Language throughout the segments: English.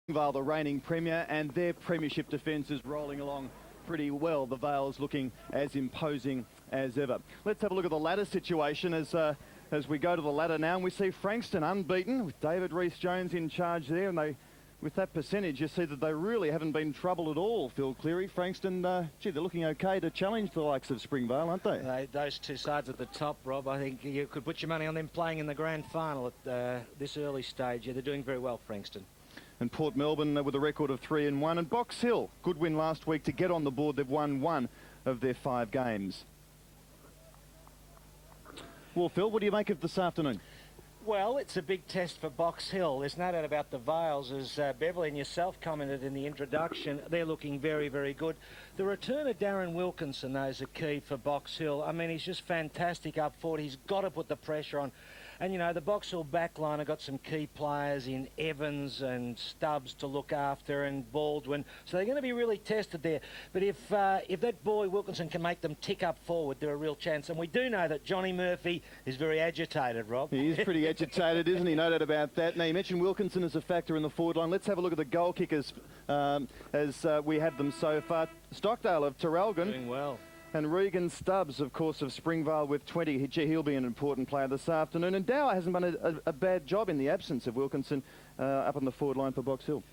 Springvale, the reigning premier, and their premiership defence is rolling along pretty well. The Vale's looking as imposing as ever. Let's have a look at the ladder situation as we go to the ladder now, and we see Frankston unbeaten with David Rees-Jones in charge there, and with that percentage, you see that they really haven't been troubled at all, Phil Cleary. Frankston, gee, they're looking okay to challenge the likes of Springvale, aren't they? Those two sides at the top, Rob, I think you could put your money on them playing in the grand final at this early stage. Yeah, they're doing very well, Frankston. And Port Melbourne with a record of 3-1. And Box Hill, good win last week to get on the board. They've won 1 of their 5 games. Well, Phil, what do you make of this afternoon? Well, it's a big test for Box Hill. There's no doubt about the Vales, as Beverly and yourself commented in the introduction. They're looking very, very good. The return of Darren Wilkinson, though, is a key for Box Hill. I mean, he's just fantastic up forward. He's got to put the pressure on. And, you know, the Box Hill backline have got some key players in Evans and Stubbs to look after, and Baldwin. So they're going to be really tested there. But if that boy Wilkinson can make them tick up forward, they're a real chance. And we do know that Johnny Murphy is very agitated, Rob. He is pretty agitated, isn't he? No doubt about that. Now, you mentioned Wilkinson as a factor in the forward line. Let's have a look at the goal kickers as we have them so far. Stockdale of Terrelgan. Doing well. And Regan Stubbs, of course, of Springvale with 20. Gee, he'll be an important player this afternoon. And Dower hasn't done a bad job in the absence of Wilkinson up on the forward line for Box Hill.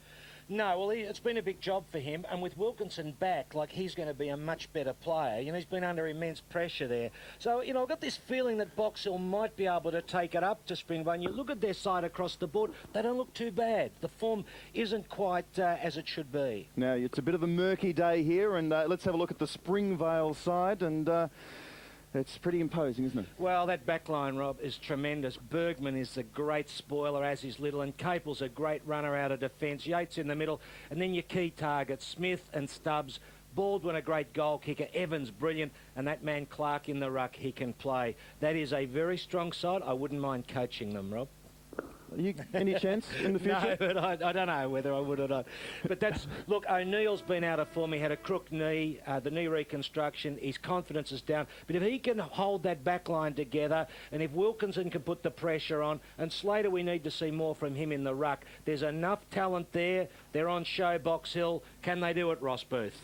No, well, it's been a big job for him. And with Wilkinson back, like, he's going to be a much better player. You know, he's been under immense pressure there. So, you know, I've got this feeling that Box Hill might be able to take it up to Springvale. And you look at their side across the board, they don't look too bad. The form isn't quite as it should be. Now, it's a bit of a murky day here, and let's have a look at the Springvale side, and it's pretty imposing, isn't it? Well, that back line, Rob, is tremendous. Bergman is a great spoiler, as is Little, and Capel's a great runner out of defence. Yates in the middle, and then your key targets, Smith and Stubbs. Baldwin, a great goal kicker. Evans, brilliant. And that man Clark in the ruck, he can play. That is a very strong side. I wouldn't mind coaching them, Rob. Any chance in the future? No, but I don't know whether I would or not. But that's, look, O'Neill's been out of form. He had a crook knee, the knee reconstruction. His confidence is down. But if he can hold that back line together, and if Wilkinson can put the pressure on, and Slater, we need to see more from him in the ruck. There's enough talent there. They're on show, Box Hill. Can they do it, Ross Booth?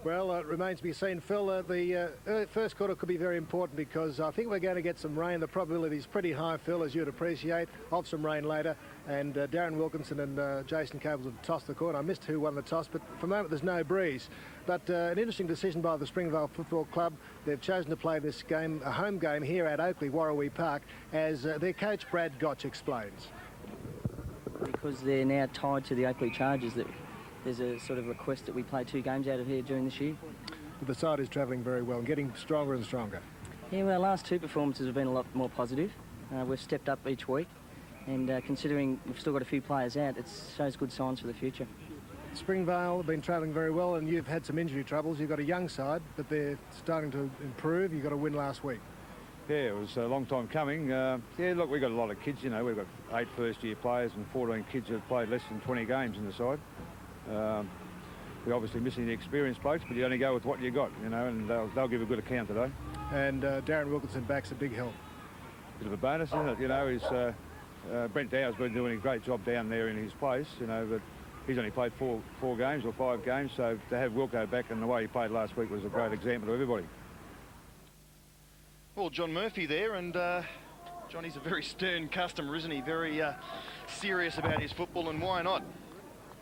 Well, it remains to be seen, Phil. The first quarter could be very important because I think we're going to get some rain. The probability is pretty high, Phil, as you'd appreciate, of some rain later. And Darren Wilkinson and Jason Capel have tossed the court. I missed who won the toss, but for the moment there's no breeze. But an interesting decision by the Springvale Football Club. They've chosen to play this game, a home game, here at Oakleigh, Warrawee Park, as their coach Brad Gotch explains. Because they're now tied to the Oakleigh Chargers, that there's a sort of request that we play 2 games out of here during this year. But the side is travelling very well and getting stronger and stronger. Yeah, well, our last 2 performances have been a lot more positive. We've stepped up each week, and considering we've still got a few players out, it shows good signs for the future. Springvale have been travelling very well, and you've had some injury troubles. You've got a young side, but they're starting to improve. You got a win last week. Yeah, it was a long time coming. Yeah, look, we've got a lot of kids, you know. We've got 8 first-year players and 14 kids who have played less than 20 games in the side. We're obviously missing the experienced blokes, but you only go with what you got, you know, and they'll give a good account today. And Darren Wilkinson back's a big help. Bit of a bonus, isn't it? You know, he's Brent Dower's been doing a great job down there in his place, you know, but he's only played 4 games or 5 games, so to have Wilco back and the way he played last week was a great example to everybody. Well, John Murphy there, and Johnny's a very stern customer, isn't he? Very serious about his football, and why not?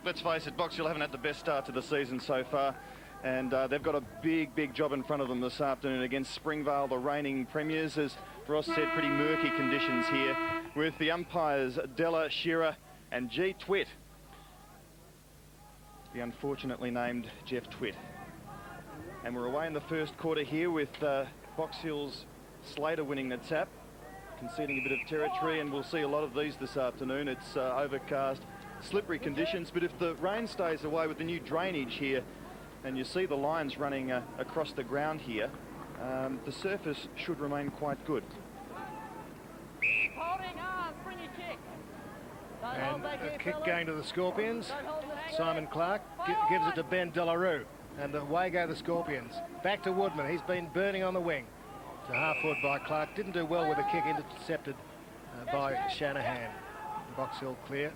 Let's face it, Box Hill haven't had the best start to the season so far, and they've got a big job in front of them this afternoon against Springvale, the reigning premiers. As Ross said, pretty murky conditions here, with the umpires Della, Shearer and G. Twitt. The unfortunately named Jeff Twitt. And we're away in the first quarter here with Box Hill's Slater winning the tap, conceding a bit of territory, and we'll see a lot of these this afternoon. It's overcast, slippery conditions, but if the rain stays away with the new drainage here, and you see the lines running across the ground here, the surface should remain quite good. Holding on, bring your kick. And a kick going to the Scorpions. Simon Clark gives it to Ben Delarue, and away go the Scorpions. Back to Woodman, he's been burning on the wing. To half forward by Clark, didn't do well with the kick, intercepted by Shanahan. Box Hill clear.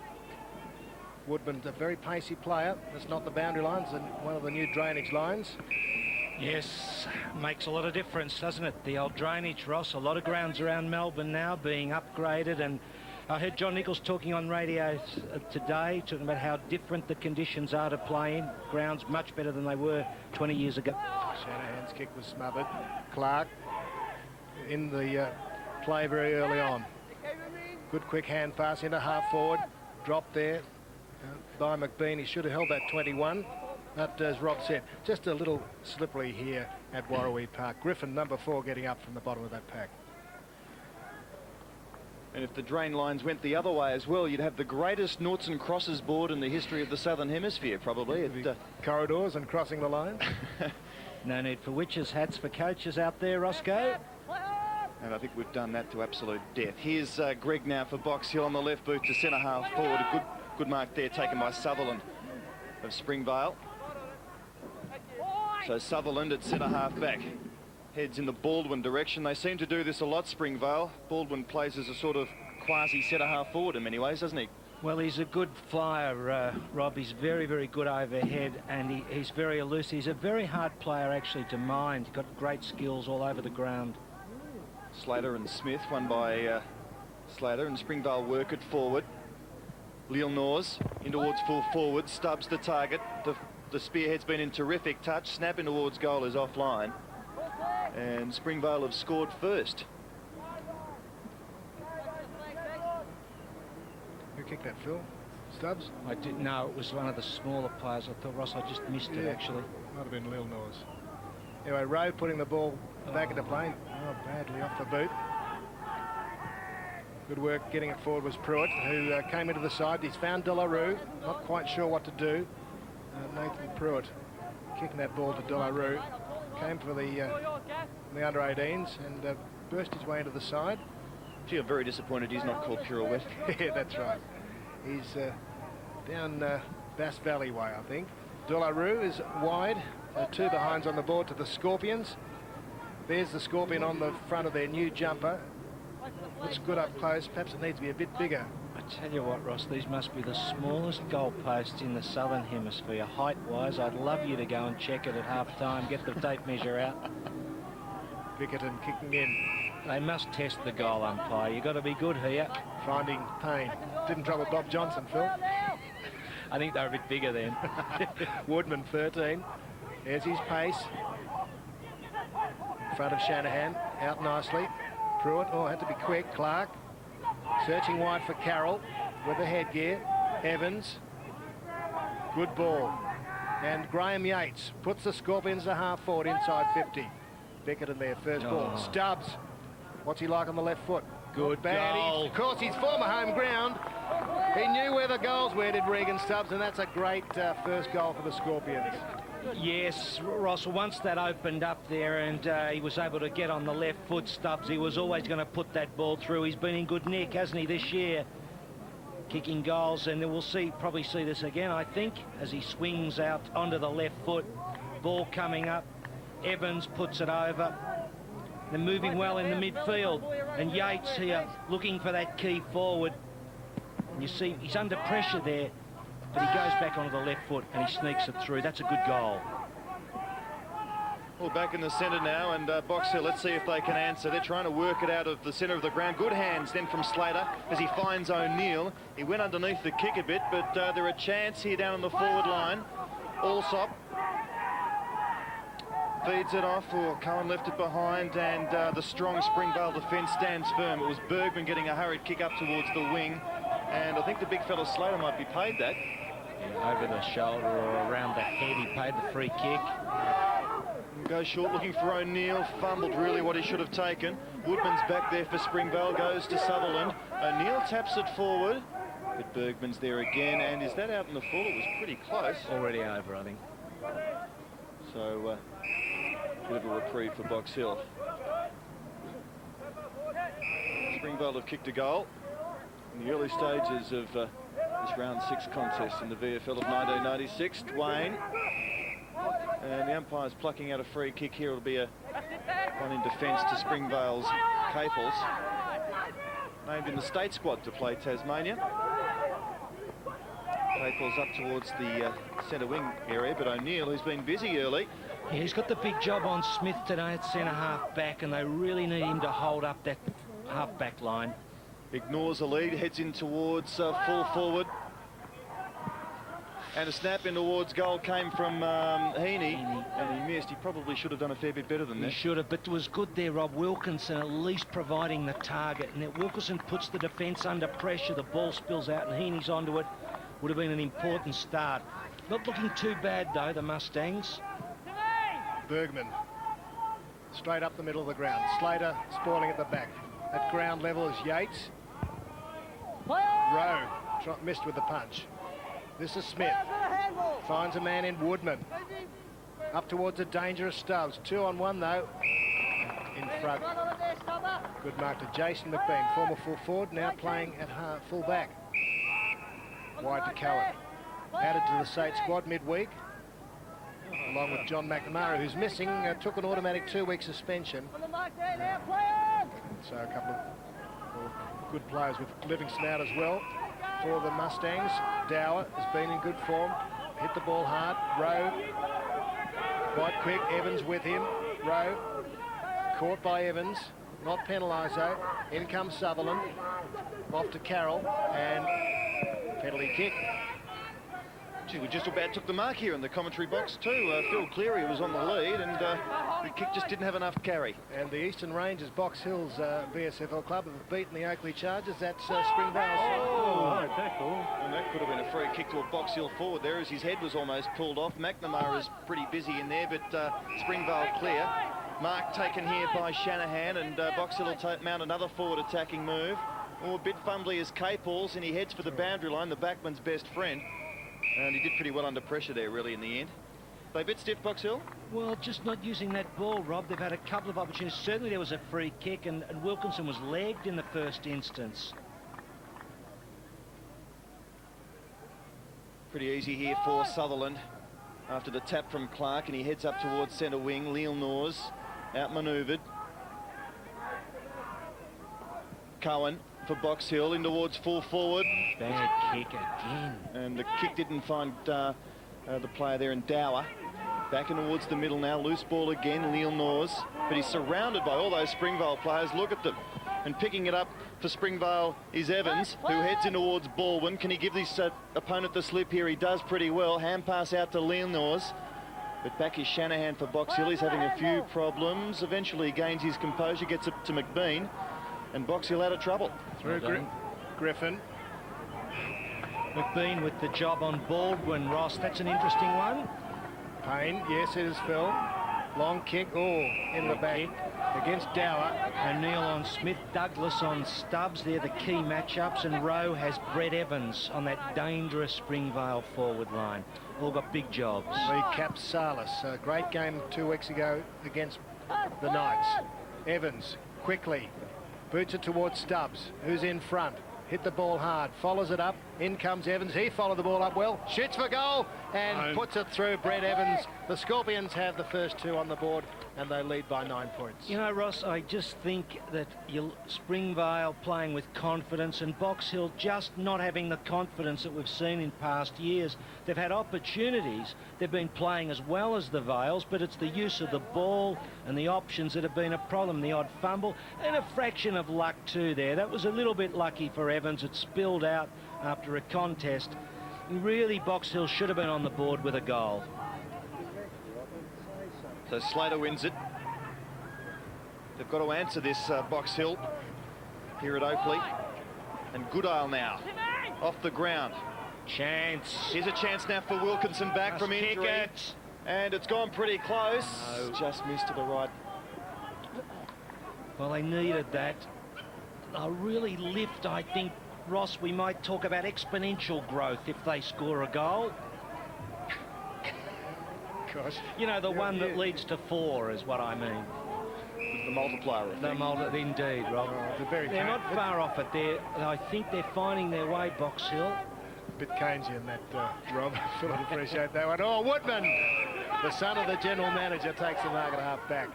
Woodman's a very pacey player. That's not the boundary lines and one of the new drainage lines. Yes, makes a lot of difference, doesn't it? The old drainage, Ross. A lot of grounds around Melbourne now being upgraded, and I heard John Nichols talking on radio today, talking about how different the conditions are to play in. Grounds much better than they were 20 years ago. Shanahan's kick was smothered. Clark in the play very early on. Good quick hand pass into half forward. Drop there by McBean. He should have held that 21. But as Rob said, just a little slippery here at Warrawee Park. Griffin, number 4, getting up from the bottom of that pack. And if the drain lines went the other way as well, you'd have the greatest noughts and crosses board in the history of the Southern Hemisphere, probably. Corridors and crossing the line. No need for witches' hats for coaches out there, Roscoe. And I think we've done that to absolute death. Here's Greg now for Box Hill on the left boot to centre half forward. A good mark there taken by Sutherland of Springvale. So Sutherland at centre half back. Heads in the Baldwin direction. They seem to do this a lot, Springvale. Baldwin plays as a sort of quasi centre half forward in many ways, doesn't he? Well, he's a good flyer, Rob. He's very, very good overhead, and he's very elusive. He's a very hard player, actually, to mind. He's got great skills all over the ground. Slater and Smith, won by Slater, and Springvale work it forward. Leal Norris in towards full forward. Stubbs the target. The spearhead's been in terrific touch. Snap in towards goal is offline. And Springvale have scored first. Who kicked that, Phil? Stubbs? I didn't know. It was one of the smaller players. I thought, Ross, I just missed it, actually. Might have been Lil Norris. Anyway, Rowe putting the ball back into play. Oh, badly off the boot. Good work getting it forward was Pruitt, who came into the side. He's found De La Rue. Not quite sure what to do. Nathan Pruitt kicking that ball to De La Rue. Came for the under-18s and burst his way into the side. Gee, I'm very disappointed he's not called Pirouette. Yeah, that's right. He's down Bass Valley way, I think. De La Rue is wide. 2 behinds on the board to the Scorpions. There's the Scorpion on the front of their new jumper. Looks good up close. Perhaps it needs to be a bit bigger. I tell you what, Ross, these must be the smallest goalposts in the Southern Hemisphere. Height-wise, I'd love you to go and check it at half-time, get the tape measure out. Bickerton kicking in. They must test the goal umpire. You've got to be good here. Finding Payne. Didn't trouble Bob Johnson, Phil. I think they're a bit bigger then. Woodman, 13. There's his pace. In front of Shanahan. Out nicely. Pruitt, had to be quick. Clark. Searching wide for Carroll with the headgear. Evans. Good ball. And Graham Yates puts the Scorpions to half forward inside 50. Bickerton there, first ball. Stubbs. What's he like on the left foot? Good goal. Of course, his former home ground. He knew where the goals were, did Regan Stubbs, and that's a great first goal for the Scorpions. Yes, Ross, once that opened up there and he was able to get on the left foot, Stubbs, he was always going to put that ball through. He's been in good nick, hasn't he, this year? Kicking goals, and we'll probably see this again, I think, as he swings out onto the left foot. Ball coming up. Evans puts it over. They're moving well in the midfield. And Yates here looking for that key forward. And you see he's under pressure there, but he goes back onto the left foot and he sneaks it through. That's a good goal. Well, back in the centre now, and Box Hill, let's see if they can answer. They're trying to work it out of the centre of the ground. Good hands then from Slater as he finds O'Neill. He went underneath the kick a bit, but there are chance here down on the forward line. Allsop feeds it off, or Cohen left it behind, and the strong Springvale defence stands firm. It was Bergman getting a hurried kick up towards the wing, and I think the big fella Slater might be paid that. Yeah, over the shoulder or around the head, he paid the free kick. Goes short, looking for O'Neill. Fumbled really what he should have taken. Woodman's back there for Springvale, goes to Sutherland. O'Neill taps it forward, but Bergman's there again, and is that out in the full? It was pretty close. Already over, I think. So, bit of a reprieve for Box Hill. Springvale have kicked a goal in the early stages of this round 6 contest in the VFL of 1996. Dwayne, and the umpire's plucking out a free kick here. It'll be a one in defence to Springvale's Capels, named in the state squad to play Tasmania. Capel's up towards the centre wing area, but O'Neill, who's been busy early. Yeah, he's got the big job on Smith today at centre half back, and they really need him to hold up that half back line. Ignores the lead, heads in towards full forward. And a snap in towards goal came from Heaney, and he missed. He probably should have done a fair bit better than that. He should have, but it was good there, Rob Wilkinson, at least providing the target. And that Wilkinson puts the defence under pressure, the ball spills out and Heaney's onto it. Would have been an important start. Not looking too bad, though, the Mustangs. Bergman, straight up the middle of the ground. Slater spoiling at the back. At ground level is Yates. Rowe missed with the punch. This is Smith. Finds a man in Woodman. Up towards a dangerous Stubbs. 2 on 1 though. In front. Good mark to Jason McBean, former full forward, now playing at full back. Wide to Cowan. Added to the state squad midweek, along with John McNamara, who's missing, took an automatic 2-week suspension. So a couple of good players with Livingston out as well. For the Mustangs, Dower has been in good form. Hit the ball hard. Rowe, quite quick. Evans with him. Rowe, caught by Evans. Not penalised though. In comes Sutherland. Off to Carroll, and penalty kick. Gee, we just about took the mark here in the commentary box too. Phil Cleary was on the lead, and the kick just didn't have enough carry. And the Eastern Rangers, Box Hills VSFL club, have beaten the Oakleigh Chargers. That's Springvale. Oh, tackle. And that could have been a free kick to a Box Hill forward there, as his head was almost pulled off. McNamara is pretty busy in there, but Springvale clear. Mark taken here by Shanahan, and Box Hill will mount another forward attacking move. Oh, a bit fumbly as Capels, and he heads for the boundary line, the backman's best friend. And he did pretty well under pressure there, really, in the end. They a bit stiff, Box Hill? Well, just not using that ball, Rob. They've had a couple of opportunities. Certainly there was a free kick, and Wilkinson was legged in the first instance. Pretty easy here for Sutherland after the tap from Clark, and he heads up towards centre wing. Leal Norse outmanoeuvred. Cowan for Box Hill in towards full forward. Bad kick again. And the kick didn't find the player there in Dower. Back in towards the middle now. Loose ball again, Leal Norse. But he's surrounded by all those Springvale players. Look at them. And picking it up for Springvale is Evans, who heads in towards Baldwin. Can he give this opponent the slip here? He does pretty well. Hand pass out to Leal Norse. But back is Shanahan for Box Hill. He's having a few problems. Eventually he gains his composure, gets it to McBean. And Box Hill out of trouble. Through Griffin. McBean with the job on Baldwin, Ross. That's an interesting one. Payne, yes, it is Phil. Long kick, in the back against Dower. O'Neill on Smith, Douglas on Stubbs. They're the key matchups, and Rowe has Brett Evans on that dangerous Springvale forward line. All got big jobs. Lee caps Salas. A great game 2 weeks ago against the Knights. Evans, quickly. Boots it towards Stubbs, who's in front. Hit the ball hard, follows it up. In comes Evans. He followed the ball up well. Shoots for goal and puts it through. Brett Evans. The Scorpions have the first 2 on the board, and they lead by 9 points. You know, Ross, I just think that Springvale playing with confidence and Box Hill just not having the confidence that we've seen in past years. They've had opportunities. They've been playing as well as the Vales, but it's the use of the ball and the options that have been a problem. The odd fumble and a fraction of luck too there. That was a little bit lucky for Evans. It spilled out after a contest. Really, Box Hill should have been on the board with a goal. So Slater wins it. They've got to answer this, Box Hill, here at Oakleigh. And Goodale now, off the ground. Chance. Here's a chance now for Wilkinson back from injury. And it's gone pretty close. No. Just missed to the right. Well, they needed that. They'll really lift, I think, Ross. We might talk about exponential growth if they score a goal. Gosh. You know, the one that leads to 4 is what I mean. The multiplier effect. Indeed, Rob. They're not far off it. I think they're finding their way, Box Hill. A bit Keynesian, that, Rob. Phil, I appreciate that one. Oh, Woodman, the son of the general manager, takes the mark at half back.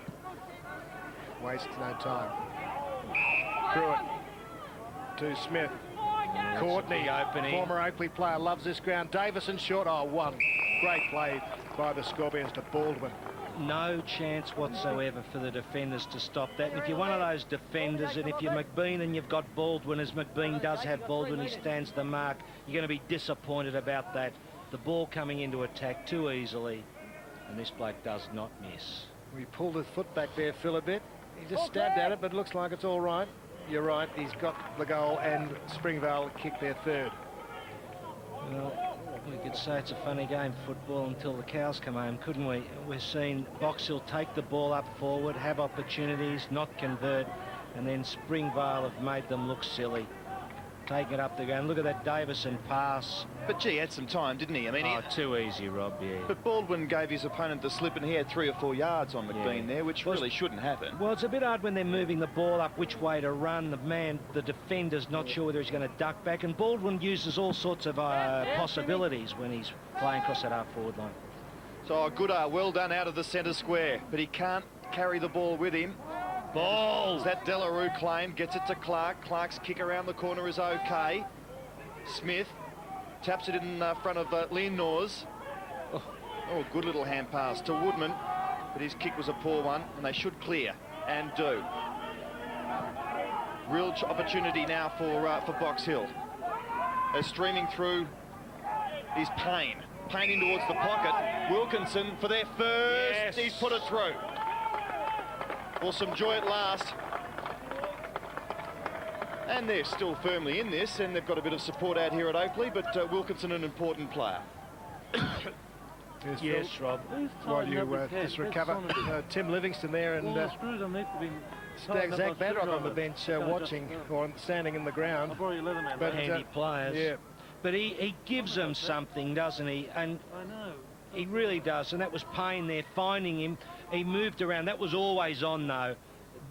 Wastes no time. Pruitt to Smith. Courtney, opening. former Oakleigh player, loves this ground. Davison short. Oh, one. Great play by the Scorpions to Baldwin. No chance whatsoever for the defenders to stop that. And if you're one of those defenders, and if you're McBean and you've got Baldwin, as McBean does have Baldwin, he stands the mark, you're going to be disappointed about that. The ball coming into attack too easily, and this bloke does not miss. We pulled his foot back there, Phil, a bit. He just stabbed at it, but it looks like it's all right. You're right, he's got the goal, and Springvale kicked their third. Well, we could say it's a funny game, football, until the cows come home, couldn't we? We're seeing Box Hill take the ball up forward, have opportunities, not convert, and then Springvale have made them look silly. Take it up the ground. Look at that Davison pass. But gee, he had some time, didn't he? I mean, too easy, Rob, yeah. but Baldwin gave his opponent the slip, and he had 3 or 4 yards on McBean there, which really shouldn't happen. Well, it's a bit hard when they're moving the ball up which way to run. The defender's not sure whether he's going to duck back, and Baldwin uses all sorts of possibilities when he's playing across that half-forward line. So Goodar, well done out of the centre square, but he can't carry the ball with him. Ball! That Delarue claim, gets it to Clark. Clark's kick around the corner is okay. Smith taps it in front of Leonors. Oh, good little hand pass to Woodman, but his kick was a poor one, and they should clear, and do. Real opportunity now for Box Hill. They're streaming through is Payne. Payne in towards the pocket. Wilkinson for their first. Yes. He's put it through. Awesome joy at last. And they're still firmly in this, and they've got a bit of support out here at Oakleigh, but Wilkinson an important player. Yes, Rob. While you just recover, Tim Livingston there, and Zach Badrock on the bench watching or standing in the ground. But handy players. Yeah. But he gives them something, doesn't he? And he really does. And that was Payne there finding him. He moved around. That was always on, though.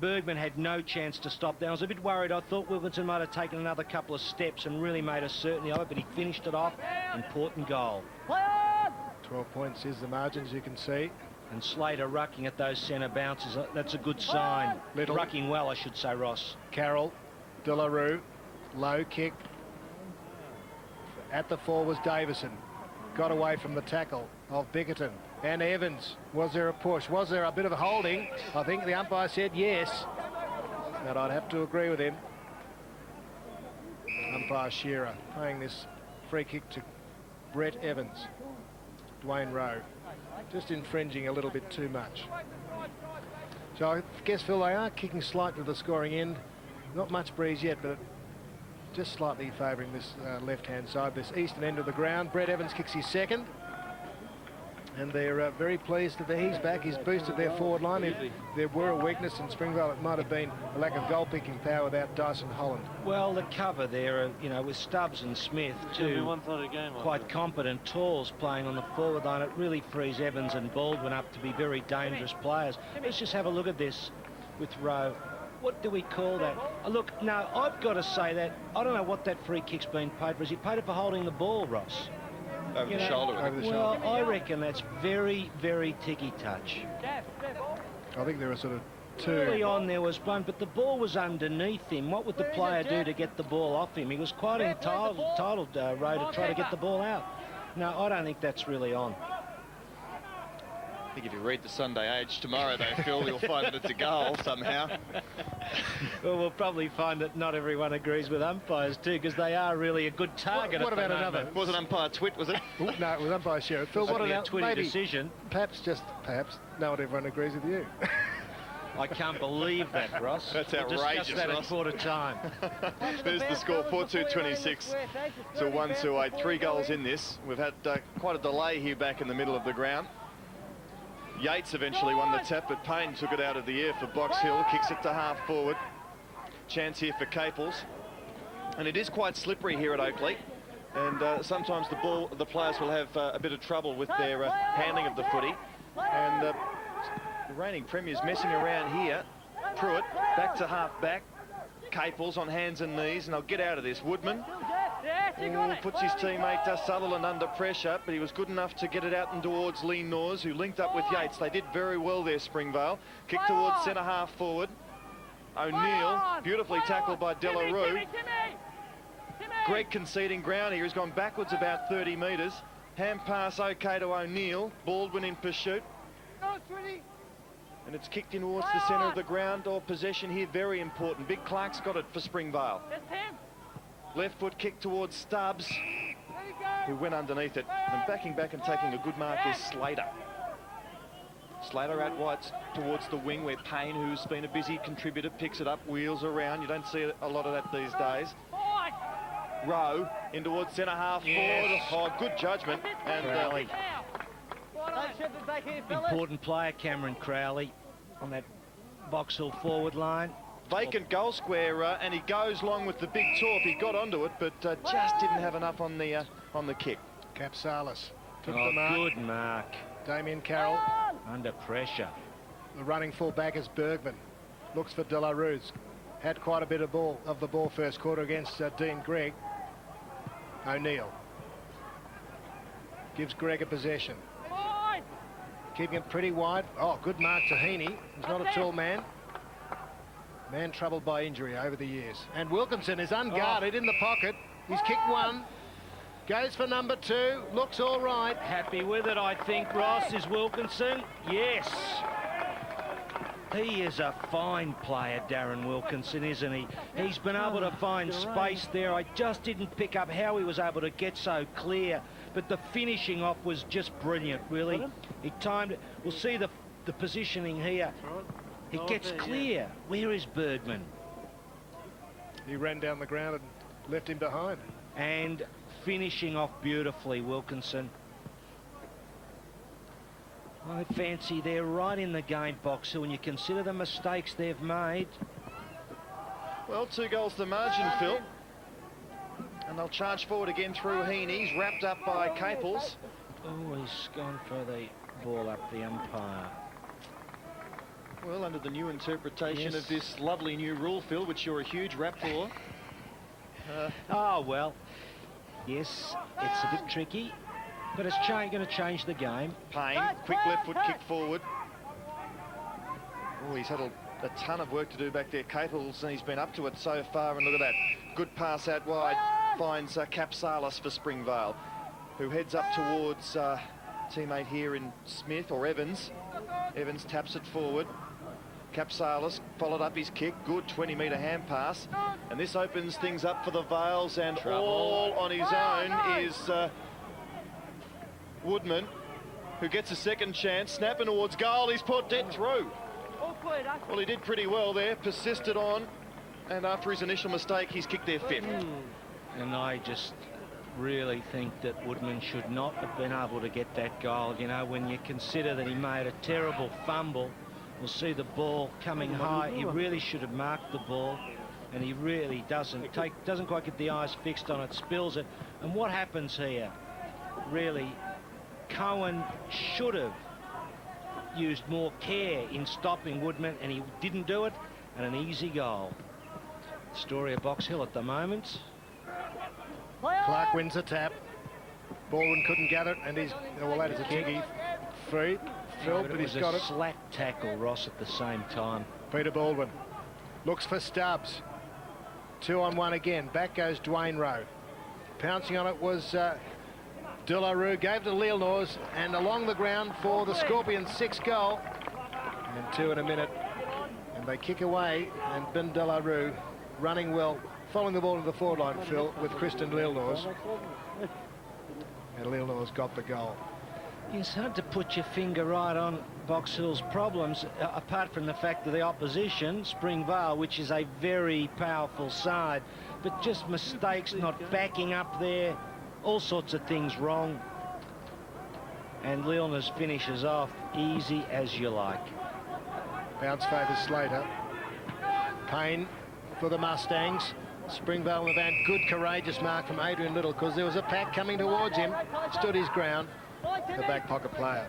Bergman had no chance to stop that. I was a bit worried. I thought Wilkinson might have taken another couple of steps and really made a certainty of it, but he finished it off. Important goal. 12 points is the margin, as you can see. And Slater rucking at those centre bounces. That's a good sign. Little. Rucking well, I should say, Ross. Carroll, Delarue, low kick. At the 4 was Davison. Got away from the tackle of Bickerton. And Evans. Was there a push? Was there a bit of a holding? I think the umpire said yes. And I'd have to agree with him. Umpire Shearer playing this free kick to Brett Evans. Dwayne Rowe. Just infringing a little bit too much. So I guess, Phil, they are kicking slightly to the scoring end. Not much breeze yet, but just slightly favouring this left-hand side, this eastern end of the ground. Brett Evans kicks his second. And they're very pleased that he's back. He's boosted their forward line. If there were a weakness in Springvale, it might have been a lack of goal-picking power without Dyson Holland. Well, the cover there, you know, with Stubbs and Smith, two quite competent talls playing on the forward line, it really frees Evans and Baldwin up to be very dangerous players. Let's just have a look at this with Rowe. What do we call that? Look, no, I've got to say that I don't know what that free kick's been paid for. Is he paid it for holding the ball, Ross? Over the shoulder. Well, I reckon that's very, very ticky touch. I think there are sort of two. Early on there was one, but the ball was underneath him. What would the player do to get the ball off him? He was quite entitled, Ray, to try to get the ball out. No, I don't think that's really on. I think if you read the Sunday Age tomorrow, though, Phil, you'll find that it's a goal somehow. Well, we'll probably find that not everyone agrees with umpires too, because they are really a good target. What about another? Was it umpire Twit, was it? Ooh, no, it was umpire Shearer. Phil, what about Twitty decision? Perhaps, not everyone agrees with you. I can't believe that, Ross. That's outrageous, we'll discuss that Ross. at quarter time. There's the score, 4-2-26 to 1-2-8. 3 goals in this. We've had quite a delay here back in the middle of the ground. Yates eventually won the tap, but Payne took it out of the air for Box Hill. Kicks it to half forward. Chance here for Caples. And it is quite slippery here at Oakleigh. And sometimes the players will have a bit of trouble with their handling of the footy. And the reigning premier's messing around here. Pruitt back to half back. Caples on hands and knees, and they'll get out of this. Woodman puts his teammate Sutherland under pressure, but he was good enough to get it out and towards Lee Norris, who linked up with Yates. They did very well there, Springvale. Kick towards centre half forward. O'Neill, beautifully tackled by Delarue. Greg conceding ground here. He's gone backwards about 30 metres. Hand pass okay to O'Neill. Baldwin in pursuit. And it's kicked in towards the centre of the ground. Or possession here, very important. Big Clark's got it for Springvale. Left foot kick towards Stubbs, who went underneath it. And backing back and taking a good mark is Slater. Slater out wide towards the wing where Payne, who's been a busy contributor, picks it up, wheels around. You don't see a lot of that these days. Rowe in towards centre half forward. Oh, good judgment. And important player, Cameron Crowley, on that Box Hill forward line. Vacant goal square, and he goes long with the big torp. He got onto it, but just didn't have enough on the kick. Capsalis took the mark. Good mark. Damien Carroll under pressure. The running full back is Bergman. Looks for De La Rue's. Had quite a bit of the ball first quarter against Dean Gregg. O'Neill gives Gregg a possession. Keeping it pretty wide. Oh, good mark to Heaney. He's not a tall man. Man troubled by injury over the years. And Wilkinson is unguarded in the pocket. He's kicked one. Goes for number 2. Looks all right. Happy with it, I think, Ross, is Wilkinson. Yes. He is a fine player, Darren Wilkinson, isn't he? He's been able to find space there. I just didn't pick up how he was able to get so clear. But the finishing off was just brilliant, really. He timed it. We'll see the positioning here. He gets clear. Where is Bergman? He ran down the ground and left him behind. And finishing off beautifully, Wilkinson. I fancy they're right in the game, Box Hill, when you consider the mistakes they've made. Well, 2 goals the margin, Phil. And they'll charge forward again through Heaney. He's wrapped up by Caples. Oh, he's gone for the ball up the umpire. Well, under the new interpretation of this lovely new rule, Phil, which you're a huge rapper. Oh, well. Yes, it's a bit tricky, but it's going to change the game. Payne, quick left foot kick forward. Oh, he's had a ton of work to do back there, Caples, and he's been up to it so far. And look at that, good pass out wide, finds Capsalis for Springvale, who heads up towards teammate here in Smith, or Evans. Evans taps it forward. Capsalis followed up his kick. Good 20-metre hand pass. And this opens things up for the Vales, and all on his own is Woodman, who gets a second chance. Snapping towards goal. He's put dead through. Well, he did pretty well there. Persisted on. And after his initial mistake, he's kicked their 5th. And I just really think that Woodman should not have been able to get that goal. You know, when you consider that he made a terrible fumble. We'll see the ball coming high. He really should have marked the ball, and he really doesn't quite get the eyes fixed on it, spills it. And what happens here? Really, Cohen should have used more care in stopping Woodman, and he didn't do it, and an easy goal. Story of Box Hill at the moment. Clark wins the tap. Baldwin couldn't get it, and he's, well, that is a jiggy free. Phil, but he's got it. Slack tackle, Ross, at the same time. Peter Baldwin looks for Stubbs. 2-on-1 again. Back goes Dwayne Rowe. Pouncing on it was De La Rue. Gave to Leelnors, and along the ground for the Scorpions' 6th goal. And 2 in a minute. And they kick away, and Ben De La Rue running well, following the ball to the forward line, Phil, with Kristen Leelnors. And Leelnors got the goal. It's hard to put your finger right on Box Hill's problems, apart from the fact that the opposition, Springvale, which is a very powerful side, but just mistakes, not backing up there, all sorts of things wrong. And Leelnors finishes off easy as you like. Bounce favours Slater. Payne for the Mustangs. Springvale in the van. Good courageous mark from Adrian Little, because there was a pack coming towards him. Stood his ground. The back pocket player.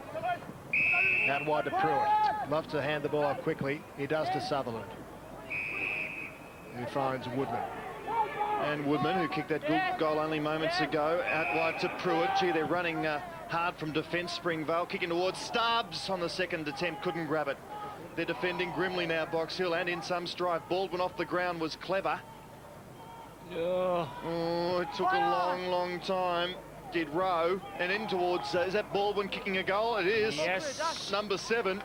Out wide to Pruitt. Loves to hand the ball up quickly. He does to Sutherland, who finds Woodman. And Woodman, who kicked that good goal only moments ago, out wide to Pruitt. Gee, they're running hard from defence, Springvale. Kicking towards Stubbs on the second attempt. Couldn't grab it. They're defending grimly now, Box Hill, and in some strife. Baldwin off the ground was clever. Oh, it took a long time. Did Rowe, and in towards, is that Baldwin kicking a goal? It is. Yes. Number 7.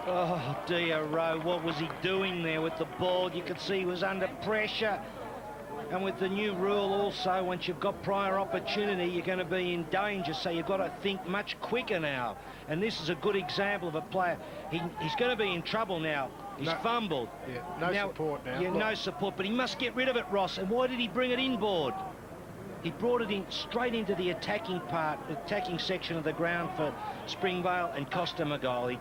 Oh, dear Rowe, what was he doing there with the ball? You could see he was under pressure. And with the new rule also, once you've got prior opportunity, you're going to be in danger, so you've got to think much quicker now. And this is a good example of a player. He's going to be in trouble now. He's fumbled. Yeah, no support now. Yeah, no support, but he must get rid of it, Ross. And why did he bring it inboard? He brought it in straight into the attacking section of the ground for Springvale and cost him a goal. He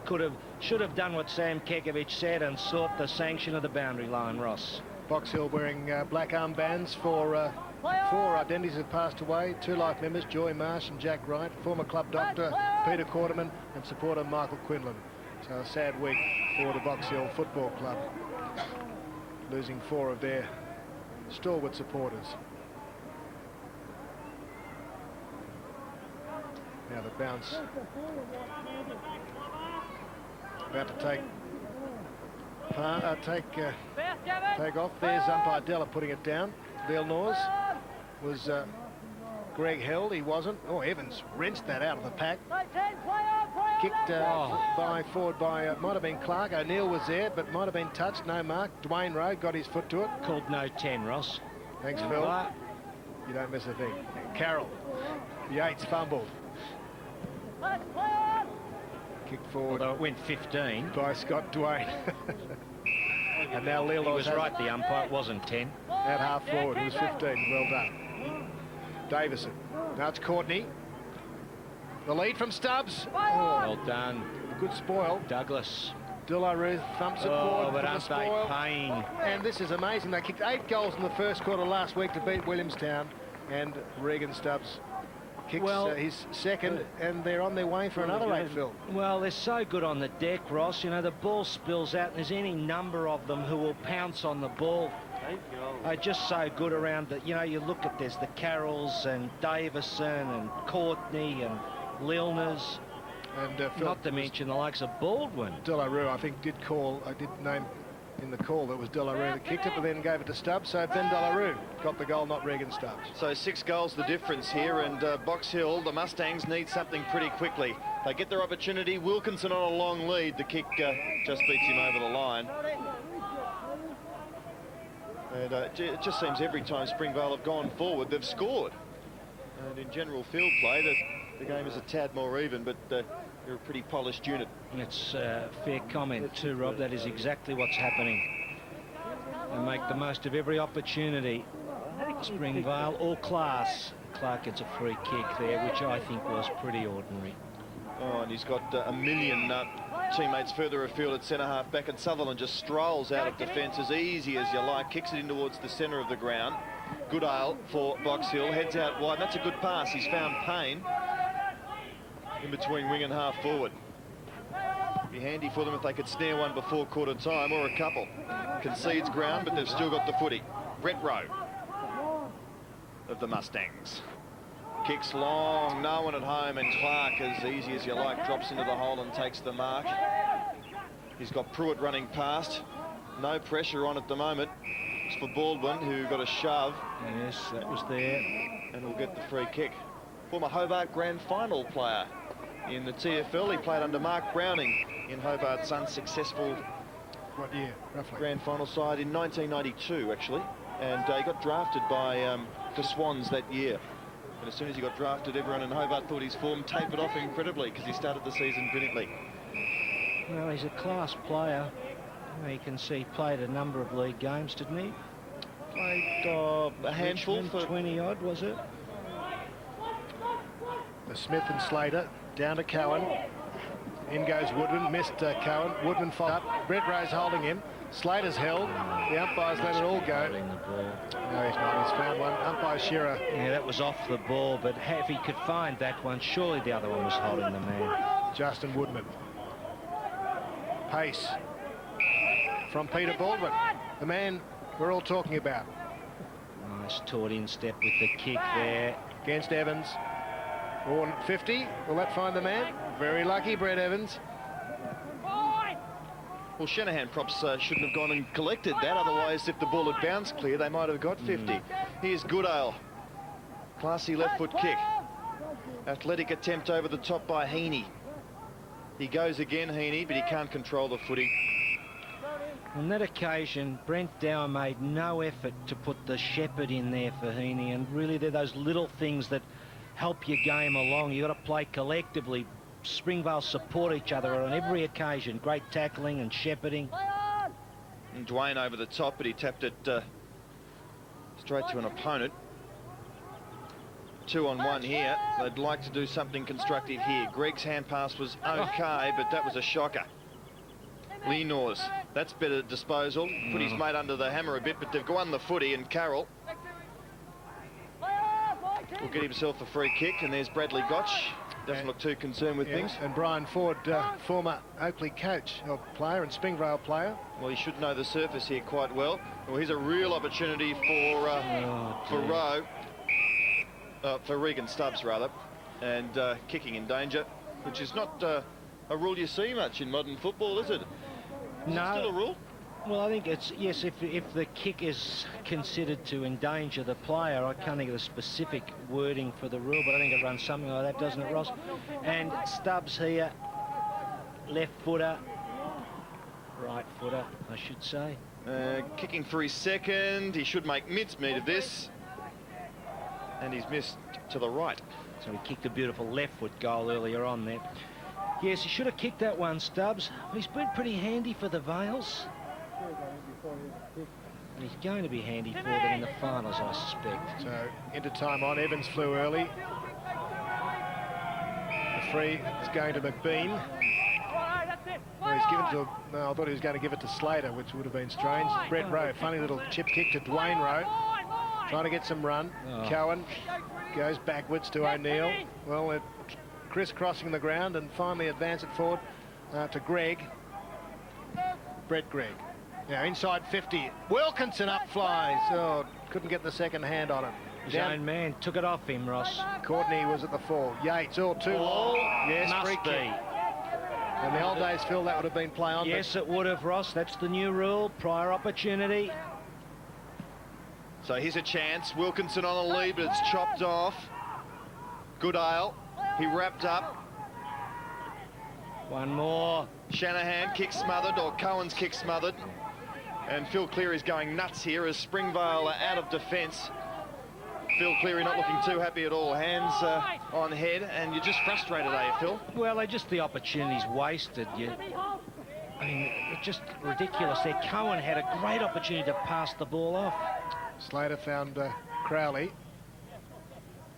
should have done what Sam Kekovich said and sought the sanction of the boundary line, Ross. Box Hill wearing black armbands for 4 identities have passed away. 2 life members, Joy Marsh and Jack Wright, former club doctor Peter Quarterman and supporter Michael Quinlan. So a sad week for the Box Hill Football Club, losing 4 of their stalwart supporters. Now the bounce about to take off. There's umpire Della putting it down. Villeneuve was Greg held. He wasn't. Oh, Evans rinsed that out of the pack. Kicked forward by might have been Clark. O'Neill was there, but might have been touched. No mark. Dwayne Rowe got his foot to it. Called no 10, Ross. Thanks, Phil. You don't miss a thing. Carroll. Yates fumbled. Kicked forward. Although it went 15. By Scott Dwayne. And now Lil He was right, the umpire. It wasn't 10. At half forward, it was 15. Well done. Davison. Now it's Courtney. The lead from Stubbs. Well done. Good spoil. Douglas. De La Rue thumps it forward but for the aren't they spoil. paying? And this is amazing. They kicked 8 goals in the first quarter last week to beat Williamstown. And Regan Stubbs kicks his second, and they're on their way for another 8, Phil. Well, they're so good on the deck, Ross. You know, the ball spills out, and there's any number of them who will pounce on the ball. Just so good around that. You know, you look at there's the Carrolls and Davison and Courtney and Lilners. And Phil, not to mention the likes of Baldwin. De La Rue, I think, did name in the call that was De La Rue that kicked it, but then gave it to Stubbs. So Ben De La Rue got the goal, not Regan Stubbs. So 6 goals the difference here, and Box Hill, the Mustangs, need something pretty quickly. They get their opportunity. Wilkinson on a long lead. The kick just beats him over the line. And it just seems every time Springvale have gone forward, they've scored. And in general field play, the game is a tad more even, but they're a pretty polished unit. It's a fair comment too, Rob. That is exactly what's happening. They make the most of every opportunity. Springvale, all class. Clark gets a free kick there, which I think was pretty ordinary. Oh, and he's got a million teammates further afield at centre-half back, and Sutherland just strolls out of defence as easy as you like, kicks it in towards the centre of the ground. Goodale for Box Hill, heads out wide. That's a good pass. He's found Payne in between wing and half forward. Be handy for them if they could snare one before quarter time, or a couple. Concedes ground, but they've still got the footy. Brett Rowe of the Mustangs. Kicks long, no one at home, and Clark, as easy as you like, drops into the hole and takes the mark. He's got Pruitt running past. No pressure on at the moment. It's for Baldwin, who got a shove. Yes, that was there. And will get the free kick. Former Hobart Grand Final player in the TFL. He played under Mark Browning in Hobart's unsuccessful what year, roughly? Grand Final side in 1992, actually. And he got drafted by the Swans that year. And as soon as he got drafted, everyone in Hobart thought his form tapered off incredibly because he started the season brilliantly. Well, he's a class player. You can see he played a number of league games, didn't he? Played a handful Richmond, for 20-odd, was it? The Smith and Slater down to Cowan. In goes Woodman, missed Cowan. Woodman followed up. Brett Rowe's holding him. Slater's held. The umpires let it all go. No, he's not. He's found one. Umpire Shearer. Yeah, that was off the ball, but if he could find that one, surely the other one was holding the man. Justin Woodman. Pace from Peter Baldwin, the man we're all talking about. Nice taut instep with the kick there. Against Evans. Or 50. Will that find the man? Very lucky, Brett Evans. Well, Shanahan props shouldn't have gone and collected that. Otherwise, if the ball had bounced clear, they might have got 50. Here's Goodale. Classy left foot kick. Athletic attempt over the top by Heaney. He goes again, Heaney, but he can't control the footy. On that occasion, Brent Dower made no effort to put the shepherd in there for Heaney, and really they're those little things that help your game along. You've got to play collectively. Springvale support each other on every occasion. Great tackling and shepherding. And Dwayne over the top, but he tapped it straight to an opponent. 2-on-1 here. They'd like to do something constructive here. Gregg's hand pass was okay, but that was a shocker. Lenors, that's better disposal. Put his mate under the hammer a bit, but they've won the footy, and Carroll will get himself a free kick, and there's Bradley Gotch. Doesn't look too concerned with things. And Brian Ford, former Oakleigh coach, or player, and Springvale player. Well, he should know the surface here quite well. Well, here's a real opportunity for Regan Stubbs, rather, and kicking in danger, which is not a rule you see much in modern football, is it? Is it still a rule? Well, I think it's, yes, if the kick is considered to endanger the player. I can't think of the specific wording for the rule, but I think it runs something like that, doesn't it, Ross? And Stubbs here, left footer, right footer, I should say. Kicking for his second. He should make mincemeat of this. And he's missed to the right. So he kicked a beautiful left foot goal earlier on there. Yes, he should have kicked that one, Stubbs. He's been pretty handy for the Vales. And he's going to be handy for them in the finals, I suspect. So into time on. Evans flew early. The free is going to McBean. Well, he's given to, no, I thought he was going to give it to Slater, which would have been strange. Brett Rowe, funny little chip kick to Dwayne Rowe. Trying to get some run. Cowan goes backwards to O'Neill. Well, they're crisscrossing the ground and finally advance it forward to Gregg. Brett Gregg. Now inside 50. Wilkinson up flies. Oh, couldn't get the second hand on him. His own man took it off him, Ross. Courtney was at the fall. Yates, too long. Yes, free kick. In the old days, Phil, that would have been play on. Yes, it would have, Ross. That's the new rule. Prior opportunity. So here's a chance. Wilkinson on the lead, but it's chopped off. Goodale. He wrapped up. One more. Shanahan kick smothered, or Cohen's kick smothered. And Phil Cleary's going nuts here as Springvale are out of defence. Phil Cleary not looking too happy at all. Hands on head, and you're just frustrated, are you, Phil? Well, they're just the opportunities wasted. I mean, it's just ridiculous there. Cohen had a great opportunity to pass the ball off. Slater found Crowley.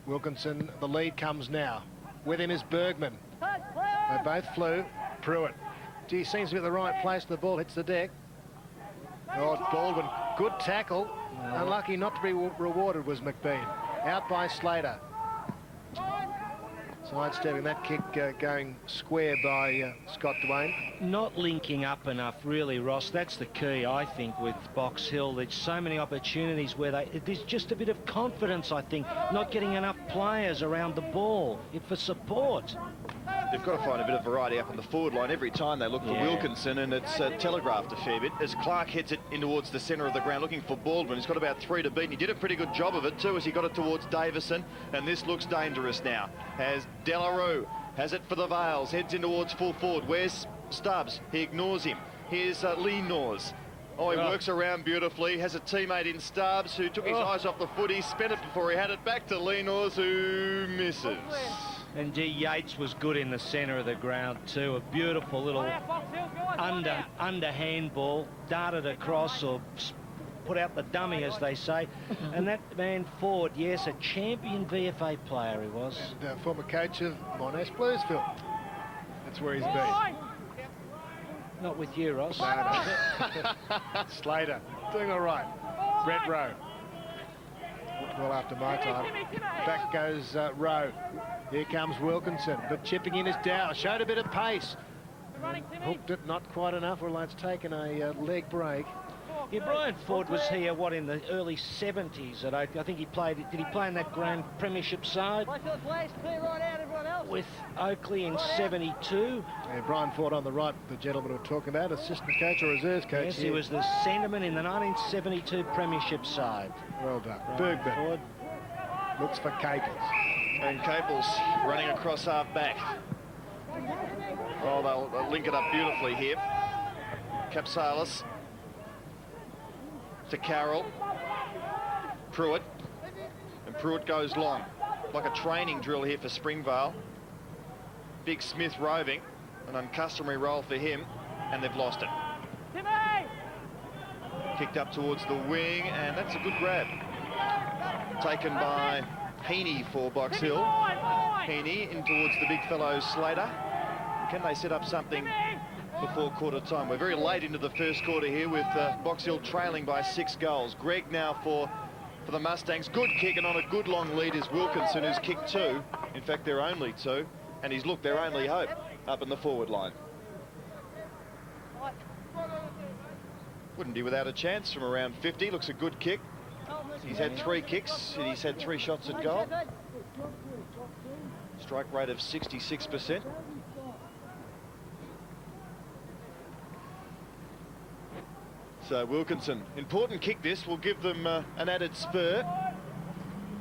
Wilkinson, the lead comes now. With him is Bergman. They both flew. Pruitt. Gee, seems to be at the right place. The ball hits the deck. Oh, Baldwin. Good tackle. Unlucky not to be rewarded was McBean. Out by Slater. Sidestepping that kick going square by Scott Dwayne. Not linking up enough, really, Ross. That's the key, I think, with Box Hill. There's so many opportunities where there's just a bit of confidence, I think, not getting enough players around the ball for support. They've got to find a bit of variety up on the forward line every time they look for Wilkinson, and it's telegraphed a fair bit as Clark heads it in towards the centre of the ground looking for Baldwin. He's got about 3 to beat, and he did a pretty good job of it too as he got it towards Davison, and this looks dangerous now as Delarue has it for the Vales, heads in towards full forward. Where's Stubbs? He ignores him. Here's Lee Norris. Oh, he works around beautifully, has a teammate in Stubbs who took his eyes off the footy, spent it before he had it back to Lee Norris, who misses. And D. Yates was good in the centre of the ground too. A beautiful little underhand ball, darted across or put out the dummy, as they say. And that man Ford, yes, a champion VFA player he was. And former coach of Monash Bluesville. That's where he's been. Not with you, Ross. Slater doing all right. Brett Rowe. Well after my time. Back goes Rowe. Here comes Wilkinson, but chipping in is Dow. Showed a bit of pace. Hooked it, not quite enough. Well, it's taken a leg break. Yeah, Brian Ford was here, what, in the early 70s at Oakleigh. I think he played, did he play in that grand premiership side? with Oakleigh in 72. And Brian Ford on the right, the gentleman we're talking about, assistant coach or reserves coach. Yes, here. he was the centreman in the 1972 Premiership side. Well done. Brian Bergman Ford. looks for Caples. And Caples running across half back. Oh, they'll link it up beautifully here. Capsalis to Carroll. Pruitt. And Pruitt goes long. Like a training drill here for Springvale. Big Smith roving. An uncustomary role for him. And they've lost it. Kicked up towards the wing, and that's a good grab. Taken by Heaney for Box Hill. Heaney in towards the big fellow Slater. Can they set up something before quarter time? We're very late into the first quarter here with Box Hill trailing by 6 goals. Greg now for the Mustangs. Good kick, and on a good long lead is Wilkinson, who's kicked 2. In fact, they're only 2. And he's looked their only hope up in the forward line. Wouldn't be without a chance from around 50. Looks a good kick. He's had 3 kicks, and he's had 3 shots at goal. Strike rate of 66%. So Wilkinson, important kick this, will give them an added spur.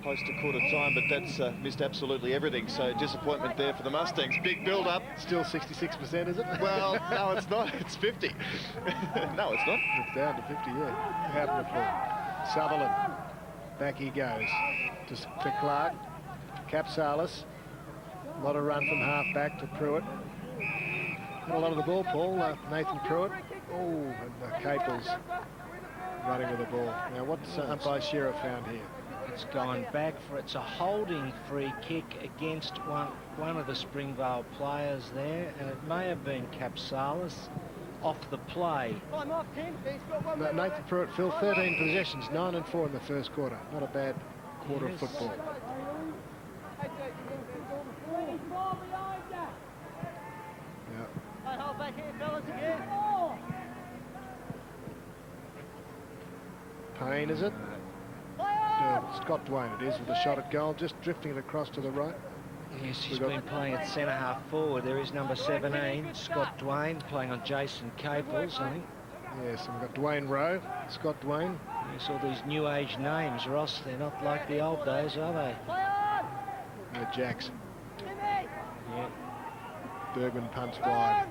Close to quarter time, but that's missed absolutely everything. So disappointment there for the Mustangs. Big build up. Still 66%, is it? Well, no, it's not. It's 50. No, it's not. It's down to 50, yeah. Happened before. Sutherland. Back he goes. To Clark. Capsalis. A lot of run from half back to Pruitt. Had a lot of the ball, Paul. Nathan Pruitt. Oh, and Caples running with the ball. Now, what's umpire Shearer found here? It's gone back for it's a holding free kick against one of the Springvale players there, and it may have been Capsalis off the play. Nathan Pruitt, Phil, 13 possessions, 9 and 4 in the first quarter. Not a bad quarter of football. Payne, is it? Scott Dwayne it is, with a shot at goal, just drifting it across to the right. Yes, he's been playing at centre half forward. There is number 17, Scott Dwayne, playing on Jason Caples, I think. Yes, and we've got Dwayne Rowe, Scott Dwayne. Yes, all these new age names, Ross, they're not like the old days, are they? Jacks. Yeah. Bergman punts wide.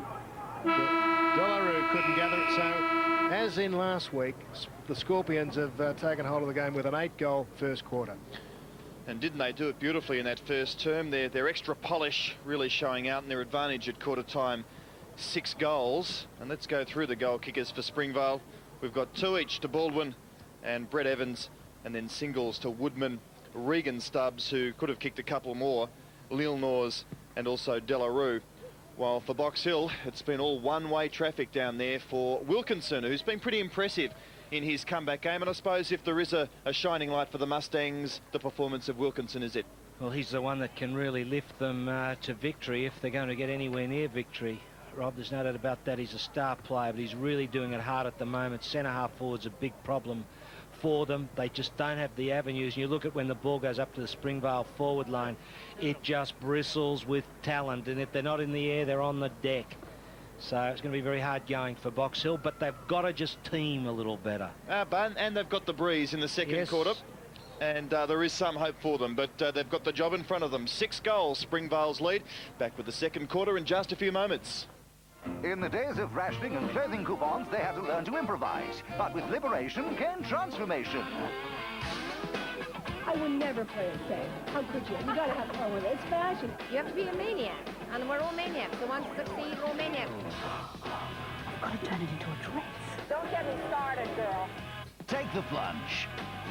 Delarue couldn't gather it, so as in last week, the Scorpions have taken hold of the game with an 8-goal first quarter. And didn't they do it beautifully in that first term? Their extra polish really showing out, and their advantage at quarter time, 6 goals. And let's go through the goal kickers for Springvale. We've got 2 each to Baldwin and Brett Evans, and then singles to Woodman, Regan Stubbs, who could have kicked a couple more, Lil Nors and also Delarue. While for Box Hill, it's been all one-way traffic down there for Wilkinson, who's been pretty impressive in his comeback game. And I suppose if there is a shining light for the Mustangs, the performance of Wilkinson is it. Well, he's the one that can really lift them to victory if they're going to get anywhere near victory. Rob, there's no doubt about that. He's a star player, but he's really doing it hard at the moment. Centre half forward's a big problem for them. They just don't have the avenues. And you look at when the ball goes up to the Springvale forward line, it just bristles with talent. And if they're not in the air, they're on the deck. So it's going to be very hard going for Box Hill, but they've got to just team a little better. And they've got the breeze in the second quarter. And there is some hope for them, but they've got the job in front of them. 6 goals, Springvale's lead. Back with the second quarter in just a few moments. In the days of rationing and clothing coupons, they had to learn to improvise. But with liberation came transformation. I would never play it safe. How could you? You gotta have fun with it. It's fashion. You have to be a maniac, and we're all maniacs. The ones that succeed, we're all maniacs. Could have turned it into a dress. Don't get me started, girl. Take the plunge.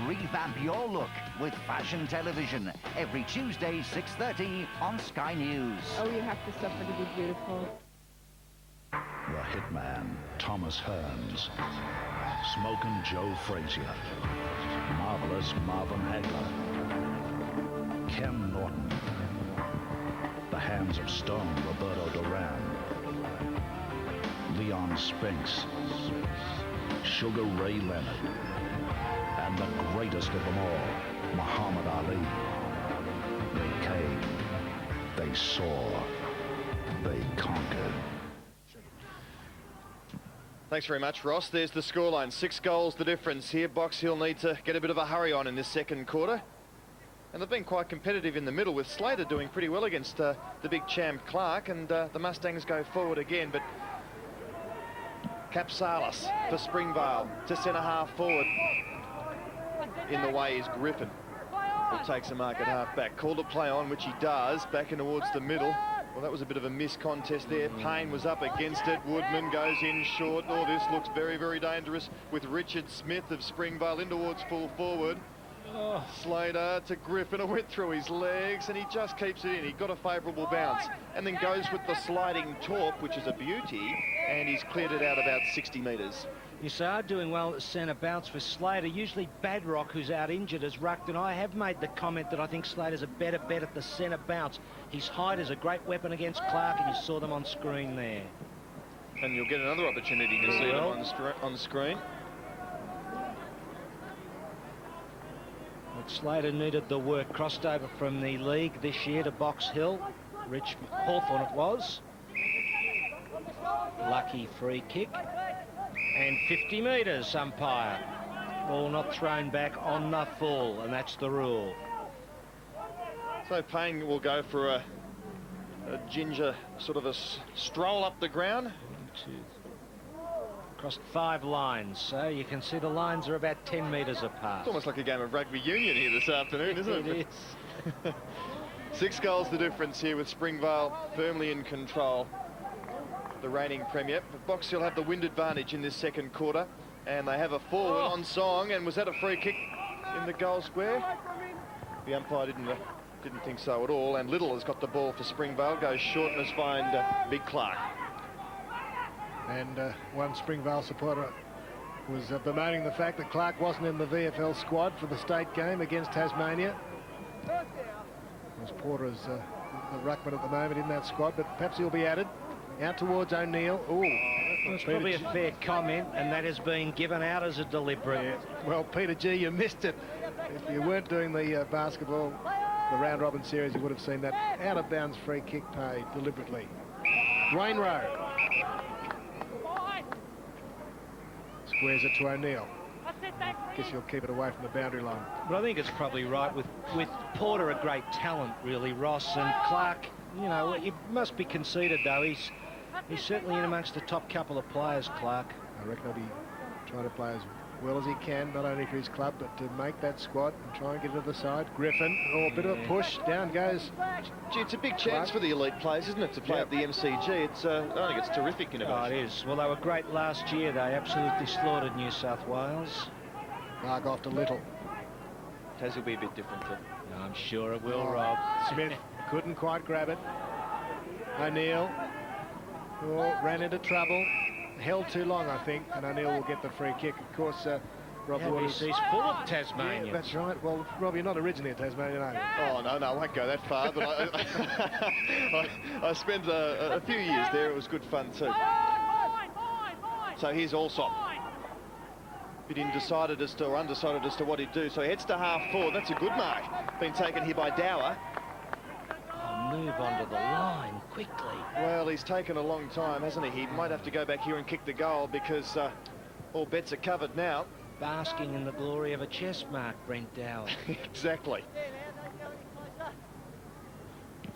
Revamp your look with Fashion Television. Every Tuesday, 6:30 on Sky News. Oh, you have to suffer to be beautiful. The Hitman, Thomas Hearns. Smokin' Joe Frazier. Marvelous Marvin Hagler. Ken Norton. The Hands of Stone, Roberto Duran. Leon Spinks. Sugar Ray Leonard. And the greatest of them all, Muhammad Ali. They came. They They saw. They conquered. Thanks very much, Ross. There's the scoreline. 6 goals the difference here. Box Hill need to get a bit of a hurry on in this second quarter. And they've been quite competitive in the middle, with Slater doing pretty well against the big champ Clark, and the Mustangs go forward again. But Capsalis for Springvale to centre-half forward. In the way is Griffin, who takes a mark at half-back. Called to play on, which he does, back in towards the middle. Well, that was a bit of a miscontest there. Payne was up against it. Woodman goes in short. Oh, this looks very, very dangerous with Richard Smith of Springvale in towards full forward. Oh. Slater to Griffin. It went through his legs and he just keeps it in. He got a favourable bounce and then goes with the sliding torp, which is a beauty, and he's cleared it out about 60 metres. Yes, they are doing well at the centre bounce for Slater. Usually Badrock, who's out injured, has rucked, and I have made the comment that I think Slater's a better bet at the centre bounce. His height is a great weapon against Clark, and you saw them on screen there. And you'll get another opportunity to see them on screen. But Slater needed the work. Crossed over from the league this year to Box Hill. Hawthorn it was. Lucky free kick. And 50 metres, umpire. Ball not thrown back on the full, and that's the rule. So Payne will go for a ginger sort of a stroll up the ground. 1, 2, across 5 lines, so you can see the lines are about 10 metres apart. It's almost like a game of rugby union here this afternoon, isn't it? It is. 6 goals the difference here, with Springvale firmly in control. The reigning premier. But Box Hill have the wind advantage in this second quarter, and they have a forward on song. And was that a free kick in the goal square? The umpire didn't think so at all. And Little has got the ball for Springvale, goes short and has found Big Clark. And one Springvale supporter was bemoaning the fact that Clark wasn't in the VFL squad for the state game against Tasmania. As Porter is the ruckman at the moment in that squad, but perhaps he'll be added. Out towards O'Neill. Oh, it's probably a fair comment, and that has been given out as a deliberate. Yeah. Well, Peter G, you missed it. If you weren't doing the basketball, the round-robin series, you would have seen that out-of-bounds free kick paid deliberately. Wainwright squares it to O'Neill. Guess he'll keep it away from the boundary line. But I think it's probably right with Porter, a great talent, really, Ross, and Clark. You know, it must be conceded, though. He's certainly in amongst the top couple of players, Clark. I reckon he'll be trying to play as well as he can, not only for his club, but to make that squad and try and get to the side. Griffin, a bit of a push, down goes. Gee, it's a big chance for the elite players, isn't it, to play at the MCG? It's, I think it's terrific innovation. Oh, it is. Well, they were great last year. They absolutely slaughtered New South Wales. Clark off to Little. Tas will be a bit different too. I'm sure it will, Rob. Smith couldn't quite grab it. O'Neill ran into trouble. Held too long, I think, and O'Neill will get the free kick. Of course, Rob Waters. He's full of Tasmanians. Yeah, that's right. Well, Rob, you're not originally a Tasmanian, are you? Oh, no, I won't go that far, but I spent a few years there. It was good fun too. So here's Allsop. Bit undecided as to what he'd do. So he heads to half forward. That's a good mark. Been taken here by Dower. Move onto the line quickly. Well, he's taken a long time, hasn't he? He might have to go back here and kick the goal, because all bets are covered now. Basking in the glory of a chest mark, Brent Dower. Exactly.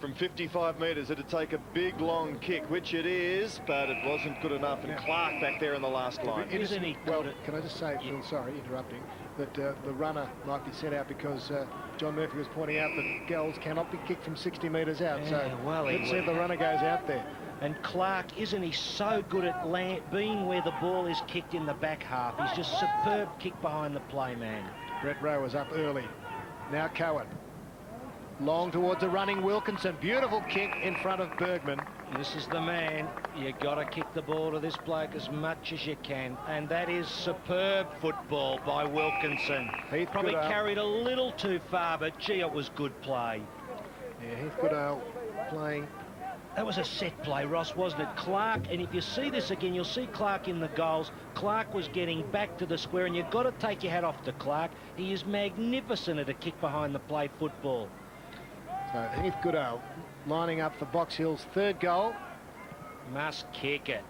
From 55 metres, it'd take a big, long kick, which it is, but it wasn't good enough. And Clark back there in the last line. Isn't he? Well, can I just say, Phil, sorry, interrupting, that the runner might be sent out because John Murphy was pointing out that goals cannot be kicked from 60 metres out. Yeah, so well, let's see if the runner goes out there. And Clark, isn't he so good at being where the ball is kicked in the back half? He's just superb kick behind the play, man. Brett Rowe was up early. Now Cohen. Long towards a running Wilkinson. Beautiful kick in front of Bergman. This is the man. You got to kick the ball to this bloke as much as you can. And that is superb football by Wilkinson. He probably carried a little too far, but gee, it was good play. Yeah, Heath Goodale playing. That was a set play, Ross, wasn't it? Clark, and if you see this again, you'll see Clark in the goals. Clark was getting back to the square, and you've got to take your hat off to Clark. He is magnificent at a kick behind the play football. So Heath Goodale lining up for Box Hill's third goal. Must kick it,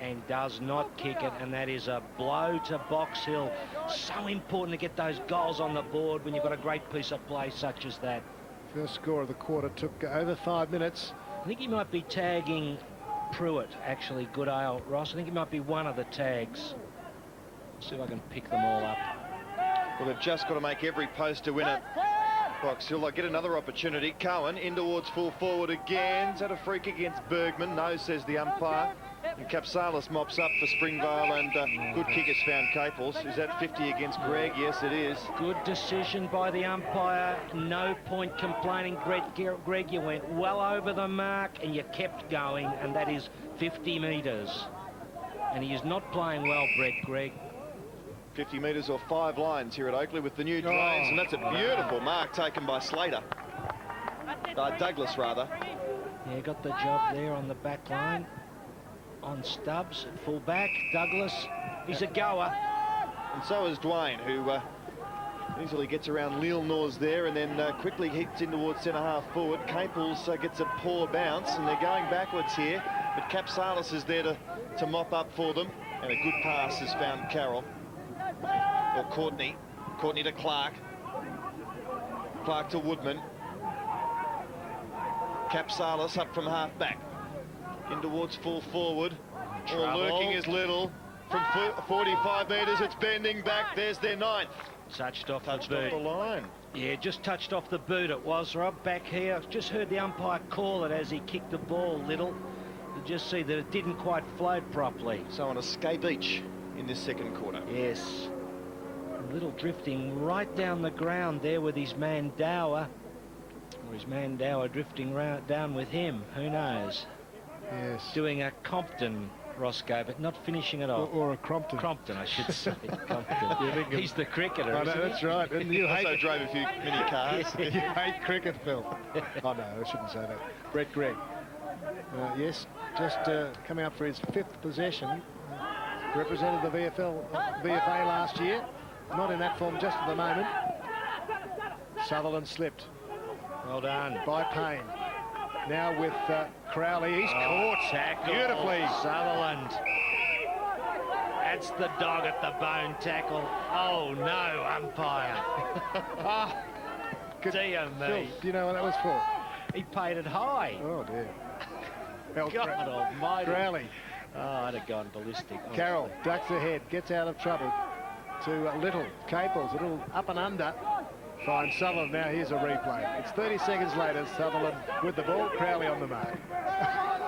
and does not kick it, and that is a blow to Box Hill. So important to get those goals on the board when you've got a great piece of play such as that. First score of the quarter took over 5 minutes. I think he might be tagging Pruitt, actually, Goodale, Ross. I think he might be one of the tags. See if I can pick them all up. Well, they've just got to make every post to win it. Box Hill, they'll get another opportunity. Cohen in towards full forward again. Is that a free kick against Bergman? No, says the umpire. And Capsalis mops up for Springvale, and good kick has found Caples. Is that 50 against Gregg? Yes, it is. Good decision by the umpire. No point complaining. Gregg, you went well over the mark and you kept going, and that is 50 metres. And he is not playing well, Brett Gregg. 50 metres or 5 lines here at Oakleigh with the new drains, and that's a beautiful mark taken by Slater. Douglas, rather. Yeah, got the job there on the back line. On Stubbs at full back. Douglas, he's a goer. And so is Dwayne, who easily gets around Lil Nors there, and then quickly hits in towards centre-half forward. Caples gets a poor bounce, and they're going backwards here, but Capsalis is there to mop up for them, and a good pass has found Carroll. Or Courtney. Courtney to Clark. Clark to Woodman. Capsalis up from half-back. In towards full forward. All lurking is Little. From 45 metres, it's bending back. There's their ninth. Touched off the line. Yeah, just touched off the boot it was, Rob. Back here, I've just heard the umpire call it as he kicked the ball, Little. You just see that it didn't quite float properly. So an escape each in this second quarter. Yes. Little drifting right down the ground there with his man Dower. Or his man Dower drifting down with him. Who knows? Yes. Doing a Compton, Roscoe, but not finishing it off. Or a Crompton. Crompton, I should say. Compton. He's the cricketer, I know, that's right. And you also drove a few mini cars. You hate cricket, Phil. Oh, no, I shouldn't say that. Brett Gregg. Yes, just coming up for his 5th possession. Represented the VFA last year. Not in that form just at the moment. Sutherland slipped. Well done. By Payne. Now with Crowley. He's caught tackle. Beautifully. Sutherland. That's the dog at the bone tackle. Oh, no, umpire. Dear me. Phil, do you know what that was for? He paid it high. Oh, dear. God almighty. Crowley. Oh, I'd have gone ballistic. Honestly. Carroll ducks ahead, gets out of trouble to Little. Caples, a little up and under. Finds Sutherland. Now here's a replay. It's 30 seconds later. Sutherland with the ball. Crowley on the mark.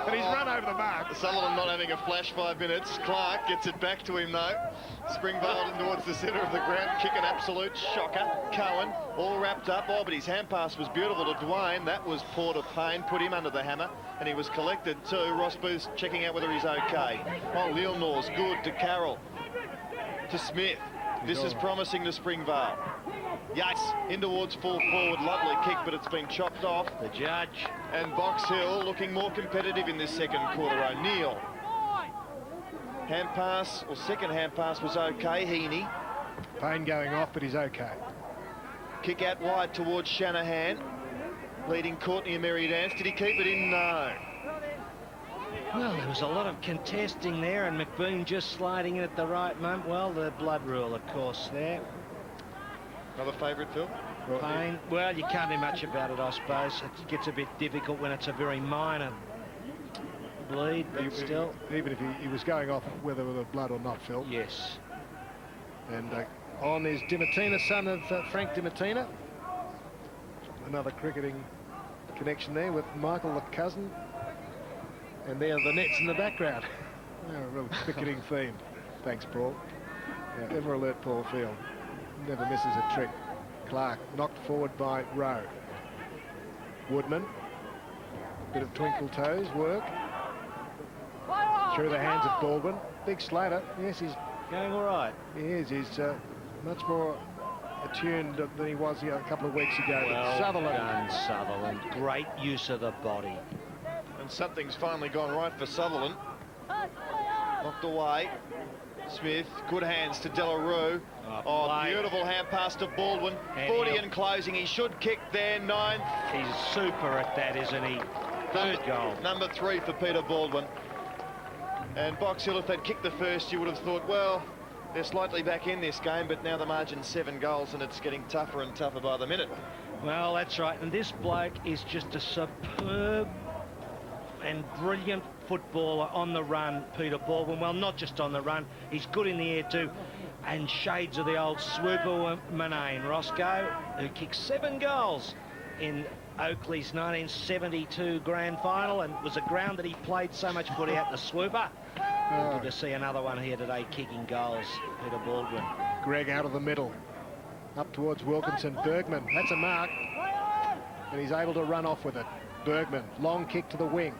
And he's run over the mark. Sutherland not having a flash 5 minutes. Clark gets it back to him though. Springvale towards the centre of the ground. Kick an absolute shocker. Cohen all wrapped up. Oh, but his hand pass was beautiful to Dwayne. That was poor to Payne. Put him under the hammer. And he was collected too. Ross Booth checking out whether he's okay. Oh, Lil Nors good to Carroll. To Smith. This is promising to Springvale. Yates in towards full forward. Lovely kick, but it's been chopped off. The judge. And Box Hill looking more competitive in this second quarter. O'Neill. Hand pass, or second hand pass was okay. Heaney. Payne going off, but he's okay. Kick out wide towards Shanahan. Leading Courtney and Mary Dance. Did he keep it in? No. Well, there was a lot of contesting there, and McBoon just sliding in at the right moment. Well, the blood rule, of course, there. Another favourite, Phil? Payne. Well, you can't do much about it, I suppose. It gets a bit difficult when it's a very minor bleed, but still. Even if he was going off, whether with the blood or not, Phil. Yes. And on is Dimatina, son of Frank Dimatina. Another cricketing connection there with Michael, the cousin. And there are the nets in the background. A real cricketing theme. Thanks, Paul. Yeah, ever alert Paul Field. Never misses a trick. Clark knocked forward by Rowe. Woodman. Bit of twinkle toes work. Through the hands of Baldwin. Big Slater. Yes, he's going all right. He is. He's much more attuned than he was a couple of weeks ago. Well Sutherland. done, Sutherland. Great use of the body. And something's finally gone right for Sutherland. Knocked away. Smith, good hands to Delarue. Oh, beautiful hand pass to Baldwin. And 40 and closing. He should kick there, 9th. He's super at that, isn't he? Third goal. Number 3 for Peter Baldwin. And Box Hill, if they'd kicked the first, you would have thought, well, they're slightly back in this game, but now the margin's 7 goals and it's getting tougher and tougher by the minute. Well, that's right. And this bloke is just a superb and brilliant footballer on the run, Peter Baldwin. Well, not just on the run, he's good in the air too. And shades of the old swooper Manane Roscoe, who kicked 7 goals in Oakleigh's 1972 grand final, and was a ground that he played so much footy out in the swooper. Good to see another one here today kicking goals, Peter Baldwin. Greg out of the middle, up towards Wilkinson. Bergman, that's a mark, and he's able to run off with it. Bergman, long kick to the wing.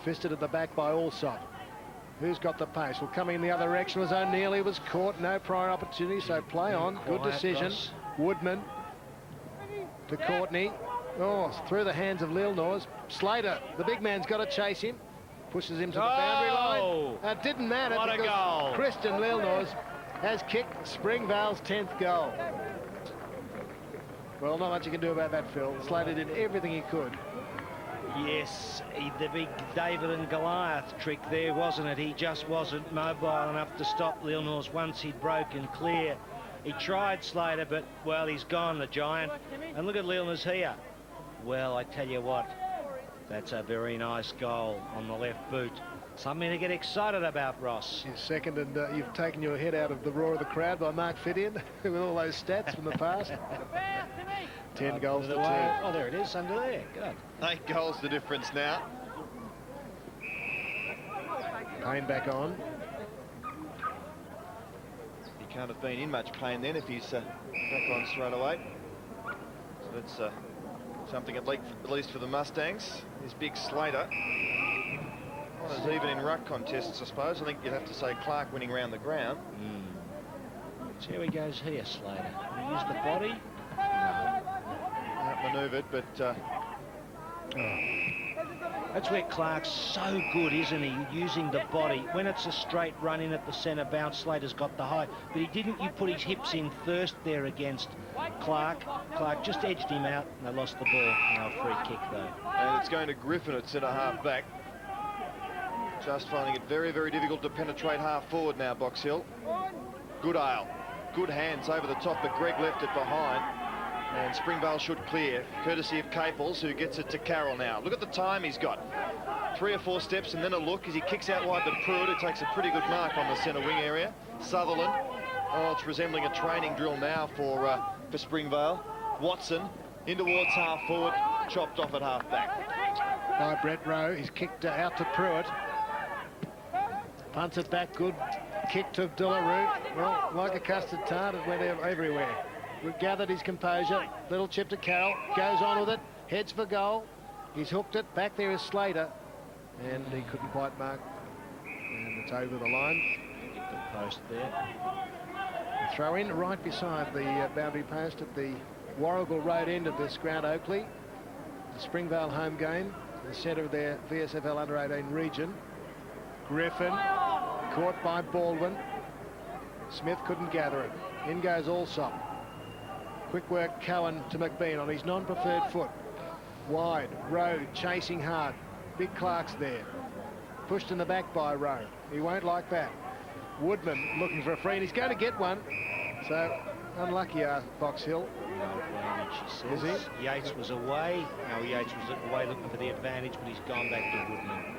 Fisted at the back by Allsop. Who's got the pace? Well, coming in the other direction was O'Neill. He was caught, no prior opportunity, so play on. Good decision. Ross. Woodman to Courtney. Oh, through the hands of Lilnors. Slater, the big man's got to chase him. Pushes him to the boundary line. It didn't matter What a because goal. Christian Lilnors has kicked Springvale's 10th goal. Well, not much you can do about that, Phil. Slater did everything he could. Yes, the big David and Goliath trick there, wasn't it? He just wasn't mobile enough to stop Lilnors once he'd broken clear. He tried Slater, but, well, he's gone, the giant. And look at Lilnors here. Well, I tell you what, that's a very nice goal on the left boot. Something to get excited about, Ross. His second, and you've taken your head out of the roar of the crowd by Mark Fittian with all those stats from the past. 10 goals to 2. Oh, there it is, under there. Good. 8 goals the difference now. Payne back on. He can't have been in much pain then if he's back on straight away. So that's something at least for the Mustangs. This big Slater. Not as even in ruck contests, I suppose. I think you'd have to say Clark winning round the ground. See how he goes here, Slater. Can he use the body? Outmanoeuvred, but that's where Clark's so good, isn't he? Using the body. When it's a straight run in at the centre bounce, Slater's got the height. But he didn't. You put his hips in first there against Clark. Clark just edged him out, and they lost the ball. No free kick, though. and it's going to Griffin at centre half back. Just finding it very, very difficult to penetrate half forward now, Box Hill. Good ale. Good hands over the top, but Greg left it behind. And Springvale should clear, courtesy of Caples, who gets it to Carroll now. Look at the time he's got. 3 or 4 steps and then a look as he kicks out wide to Pruitt, who takes a pretty good mark on the centre wing area. Sutherland. Oh, it's resembling a training drill now for Springvale. Watson in towards half forward, chopped off at half back. By Brett Rowe, he's kicked out to Pruitt. Punts it back, good kick to Delarue. Well, like a custard tart, it went everywhere. Gathered his composure, little chip to Carroll, goes on with it, heads for goal. He's hooked it, back there is Slater, and he couldn't quite mark. And it's over the line. Hit the post there. A throw in right beside the boundary post at the Warrawee Road end of this ground, Oakleigh. The Springvale home game, the centre of their VSFL under-18 region. Griffin, caught by Baldwin. Smith couldn't gather it. In goes Allsop. Quick work, Cohen to McBean on his non-preferred foot. Wide, Rowe chasing hard. Big Clark's there. Pushed in the back by Rowe. He won't like that. Woodman looking for a free, and he's going to get one. So, unlucky Box Hill. No advantage, he says. Is he? Yates was away. No, Yates was away looking for the advantage, but he's gone back to Woodman.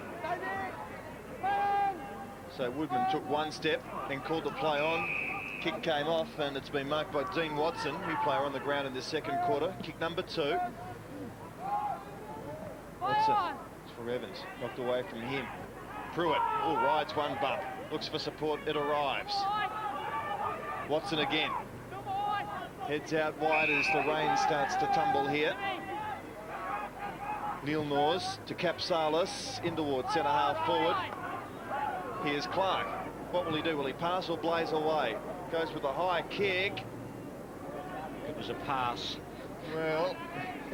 So Woodman took 1 step, then called the play on. Kick came off, and it's been marked by Dean Watson, new player on the ground in this second quarter. Kick number 2. Watson, it's for Evans, knocked away from him. Pruitt, oh, rides one bump, looks for support, it arrives. Watson again. Heads out wide as the rain starts to tumble here. Neil Norris to Capsalis, in towards centre half forward. Here's Clark. What will he do? Will he pass or blaze away? Goes with a high kick. It was a pass. Well,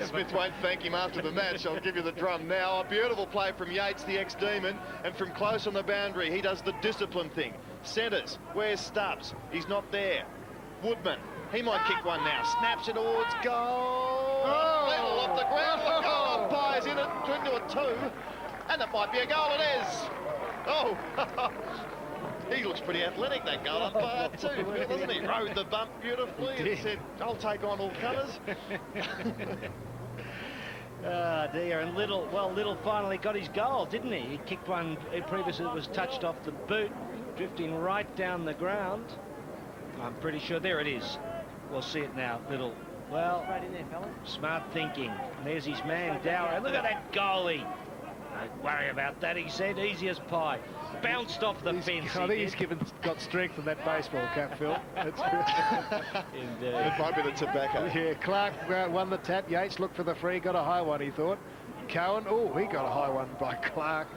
Smith won't thank him after the match. I'll give you the drum now. A beautiful play from Yates, the ex-Demon, and from close on the boundary, he does the discipline thing. Centres, where's Stubbs? He's not there. Woodman, he might kick one now. Snaps it towards goal. Level off the ground. Look, oh, Pies in it, into a 2. And it might be a goal, it is. Oh, he looks pretty athletic, that goal umpire too, doesn't he? Rode the bump beautifully and said, I'll take on all colours. Oh dear, and Little finally got his goal, didn't he? He kicked one previously that was touched off the boot, drifting right down the ground. I'm pretty sure, there it is. We'll see it now, Little. Well, Right in there, fella. smart thinking. And there's his man, Dower. And look at that goalie. Don't worry about that, he said. Easy as pie. Bounced off the fence. I think he's got strength from that baseball cap, Phil. It might be the tobacco. Yeah, Clark won the tap. Yates looked for the free, got a high one, he thought. Cowan, oh, he got a high one by Clark.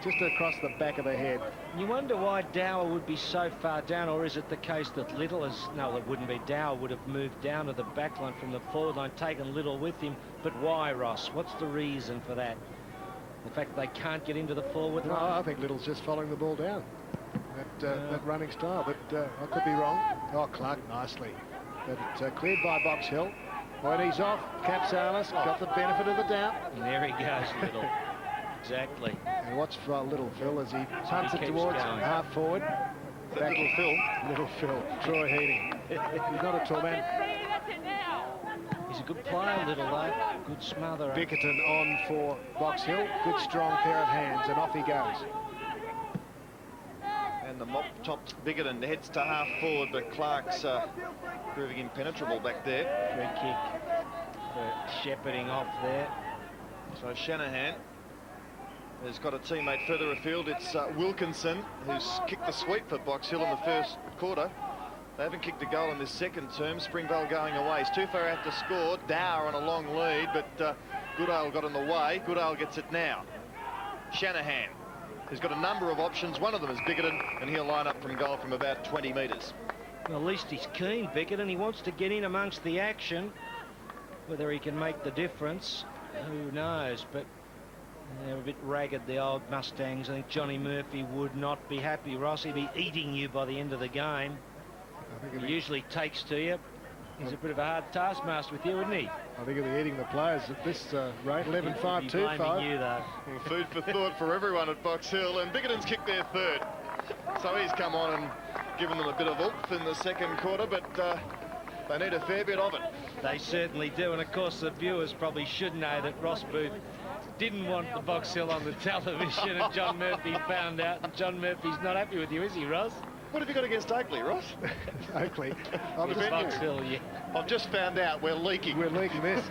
Just across the back of the head. You wonder why Dower would be so far down, or is it the case that Little is... No, it wouldn't be. Dower would have moved down to the back line from the forward line, taken Little with him. But why, Ross? What's the reason for that? The fact they can't get into the forward No, line? I think Little's just following the ball down. That running style, but I could be wrong. Oh, Clark nicely. But cleared by Box Hill. When he's off, Capsalis got the benefit of the doubt. And there he goes, Little. Exactly. And watch for Little Phil as he punts it keeps towards going. half forward. Back Little Phil. Little Phil. Troy Heating. He's not a tall man. He's a good player, Little, though. Good smother. Bickerton on for Box Hill. Good strong pair of hands, and off he goes. And the mop topped Bickerton heads to half forward, but Clark's proving impenetrable back there. Free kick for shepherding off there. So Shanahan has got a teammate further afield. It's Wilkinson, who's kicked the sweep for Box Hill in the first quarter. They haven't kicked a goal in this second term. Springvale going away. He's too far out to score. Dower on a long lead, but Goodale got in the way. Goodale gets it now. Shanahan has got a number of options. One of them is Bickerton, and he'll line up from goal from about 20 metres. Well, at least he's keen, Bickerton. He wants to get in amongst the action. Whether he can make the difference, who knows? But they're a bit ragged, the old Mustangs. I think Johnny Murphy would not be happy, Ross. He'd be eating you by the end of the game. He usually takes to you. He's a bit of a hard taskmaster with you, isn't he? I think he'll be eating the players at this rate. 11-5, 2-5. Blaming you, though. Well, food for thought for everyone at Box Hill, and Bickerton's kicked their third. So he's come on and given them a bit of oomph in the second quarter, but they need a fair bit of it. They certainly do, and of course the viewers probably should know that Ross Booth didn't want the Box Hill on the television, and John Murphy found out, and John Murphy's not happy with you, is he, Ross? What have you got against Oakleigh, Ross? Oakleigh. Box Hill, yeah. I've just found out we're leaking. We're leaking this.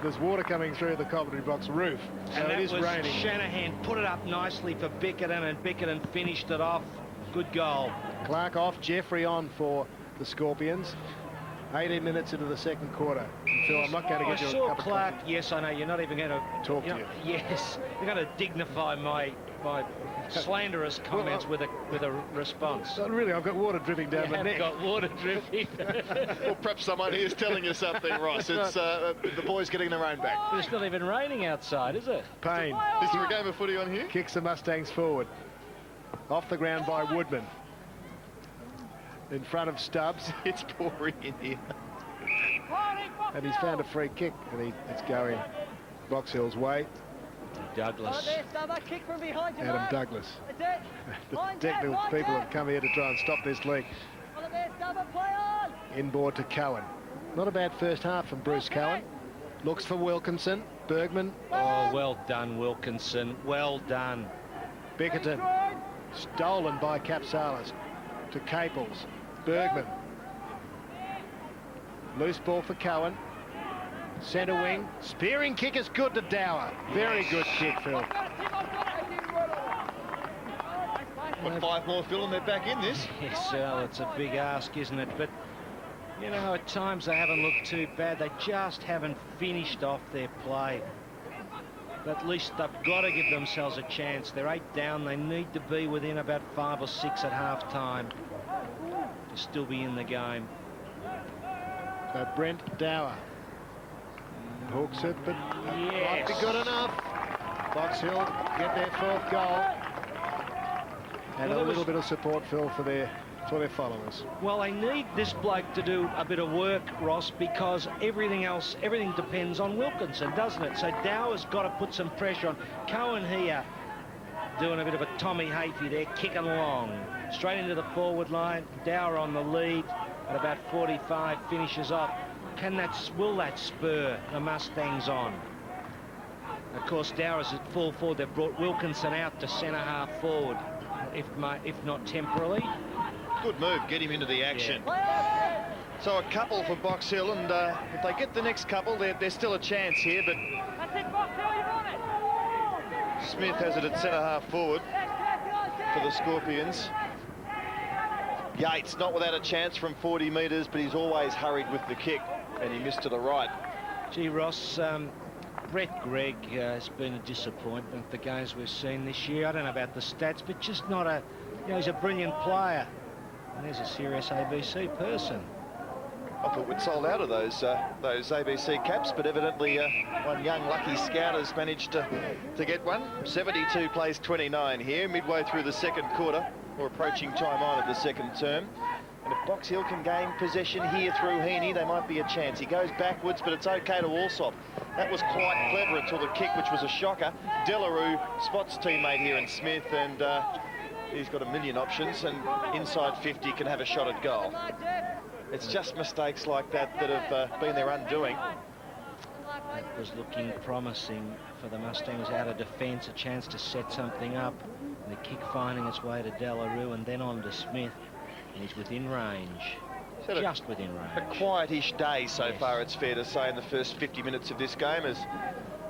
There's water coming through the commentary box roof. So And it that is was raining. Shanahan put it up nicely for Bickerton, and Bickerton finished it off. Good goal. Clark off, Jeffrey on for the Scorpions. 18 minutes into the second quarter. Phil, I'm not going to I get you a saw cup of Clark. coffee. Yes, I know. You're not even going to Talk to you. Yes, you're going to dignify my slanderous comments with a response. Really, I've got water dripping down my You neck. have got water dripping. Well, perhaps someone here's telling you something, Ross. It's the boys getting their own back. But it's not even raining outside, is it? Pain. Is there a game of footy on here? Kicks the Mustangs forward. Off the ground by Woodman. In front of Stubbs. It's pouring in here. And he's found a free kick, and it's going Box Hill's way. Douglas. Adam Douglas. The technical people have come here to try and stop this leak. Inboard to Cowan. Not a bad first half from Bruce Cowan. Looks for Wilkinson. Bergman. Oh, well done, Wilkinson. Well done. Bickerton. Stolen by Capsalis. To Caples. Bergman. Loose ball for Cowan. Centre wing. Spearing kick is good to Dower. Very good kick, Phil. Got 5 more, Phil, and they're back in this. Yes, well, it's a big ask, isn't it? But, you know, at times they haven't looked too bad. They just haven't finished off their play. But at least they've got to give themselves a chance. They're 8 down. They need to be within about 5 or 6 at half-time to still be in the game. So Brent Dower Hooks it, but might Yes. be good enough. Box Hill get their 4th goal. And Well, a little bit of support, Phil, for their followers. Well, they need this bloke to do a bit of work, Ross, because everything depends on Wilkinson, doesn't it? So Dower's got to put some pressure on. Cohen here doing a bit of a Tommy Hafey there, kicking along. Straight into the forward line. Dower on the lead at about 45, finishes off. Will that spur the Mustangs on? Of course, Dower's at full forward. They've brought Wilkinson out to centre half forward, if not temporarily. Good move, get him into the action. So a couple for Box Hill, and if they get the next couple, there's still a chance here, but Smith has it at centre half forward for the Scorpions. Yates not without a chance from 40 metres, but he's always hurried with the kick, and he missed to the right. Gee, Ross, Brett Gregg has been a disappointment, the games we've seen this year. I don't know about the stats, but just not a, he's a brilliant player. And there's a serious ABC person. I thought we'd sold out of those ABC caps, but evidently one young lucky scout has managed to get one. 72 plays 29 here, midway through the 2nd quarter, or approaching time on of the 2nd term. And if Box Hill can gain possession here through Heaney, they might be a chance. He goes backwards, but it's okay to Allsop. That was quite clever until the kick, which was a shocker. Delarue spots teammate here in Smith, and he's got a million options, and inside 50 can have a shot at goal. It's just mistakes like that have been their undoing. That was looking promising for the Mustangs out of defence, a chance to set something up. And the kick finding its way to Delarue and then on to Smith. And he's within range, just within range. A quietish day so far, it's fair to say, in the first 50 minutes of this game, as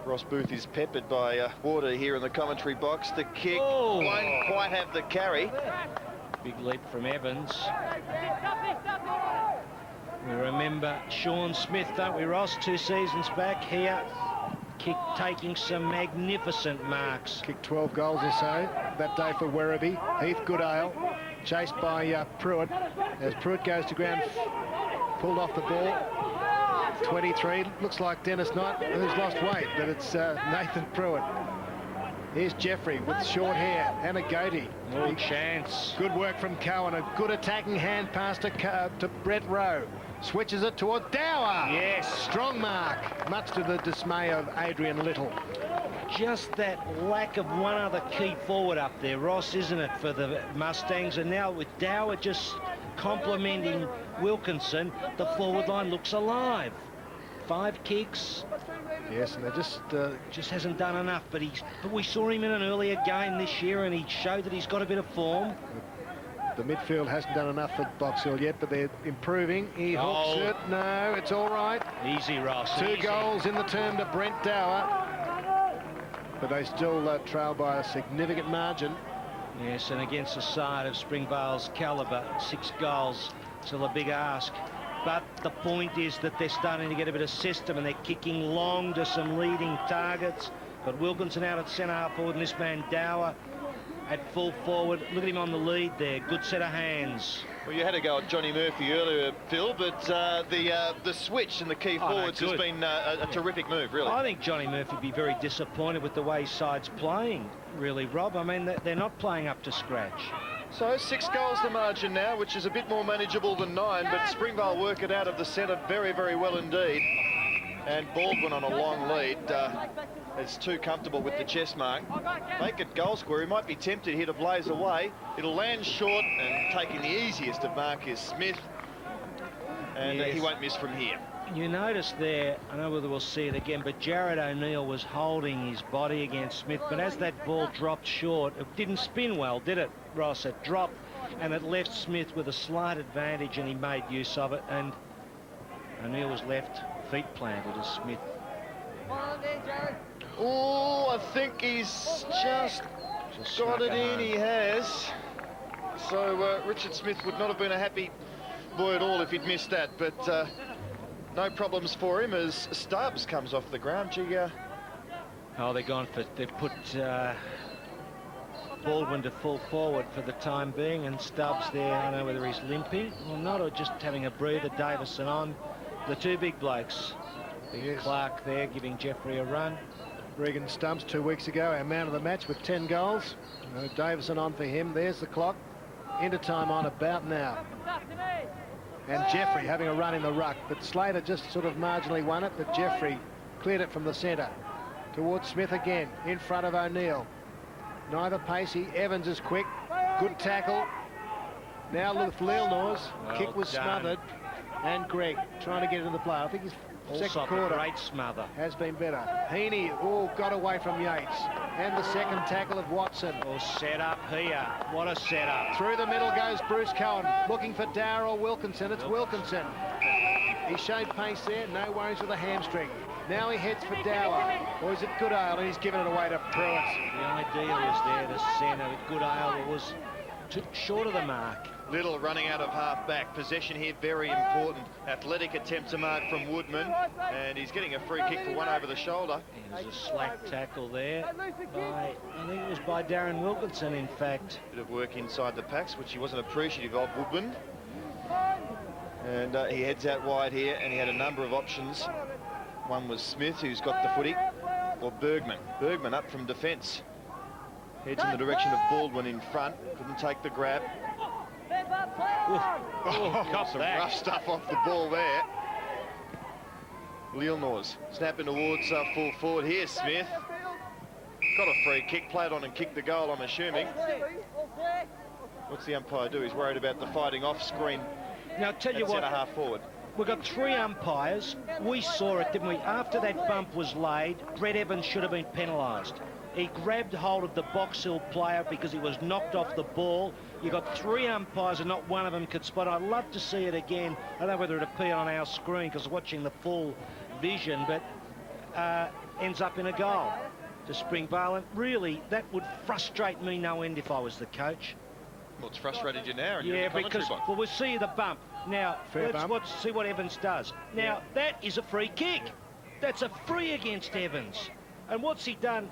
Ross Booth is peppered by Water here in the commentary box. The kick won't quite have the carry. Big leap from Evans. We remember Sean Smith, don't we, Ross? 2 seasons back here. Kick taking some magnificent marks. Kicked 12 goals or so that day for Warrawee. Heath Goodale chased by Pruitt. As Pruitt goes to ground, pulled off the ball. 23, looks like Dennis Knight, who's lost weight, but it's Nathan Pruitt. Here's Jeffrey with short hair and a goatee. No chance. Good work from Cohen. A good attacking hand pass to Brett Rowe. Switches it toward Dower. Yes. Strong mark, much to the dismay of Adrian Little. Just that lack of one other key forward up there, Ross, isn't it, for the Mustangs? And now with Dower just complimenting Wilkinson, the forward line looks alive. 5 kicks. Yes, and they just hasn't done enough. But we saw him in an earlier game this year, and he showed that he's got a bit of form. The midfield hasn't done enough for Box Hill yet, but they're improving. He hooks it. No, it's all right. Easy, Ross. 2 goals in the term to Brent Dower. But they still trail by a significant margin. Yes, and against a side of Springvale's calibre, 6 goals, still a big ask. But the point is that they're starting to get a bit of system, and they're kicking long to some leading targets. But Wilkinson out at centre half forward, and this man Dower at full forward. Look at him on the lead there. Good set of hands. Well, you had to go at Johnny Murphy earlier, Phil, but the switch and the key forwards has been a terrific move, really. I think Johnny Murphy would be very disappointed with the way his side's playing, really, Rob. I mean, they're not playing up to scratch. So 6 goals the margin now, which is a bit more manageable than 9, but Springvale work it out of the centre very, very well indeed. And Baldwin on a long lead. It's too comfortable with the chest mark. Make it goal scorer. He might be tempted here to blaze away. It'll land short, and taking the easiest of mark is Smith. And he won't miss from here. You notice there, I don't know whether we'll see it again, but Jared O'Neill was holding his body against Smith, but as that ball dropped short, it didn't spin well, did it, Ross? It dropped, and it left Smith with a slight advantage, and he made use of it, and O'Neill was left feet planted as Smith. Oh, I think he's just got it in. He has. So Richard Smith would not have been a happy boy at all if he'd missed that, but no problems for him as Stubbs comes off the ground. Oh, they've put Baldwin to full forward for the time being, and Stubbs there, I don't know whether he's limping or not, or just having a breather. Davison on. The 2 big blokes. Big Clark there giving Jeffrey a run. Regan Stumps 2 weeks ago, our man of the match with 10 goals. Davison on for him. There's the clock. Into time on about now. And Jeffrey having a run in the ruck, but Slater just sort of marginally won it, but Jeffrey cleared it from the centre. Towards Smith again, in front of O'Neill. Neither pacey. Evans is quick. Good tackle. Now with Leelnor's kick was smothered. And Greg trying to get into the play. I think his second quarter great smother has been better. Heaney, got away from Yates. And the second tackle of Watson. Set up here. What a setup. Through the middle goes Bruce Cohen, looking for Darrell Wilkinson. It's Wilkinson. He showed pace there, no worries with the hamstring. Now he heads for Dower, or is it Goodale, and he's given it away to Pruitt. The idea was there to centre with Goodale, was short of the mark. Little running out of half-back. Possession here, very important. Athletic attempt to mark from Woodman, and he's getting a free kick for one over the shoulder. There's a slack tackle there. I think it was by Darren Wilkinson, in fact. Bit of work inside the packs, which he wasn't appreciative of, Woodman. And he heads out wide here, and he had a number of options. One was Smith, who's got the footy, or Bergman. Bergman up from defence. Heads in the direction of Baldwin in front. Couldn't take the grab. Got some rough stuff off the ball there. Leelnor's snapping towards full forward. Here's Smith. Got a free kick, played on and kicked the goal, I'm assuming. What's the umpire do? He's worried about the fighting off screen. Now, tell you what, half forward. We've got 3 umpires. We saw it, didn't we? After that bump was laid, Brett Evans should have been penalised. He grabbed hold of the Box Hill player because he was knocked off the ball. You got 3 umpires and not one of them could spot. I'd love to see it again. I don't know whether it'll appear on our screen because watching the full vision, but ends up in a goal to Springvale. And really, that would frustrate me no end if I was the coach. Well, it's frustrated you now. And yeah, because well, we'll see the bump. Now, let's see what Evans does. Now, that is a free kick. That's a free against Evans. And what's he done?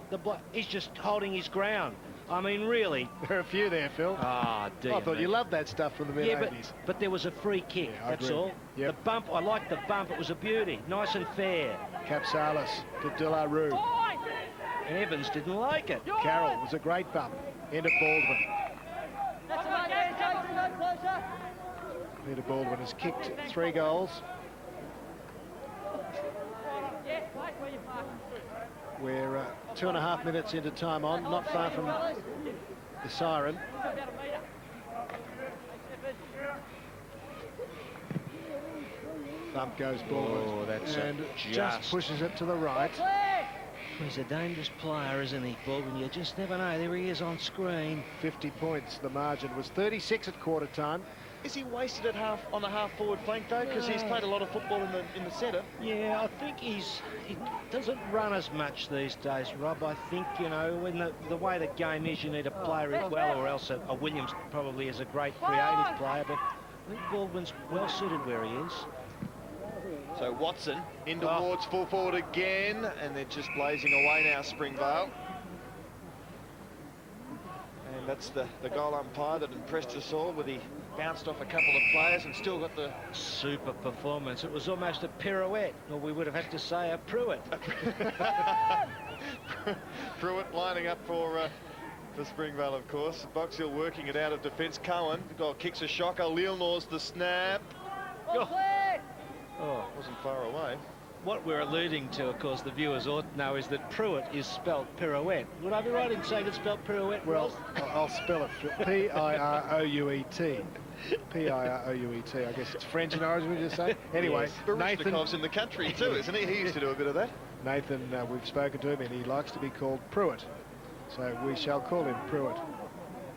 He's just holding his ground. I mean, really. There are a few there, Phil. Ah, dear. I thought you loved that stuff from the mid-80s. But there was a free kick, that's all. Yep. The bump, I liked the bump. It was a beauty. Nice and fair. Capsalis to De La Rue. And Evans didn't like it. Carroll was a great bump. Into Baldwin. Peter Baldwin has kicked 3 goals. We're 2.5 minutes into time on, not far from the siren. Bump goes Baldwin. Oh, that's and just pushes it to the right. He's a dangerous player, isn't he, Baldwin? You just never know. There he is on screen. 50 points. The margin was 36 at quarter time. Is he wasted at on the half-forward flank, though? Because he's played a lot of football in the centre. Yeah, I think he doesn't run as much these days, Rob. I think, you know, when the way the game is, you need a player it well, or else a Williams probably is a great creative player, but I think Baldwin's well suited where he is. So Watson in towards full forward again, and they're just blazing away now, Springvale. And that's the goal umpire that impressed us all, with he bounced off a couple of players and still got the... Super performance. It was almost a pirouette, or we would have had to say a Pruitt. Pruitt lining up for Springvale, of course. Box Hill working it out of defence. Cohen, the goal kicks a shocker. Leelnor's the snap. Oh, wasn't far away. What we're alluding to, of course, the viewers ought to know, is that Pruitt is spelt pirouette. Would I be right in saying it's spelt pirouette? Well, I'll spell it. P-I-R-O-U-E-T. P-I-R-O-U-E-T. I guess it's French in origin, would you say? Anyway, yes. Nathan's in the country too, isn't he? He used to do a bit of that. Nathan, we've spoken to him, and he likes to be called Pruitt. So we shall call him Pruitt.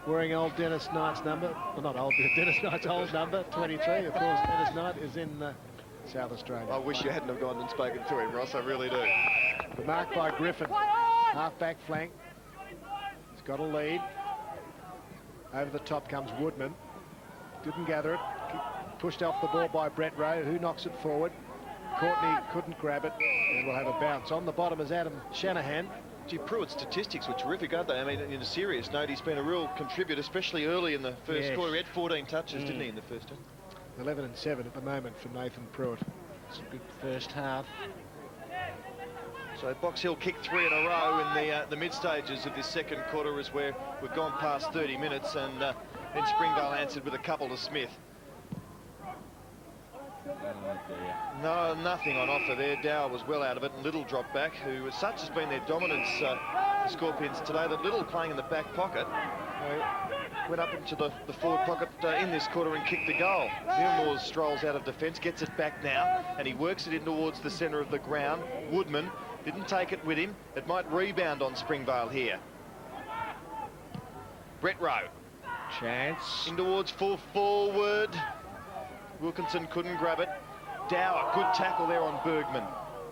Wearing old Dennis Knight's number. Well, not old, Dennis Knight's old number, 23. Of course, Dennis Knight is in South Australia. I wish you hadn't have gone and spoken to him, Ross. I really do. The mark by Griffin. Half-back flank. He's got a lead. Over the top comes Woodman. Didn't gather it. Pushed off the ball by Brett Rowe, who knocks it forward. Courtney couldn't grab it, and we'll have a bounce. On the bottom is Adam Shanahan. Gee, Pruitt's statistics were terrific, aren't they? I mean, in a serious note, he's been a real contributor, especially early in the first quarter. He had 14 touches, didn't he, in the first half? 11 and 7 at the moment for Nathan Pruitt. It's a good first half. So Box Hill kicked 3 in a row in the mid stages of this second quarter, is where we've gone past 30 minutes, and then Springvale answered with a couple to Smith. No, nothing on offer there. Dow was well out of it, and Little dropped back, who as such has been their dominance for Scorpions today. That Little playing in the back pocket went up into the forward pocket in this quarter and kicked the goal. Millmore strolls out of defence, gets it back now, and he works it in towards the centre of the ground. Woodman didn't take it with him. It might rebound on Springvale here. Brett Rowe. Chance. In towards full forward. Wilkinson couldn't grab it. Dower, good tackle there on Bergman.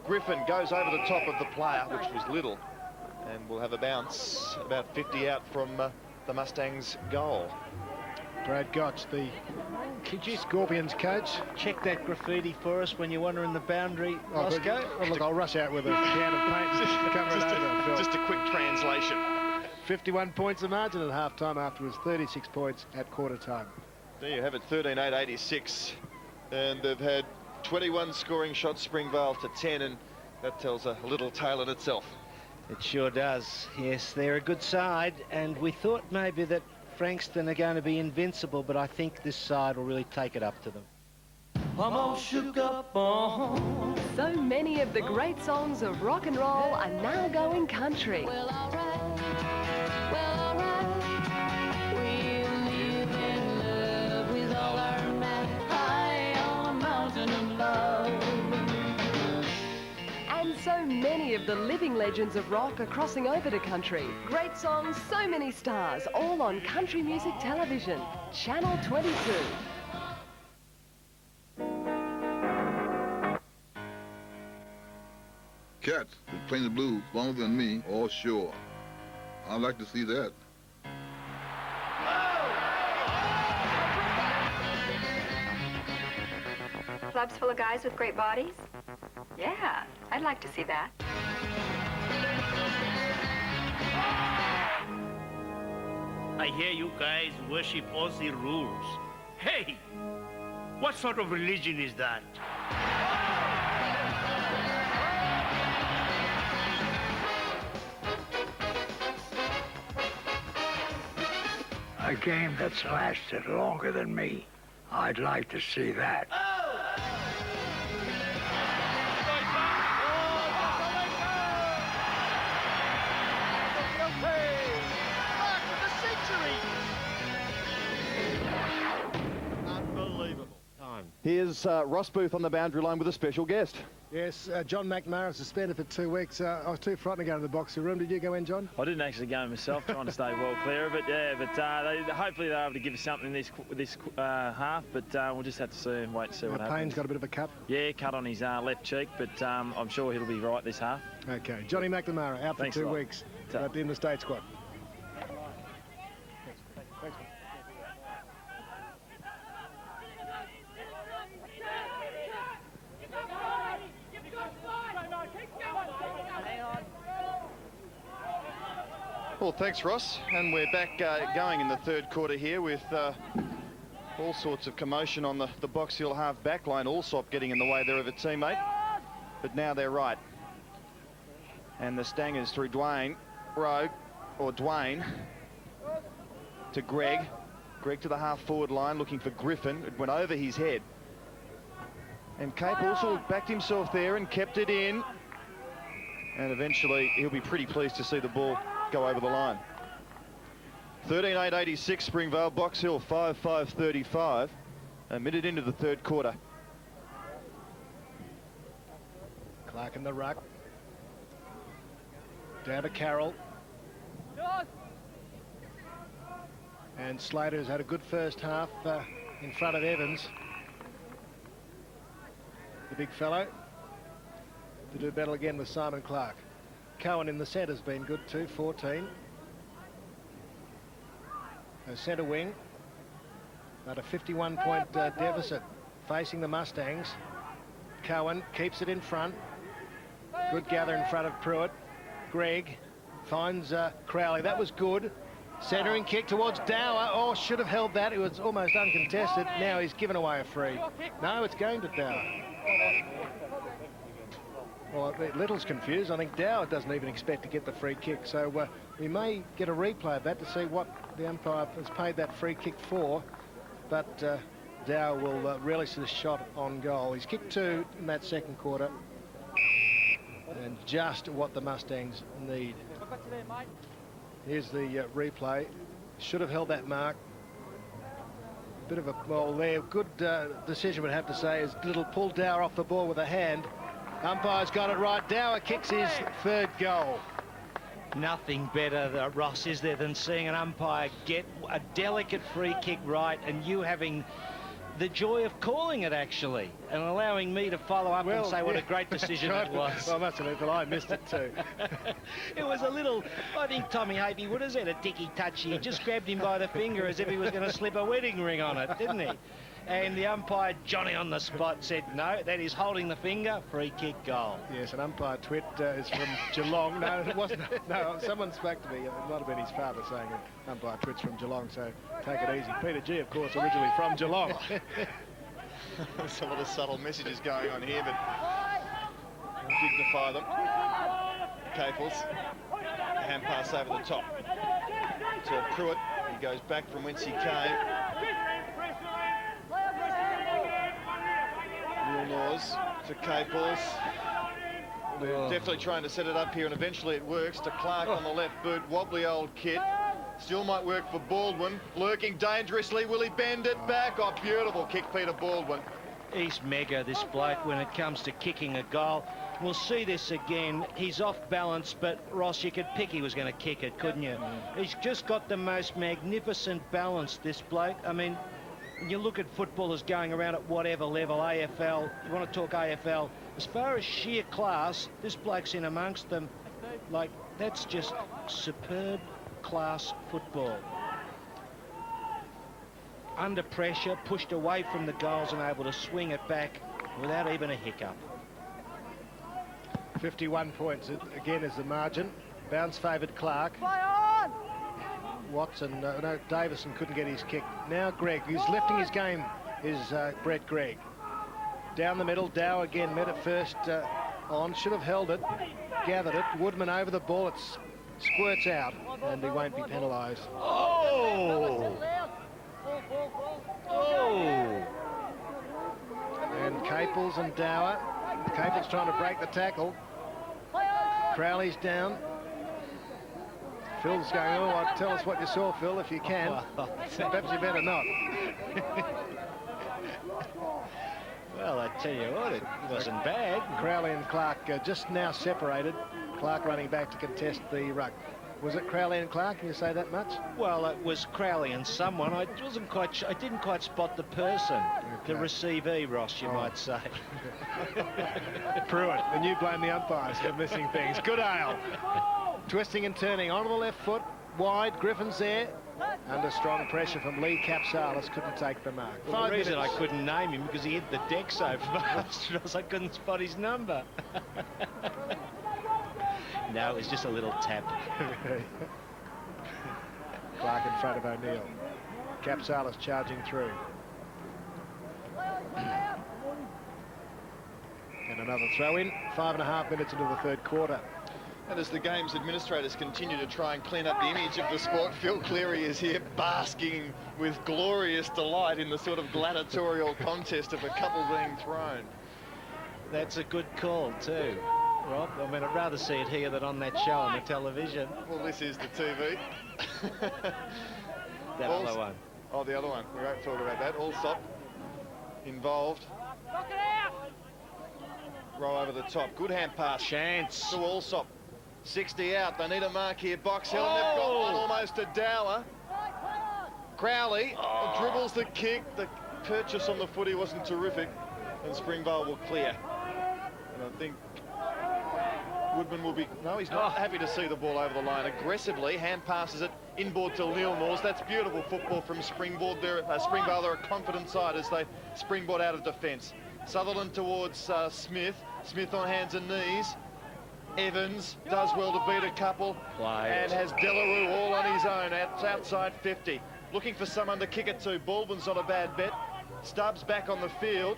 Griffin goes over the top of the player, which was Little, and will have a bounce about 50 out from the Mustangs' goal. Brad Gotch, the Scorpions coach. Check that graffiti for us when you're wandering the boundary, Roscoe. Oh, look, I'll rush out with a can of paint. Just a quick translation. 51 points of margin at half-time afterwards, 36 points at quarter-time. There you have it, 13-8-86. And they've had 21 scoring shots, Springvale to 10, and that tells a little tale in itself. It sure does. Yes, they're a good side, and we thought maybe that Frankston are going to be invincible, but I think this side will really take it up to them. I'm all shook up on. So many of the great songs of rock and roll are now going country. Well, all right. Well, all right. We'll live in love with all our might, high on a mountain of love. And so many of the living legends of rock are crossing over to country. Great songs, so many stars, all on Country Music Television, Channel 22. Cats who play the blues longer than me, all sure. I'd like to see that. Clubs full of guys with great bodies? Yeah, I'd like to see that. I hear you guys worship Aussie rules. Hey, what sort of religion is that? A game that's lasted longer than me. I'd like to see that. Unbelievable. Here's Ross Booth on the boundary line with a special guest. Yes, John McNamara suspended for 2 weeks. I was too frightened to go to the boxing room. Did you go in, John? I didn't actually go in myself, trying to stay well clear of it. Yeah, but hopefully they're able to give us something this half. But we'll just have to see and wait and see what happens. Payne's got a bit of a cut. Yeah, cut on his left cheek, but I'm sure he'll be right this half. Okay, Johnny McNamara out for 2 weeks in the state squad. Thanks. Well, thanks, Ross. And we're back going in the third quarter here with all sorts of commotion on the Box Hill half back line. Allsop getting in the way there of a teammate. But now they're right. And the Stangers through Dwayne to Greg. Greg to the half forward line looking for Griffin. It went over his head. And Cape also backed himself there and kept it in. And eventually he'll be pretty pleased to see the ball go over the line. 13-8-86 Springvale, Box Hill 5-5-35. A minute into the third quarter. Clark in the ruck. Down to Carroll. And Slater's had a good first half in front of Evans. The big fellow. To do battle again with Simon Clark. Cohen in the centre's been good too, 14. A centre wing. At a 51-point deficit facing the Mustangs. Cohen keeps it in front. Good gather in front of Pruitt. Greg finds Crowley. That was good. Centering kick towards Dower. Oh, should have held that. It was almost uncontested. Now he's given away a free. No, it's going to Dower. Well, Little's confused. I think Dow doesn't even expect to get the free kick. So we may get a replay of that to see what the umpire has paid that free kick for. But Dow will relish this shot on goal. He's kicked 2 in that second quarter. And just what the Mustangs need. Here's the replay. Should have held that mark. Bit of a ball there. Good decision, would have to say, as Little pulled Dower off the ball with a hand. Umpire's got it right. Dower kicks his 3rd goal. Nothing better, Ross, is there, than seeing an umpire get a delicate free kick right and you having the joy of calling it, actually, and allowing me to follow up and say what a great decision it was. Well, that's a little, I missed it too. It was a little, I think Tommy Hapey would have said a dicky touchy. He just grabbed him by the finger as if he was going to slip a wedding ring on it, didn't he? And the umpire, Johnny on the spot, said, no, that is holding the finger, free kick goal. Yes, an umpire twit is from Geelong. No, it wasn't. No, someone spoke to me. It might have been his father saying an umpire twit's from Geelong, so take it easy. Peter G, of course, originally from Geelong. There's a lot of subtle messages going on here, but dignify them. Caples, hand pass over the top to Pruitt. He goes back from whence he came. Laws to Caples. They're definitely trying to set it up here, and eventually it works to Clark on the left boot. Wobbly old kit. Still might work for Baldwin. Lurking dangerously. Will he bend it back? Oh, beautiful kick, Peter Baldwin. He's mega, this bloke, when it comes to kicking a goal. We'll see this again. He's off balance, but Ross, you could pick he was going to kick it, couldn't you? He's just got the most magnificent balance, this bloke. I mean, you look at footballers going around at whatever level, AFL, you want to talk AFL, as far as sheer class, this bloke's in amongst them. Like, that's just superb class football. Under pressure, pushed away from the goals and able to swing it back without even a hiccup. 51 points, again, is the margin. Bounce favoured Clark. Watson, no, Davison couldn't get his kick. Now Gregg, who's lifting his game, is Brett Gregg. Down the middle, Dow again met it first on, should have held it, gathered it. Woodman over the ball, it squirts out, and he won't be penalised. Oh! Oh! And Caples and Dower. Caples trying to break the tackle. Crowley's down. Phil's going, oh, tell us what you saw, Phil, if you can. Perhaps you better not. Well, I tell you what, it wasn't bad. Crowley and Clark just now separated. Clark running back to contest the ruck. Was it Crowley and Clark? Can you say that much? Well, it was Crowley and someone. I didn't quite spot the person, the receivee, Ross, you might say. Pruitt, and you blame the umpires for missing things. Good ale. Twisting and turning onto the left foot, wide. Griffin's there. Under strong pressure from Lee Capsalis, couldn't take the mark. Well, the reason I couldn't name him because he hit the deck so fast, I couldn't spot his number. No, it was just a little tap. Clark in front of O'Neill. Capsalis charging through. And another throw in. 5.5 minutes into the third quarter. And as the game's administrators continue to try and clean up the image of the sport, Phil Cleary is here basking with glorious delight in the sort of gladiatorial contest of a couple being thrown. That's a good call too, Rob. I mean, I'd rather see it here than on that show on the television. Well, this is the TV. That other one. Oh, the other one. We won't talk about that. Allsop involved. Roll over the top. Good hand pass. Chance. To Allsop. 60 out. They need a mark here. Box Hill. And they've got one almost to Dower. Crowley dribbles the kick. The purchase on the footy wasn't terrific. And Springvale will clear. And I think Woodman will be... No, he's not happy to see the ball over the line aggressively. Hand passes it inboard to Neilmore's. That's beautiful football from Springvale. They're a confident side as they springboard out of defence. Sutherland towards Smith. Smith on hands and knees. Evans does well to beat a couple. And has Delarue all on his own. Outside 50. Looking for someone to kick it to. Baldwin's not a bad bet. Stubbs back on the field.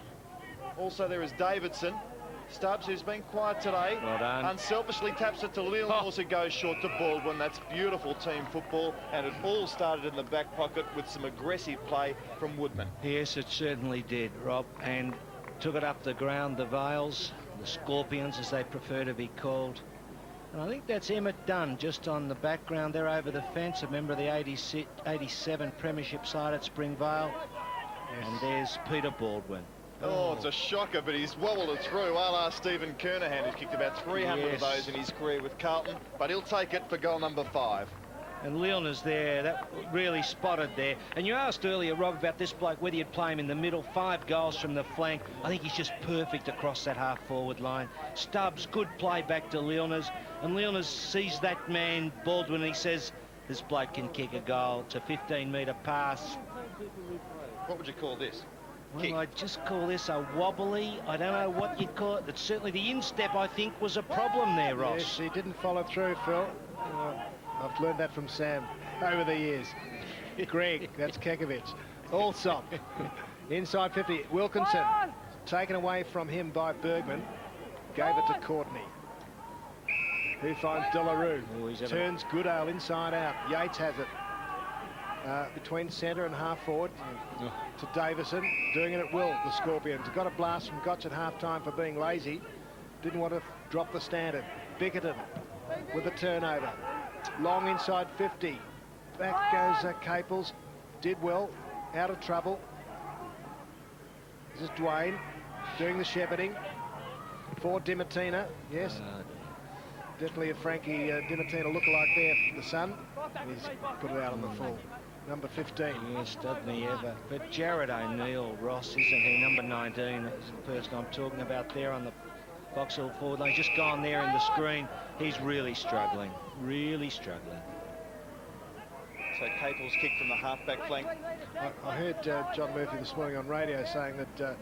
Also there is Davidson. Stubbs, who's been quiet today, Well done. unselfishly taps it to Lils, who goes short to Baldwin. That's beautiful team football, and it all started in the back pocket with some aggressive play from Woodman. Yes, it certainly did, Rob, and took it up the ground, the Vales, the Scorpions, as they prefer to be called. And I think that's Emmett Dunn just on the background there over the fence, a member of the 87 Premiership side at Springvale. Yes. And there's Peter Baldwin. Oh, it's a shocker, but he's wobbled it through. A la Stephen Kernahan, who's kicked about 300 of those in his career with Carlton, but he'll take it for goal number 5. And Leona's there, that really spotted there. And you asked earlier, Rob, about this bloke, whether you'd play him in the middle. 5 goals from the flank. I think he's just perfect across that half-forward line. Stubbs, good play back to Leonas. And Leonas sees that man, Baldwin, and he says, this bloke can kick a goal. It's a 15-metre pass. What would you call this? Well, I'd just call this a wobbly. I don't know what you'd call it. But certainly the instep, I think, was a problem there, Ross. Yes, he didn't follow through, Phil. I've learned that from Sam over the years. Greg, that's Kekovic. Allsop, inside 50. Wilkinson, taken away from him by Bergman. Gave it to Courtney, who finds Delarue. Turns Goodale inside out. Yates has it. Between centre and half forward to Davison, doing it at will. The Scorpions got a blast from Gotch at half time for being lazy. Didn't want to drop the standard. Bickerton with the turnover. Long inside 50. Back goes Caples. Did well. Out of trouble. This is Dwayne doing the shepherding for Dimatina. Yes. Definitely a Frankie Dimatina lookalike there for the son. He's put it out on the full. Number 15. Yes, doesn't he ever? But Jared O'Neill, Ross, isn't he? Number 19 is the person I'm talking about there on the Box Hill forward line. Just gone there in the screen. He's really struggling. Really struggling. So Caples kick from the half-back flank. I heard John Murphy this morning on radio saying that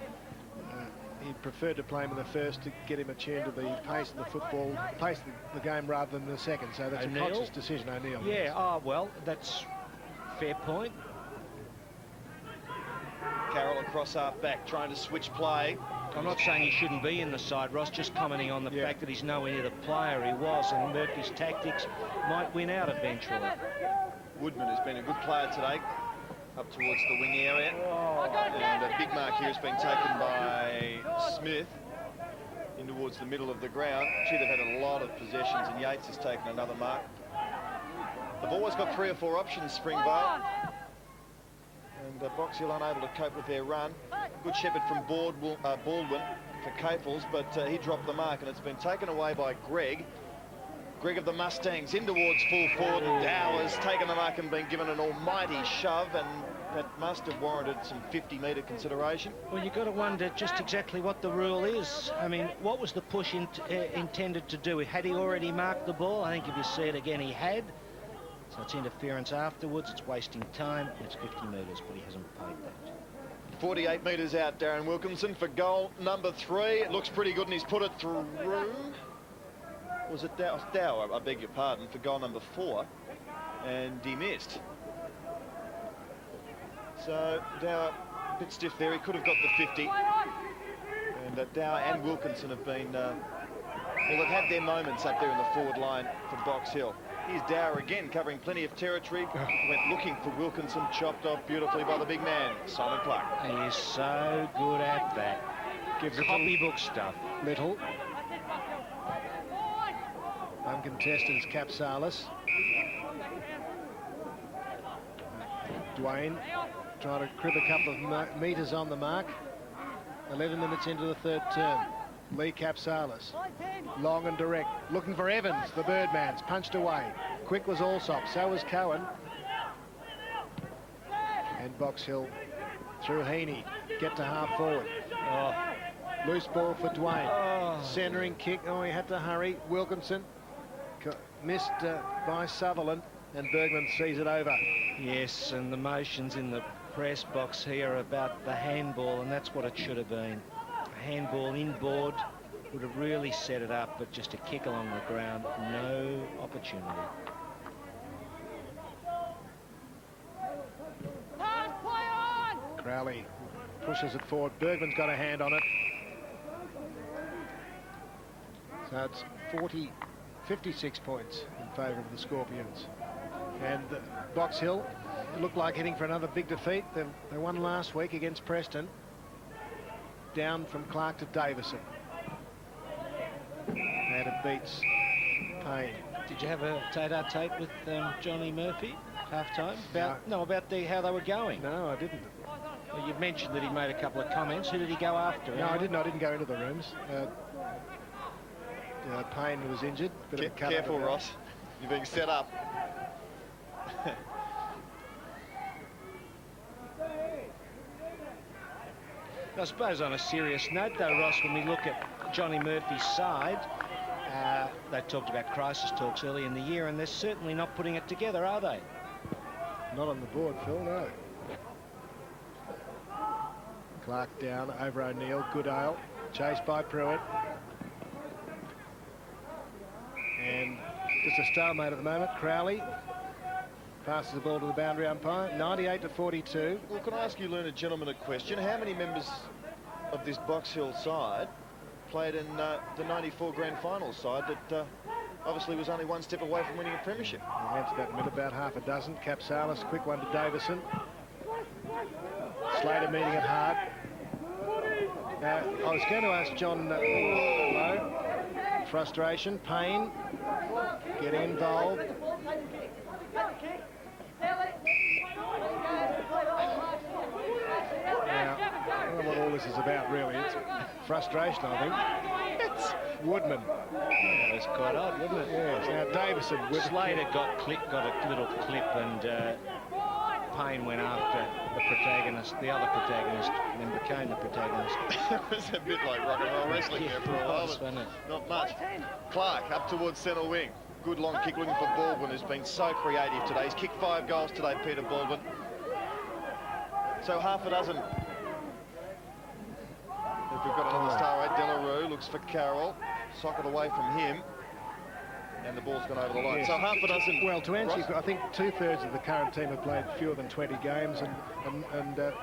he preferred to play him in the first to get him attuned to the pace of the football, pace of the game rather than the second. So that's a conscious decision, O'Neill. Yeah, oh, well, that's fair point. Carroll across half back, trying to switch play. I'm not saying he shouldn't be in the side, Ross, just commenting on the fact that he's nowhere near the player he was, and Murphy's tactics might win out eventually. Woodman has been a good player today, up towards the wing area. And a big mark here has been taken by Smith in towards the middle of the ground. Should have had a lot of possessions, and Yates has taken another mark. They've always got 3 or 4 options, Springvale. And Box Hill unable to cope with their run. Good shepherd from Baldwin for Caples, but he dropped the mark, and it's been taken away by Greg. Greg of the Mustangs in towards full forward. Dow has taken the mark and been given an almighty shove, and that must have warranted some 50-metre consideration. Well, you've got to wonder just exactly what the rule is. I mean, what was the push intended to do? Had he already marked the ball? I think if you see it again, he had. So it's interference afterwards. It's wasting time. It's 50 metres, but he hasn't paid that. 48 metres out, Darren Wilkinson for goal number 3. It looks pretty good, and he's put it through. Was it Dow? I beg your pardon, for goal number 4, and he missed. So Dow a bit stiff there. He could have got the 50. And Dow and Wilkinson have been well, they've had their moments up there in the forward line for Box Hill. Here's Dower again, covering plenty of territory. Went looking for Wilkinson, chopped off beautifully by the big man, Simon Clark. He is so good at that. Gives copybook stuff. Little. Uncontested is Capsalis. Dwayne trying to crib a couple of metres on the mark. 11 minutes into the third term. Lee Capsalis, long and direct, looking for Evans, the Birdman's, punched away. Quick was Allsop, so was Cohen. And Box Hill through Heaney, get to half forward. Loose ball for Dwayne. Centering kick, he had to hurry. Wilkinson, missed by Sutherland, and Bergman sees it over. Yes, and the motions in the press box here about the handball, and that's what it should have been. Handball inboard would have really set it up, but just a kick along the ground, no opportunity. Crowley pushes it forward. Bergman's got a hand on it. It's 56 points in favour of the Scorpions. And Box Hill looked like heading for another big defeat. They won last week against Preston. Down from Clark to Davison. And it beats Payne. Did you have a tete-a-tete with Johnny Murphy half-time? About how they were going? No, I didn't. Well, you've mentioned that he made a couple of comments. Who did he go after? No, I didn't go into the rooms. Payne was injured. Careful, Ross. You're being set up. I suppose on a serious note, though, Ross, when we look at Johnny Murphy's side, they talked about crisis talks early in the year, and they're certainly not putting it together, are they? Not on the board, Phil, no. Clark down over O'Neill. Goodale chased by Pruitt. And just a stalemate at the moment. Crowley passes the ball to the boundary umpire. 98-42. Well, can I ask you, learned gentleman, a question? How many members of this Box Hill side played in the 94 grand final side that obviously was only one step away from winning a premiership? We'll answer that in a minute. About half a dozen. Capsalis, quick one to Davison. Slater meeting it hard. I was going to ask John Lowe. Frustration, Payne getting involved. Now, I don't know what all this is about, really. It's frustration, I think. It's Woodman. Yeah, that's quite odd, wasn't it? Yes. Now, Davison. Slater got a little clip, and Payne went after the protagonist, the other protagonist, and then became the protagonist. It was a bit like rock and roll wrestling there for a while, but not much. Clark up towards centre wing. Good long kick looking for Baldwin, who's been so creative today. He's kicked 5 goals today, Peter Baldwin. So half a dozen. If we've got another star, right? Delarue looks for Carroll. Sock it away from him. And the ball's gone over the line. Yes. So half a dozen. Well, to answer you, I think 2/3 of the current team have played fewer than 20 games, and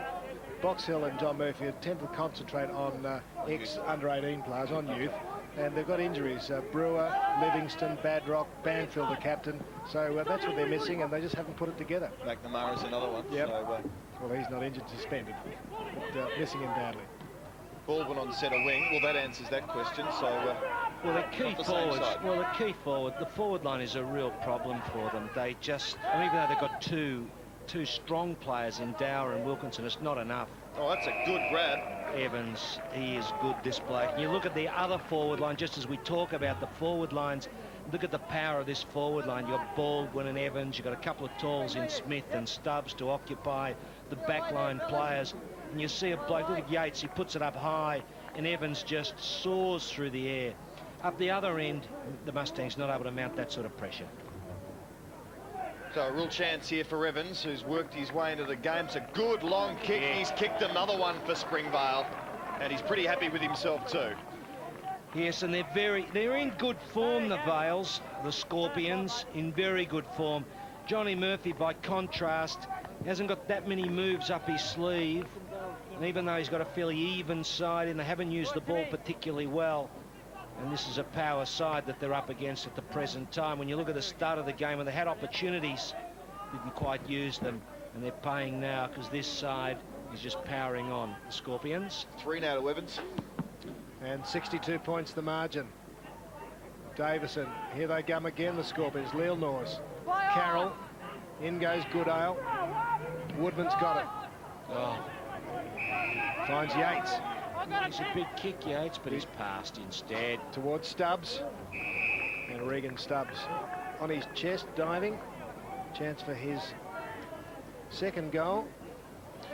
Box Hill and John Murphy tend to concentrate on ex-under-18 players, on youth, and they've got injuries. Brewer, Livingston, Badrock, Banfield, the captain. So that's what they're missing, and they just haven't put it together. McNamara's another one. Yep. So, well, he's not injured, suspended, but missing him badly. Baldwin on centre wing. Well, that answers that question. So, well, the key forwards. The forward line is a real problem for them. They just, even though they've got two strong players in Dower and Wilkinson, it's not enough. Oh, that's a good grab. Evans, he is good, this bloke. And you look at the other forward line, just as we talk about the forward lines, look at the power of this forward line. You've got Baldwin and Evans. You've got a couple of talls in Smith and Stubbs to occupy the backline players. And you see a bloke, look at Yates, he puts it up high, and Evans just soars through the air. Up the other end, the Mustangs not able to mount that sort of pressure. So a real chance here for Evans, who's worked his way into the game. It's a good long kick. Yeah. He's kicked another one for Springvale, and he's pretty happy with himself too. Yes, and they're in good form, the Vales, the Scorpions, in very good form. Johnny Murphy, by contrast, hasn't got that many moves up his sleeve. And even though he's got a fairly even side, and they haven't used the ball particularly well, and this is a power side that they're up against at the present time. When you look at the start of the game, when they had opportunities, didn't quite use them, and they're paying now because this side is just powering on. The Scorpions. 3 now to Evans. And 62 points the margin. Davison, here they come again, the Scorpions. Leal Norris, Carroll, in goes Goodale. Woodman's got it. Oh. Finds Yates. He's a big kick, Yates, but he's passed instead. Towards Stubbs. And Regan Stubbs on his chest, diving. Chance for his second goal.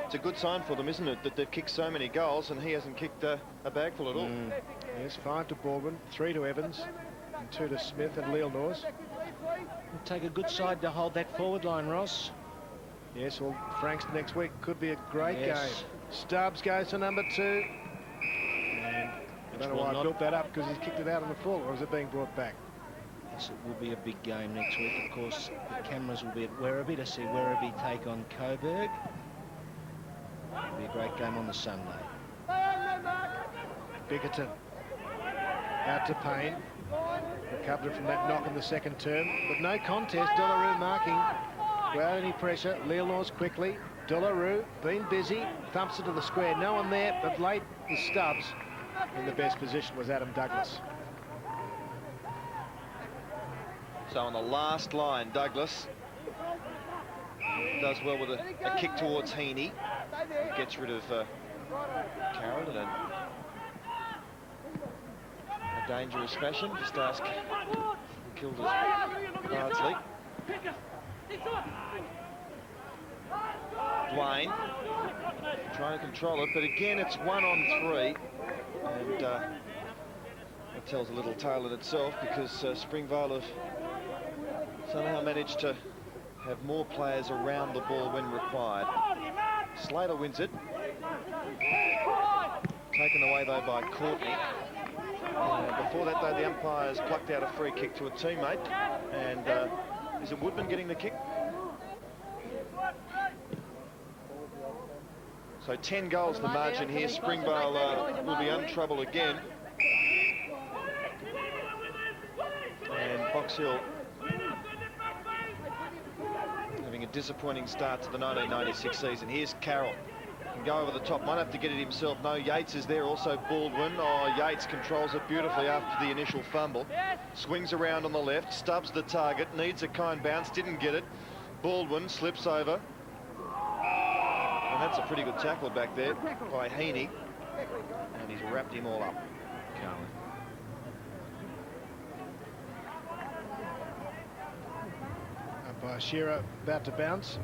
It's a good sign for them, isn't it, that they've kicked so many goals and he hasn't kicked a bagful at all. Yes, 5 to Baldwin, 3 to Evans, and 2 to Smith and Leal Norris. It'll take a good side to hold that forward line, Ross. Yes, well, Frankston next week could be a great game. Stubbs goes to number 2. And I don't know why I built that up, because he's kicked it out on the full, or is it being brought back? Yes, it will be a big game next week. Of course, the cameras will be at Warrawee to see Warrawee take on Coburg. It'll be a great game on the Sunday. Bickerton out to Payne. Recovered from that knock in the second term, but no contest. De La Rue marking without any pressure. Leelors quickly. De La Rue been busy, thumps it to the square. No one there, but late was Stubbs. In the best position was Adam Douglas. So on the last line, Douglas does well with a kick towards Heaney. Gets rid of Carroll in a dangerous fashion. Just ask who killed his Bardsley. Dwayne trying to control it, but again it's 1-on-3, and that tells a little tale in itself, because Springvale have somehow managed to have more players around the ball when required. Slater wins it. Taken away though by Courtney. Before that though, the umpires plucked out a free kick to a teammate, and is it Woodman getting the kick? So 10 goals the margin here. Springvale will be untroubled again. And Box Hill having a disappointing start to the 1996 season. Here's Carroll. Can go over the top. Might have to get it himself. No, Yates is there. Also Baldwin. Oh, Yates controls it beautifully after the initial fumble. Swings around on the left. Stubbs the target. Needs a kind bounce. Didn't get it. Baldwin slips over. And that's a pretty good tackle back there by Heaney. And he's wrapped him all up. By Shearer about to bounce.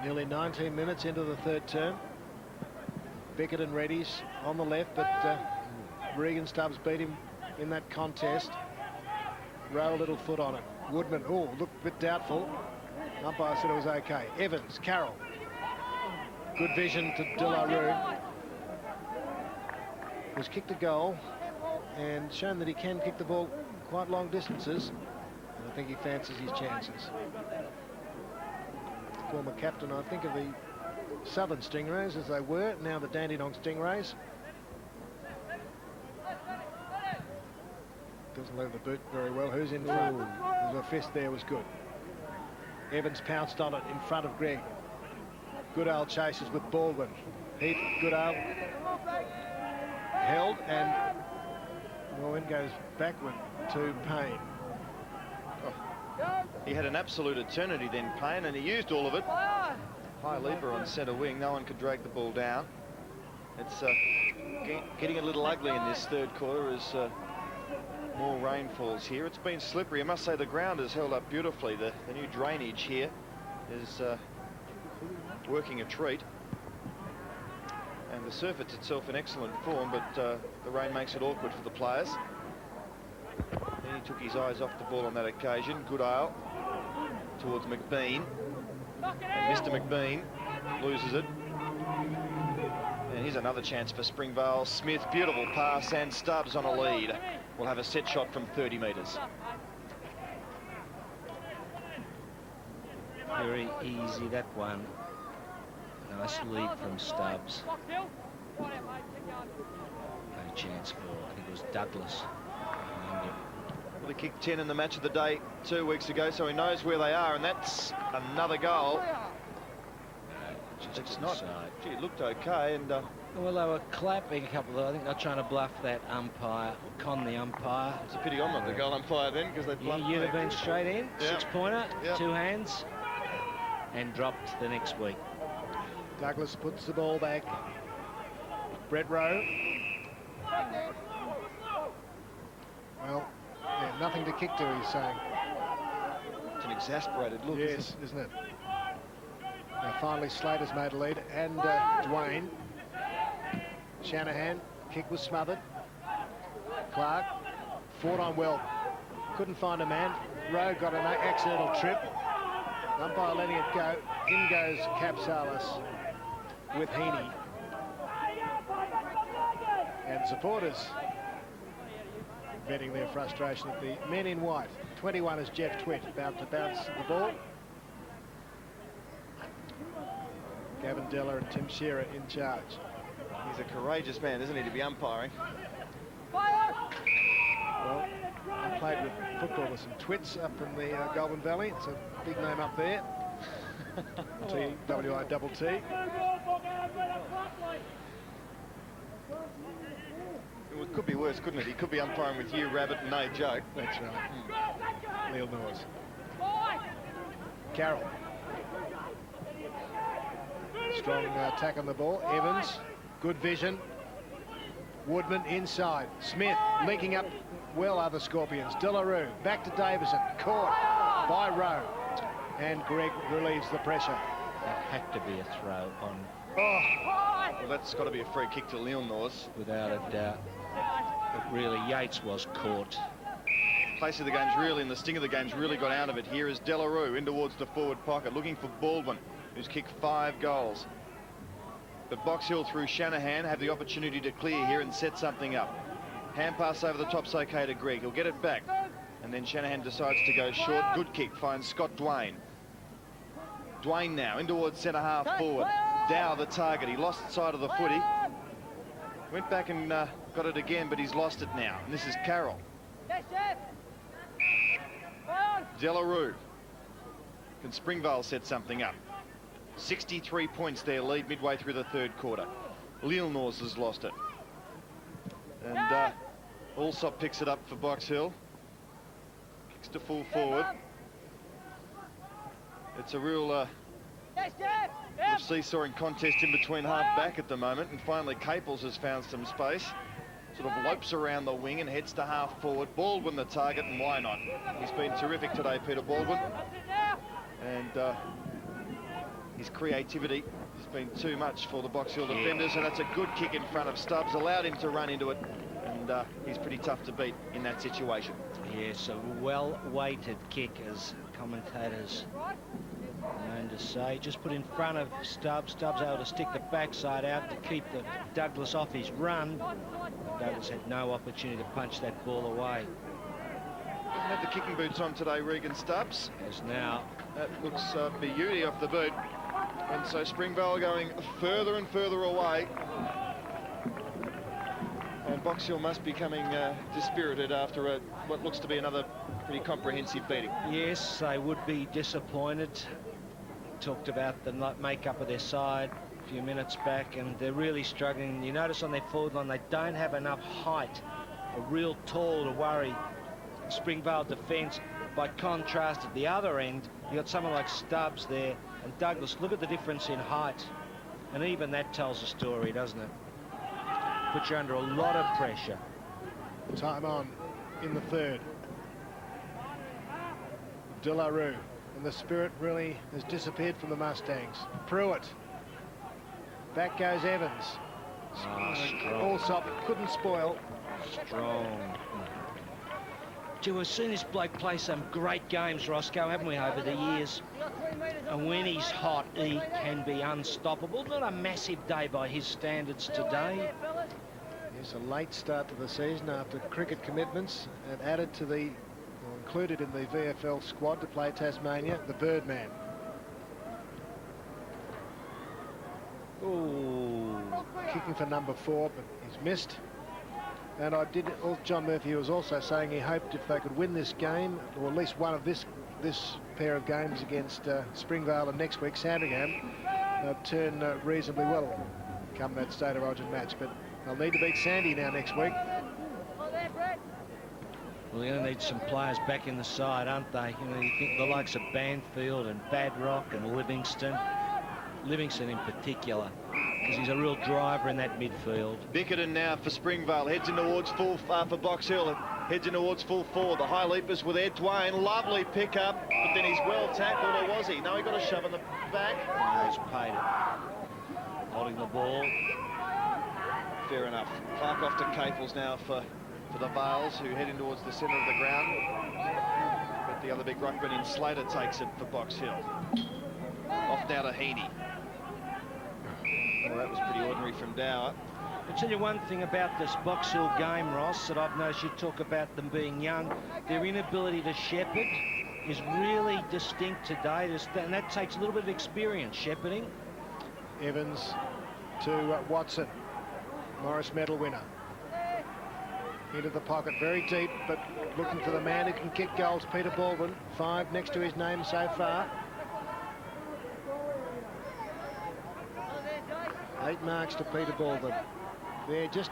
Nearly 19 minutes into the third term. Beckett and Reddy's on the left, but Regan Stubbs beat him in that contest. Rowe a little foot on it. Woodman, oh, looked a bit doubtful. Umpire said it was okay. Evans, Carroll. Good vision to De La Rue. Was kicked a goal and shown that he can kick the ball quite long distances. I think he fancies his chances. Former captain, I think, of the Southern Stingrays, as they were, now the Dandenong Stingrays. Doesn't leave the boot very well. Who's in front? The fist there was good. Evans pounced on it in front of Greg. Goodale chases with Baldwin. Heath, Goodale held, and Baldwin goes backward to Payne. He had an absolute eternity then, Payne, and he used all of it. High leaper on centre wing. No one could drag the ball down. It's getting a little ugly in this third quarter as more rain falls here. It's been slippery. I must say the ground has held up beautifully. The new drainage here is working a treat. And the surface itself in excellent form, but the rain makes it awkward for the players. Then he took his eyes off the ball on that occasion. Goodale towards McBean. And Mr. McBean loses it. And here's another chance for Springvale. Smith, beautiful pass, and Stubbs on a lead. We'll have a set shot from 30 metres. Very easy, that one. Nice lead from Stubbs. No chance for, I think it was Douglas. Well, he kicked 10 in the match of the day 2 weeks ago, so he knows where they are, and that's another goal. It's not. Gee, it looked okay, and well, they were clapping a couple of. I think they're trying to bluff that umpire, con the umpire. It's a pity I'm not the goal umpire then, because they bluffed. Yeah, you'd have been straight in. Yep. 6-pointer, yep. 2 hands, and dropped the next week. Douglas puts the ball back. Brett Rowe. Well, yeah, nothing to kick to, he's saying. It's an exasperated look. Yes, isn't it? Now finally Slater's made a lead, and Dwayne. Shanahan, kick was smothered. Clark fought on well, couldn't find a man. Rowe got an accidental trip. Umpire letting it go. In goes Capsalis with Heaney. And supporters venting their frustration at the men in white. 21 is Jeff Twitt, about to bounce the ball. Gavin Della and Tim Shearer in charge. He's a courageous man, isn't he, to be umpiring? Well, I played with football with some twits up in the Goulburn Valley. It's a big name up there. T-W-I-T-T. It could be worse, couldn't it? He could be umpiring with you, Rabbit, and no joke. That's right. Neil Norris. Carroll. Strong attack on the ball. Evans, good vision. Woodman inside. Smith linking up well other Scorpions. De La Rue back to Davison. Caught by Rowe. And Greg relieves the pressure. That had to be a throw on. Oh, well, that's got to be a free kick to Leon Norris. Without a doubt. But really, Yates was caught. Pace of the game's really, and the sting of the game's really got out of it. Here is De La Rue in towards the forward pocket, looking for Baldwin, who's kicked 5 goals. But Box Hill through Shanahan have the opportunity to clear here and set something up. Hand pass over the top's okay to Greg. He'll get it back. And then Shanahan decides to go short. Good kick, finds Scott Dwayne. Dwayne now in towards centre half forward. Dow the target. He lost sight of the footy. Went back and got it again, but he's lost it now. And this is Carroll. De La Rue. Can Springvale set something up? 63 points their lead midway through the 3rd quarter. Leal Norris has lost it. And Allsop picks it up for Box Hill. Kicks to full forward. It's a real seesawing contest in between half-back at the moment. And finally, Caples has found some space. Sort of lopes around the wing and heads to half-forward. Baldwin the target, and why not? He's been terrific today, Peter Baldwin. And his creativity has been too much for the Box Hill defenders, and that's a good kick in front of Stubbs. Allowed him to run into it, and he's pretty tough to beat in that situation. Yes, a well-weighted kick, as commentators known to say. Just put in front of Stubbs. Stubbs able to stick the backside out to keep the Douglas off his run. Douglas had no opportunity to punch that ball away. Hasn't had the kicking boots on today, Regan Stubbs. As now. That looks beauty off the boot. And so Springvale going further and further away. And Box Hill must be coming dispirited after what looks to be another pretty comprehensive beating. Yes, they would be disappointed. Talked about the makeup of their side a few minutes back, and they're really struggling. You notice on their forward line, they don't have enough height, a real tall to worry Springvale defence. By contrast, at the other end, you got someone like Stubbs there, and Douglas. Look at the difference in height, and even that tells a story, doesn't it? Puts you under a lot of pressure. Time on in the 3rd. De La Rue, and the spirit really has disappeared from the Mustangs. Pruitt. Back goes Evans. Allsop couldn't spoil. Strong. We've seen this bloke play some great games, Roscoe, haven't we, over the years? And when he's hot, he can be unstoppable. Not a massive day by his standards today. Yes, a late start to the season after cricket commitments, and added to the, or included in the VFL squad to play Tasmania, the Birdman. Ooh, kicking for number 4, but he's missed. And John Murphy was also saying he hoped if they could win this game, or at least one of this pair of games against Springvale and next week Sandringham, they'll turn reasonably well come that State of Origin match. But they'll need to beat Sandy now next week. Well, they're going to need some players back in the side, aren't they? You know, you think the likes of Banfield and Badrock and Livingston in particular, because he's a real driver in that midfield. Bickerton now for Springvale, heads in towards full for Box Hill, heads in towards full forward. The high leapers with Ed Dwayne, lovely pick up, but then he's well tackled, or was he? No, he got a shove in the back. No, he's paid it. Holding the ball. Fair enough. Clark off to Caples now for the Vales, who head in towards the centre of the ground. But the other big ruckman in Slater takes it for Box Hill. Off now to Heaney. Well, that was pretty ordinary from Dower. I'll tell you one thing about this Box Hill game, Ross, that I've noticed. You talk about them being young. Their inability to shepherd is really distinct today, and that takes a little bit of experience, shepherding. Evans to Watson. Morris medal winner. into the pocket, very deep, but looking for the man who can kick goals, Peter Baldwin. 5 next to his name so far. 8 marks to Peter Baldwin. They're just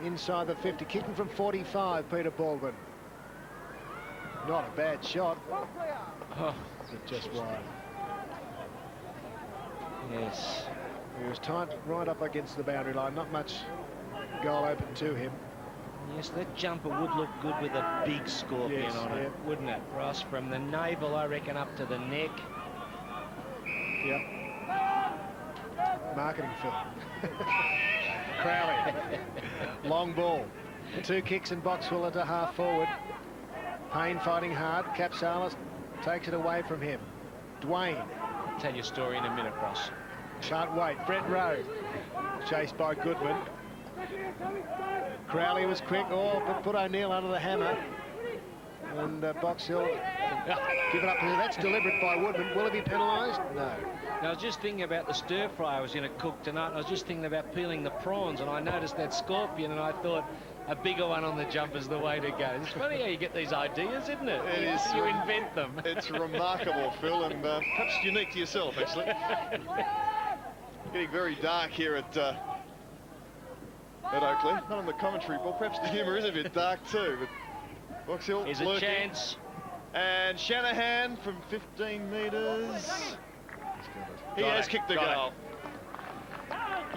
inside the 50, kicking from 45, Peter Baldwin. Not a bad shot. Oh, just wide. Yes. He was tight right up against the boundary line. Not much goal open to him. Yes, that jumper would look good with a big scorpion on it, wouldn't it, Ross? From the navel, I reckon, up to the neck. Yep. Marketing, Phil. Crowley. Long ball. 2 kicks in Boxhill into half forward. Payne fighting hard. Capsalis takes it away from him. Dwayne. I'll tell you a story in a minute, Ross. Can't wait. Brett Rowe. Chased by Goodwin. Crowley was quick. Oh, but put O'Neill under the hammer. And Boxhill give it up. That's deliberate by Woodman. Will it be penalised? No. Now, I was just thinking about the stir fry I was going to cook tonight. I was just thinking about peeling the prawns, and I noticed that scorpion, and I thought a bigger one on the jumper's the way to go. It's funny how you get these ideas, isn't it? It is. You invent them. It's remarkable, Phil, and perhaps unique to yourself, actually. Getting very dark here at Oakleigh. Not on the commentary, well, perhaps the humour is a bit dark too, but Boxhill Here's a chance. And Shanahan from 15 metres. He has kicked the goal.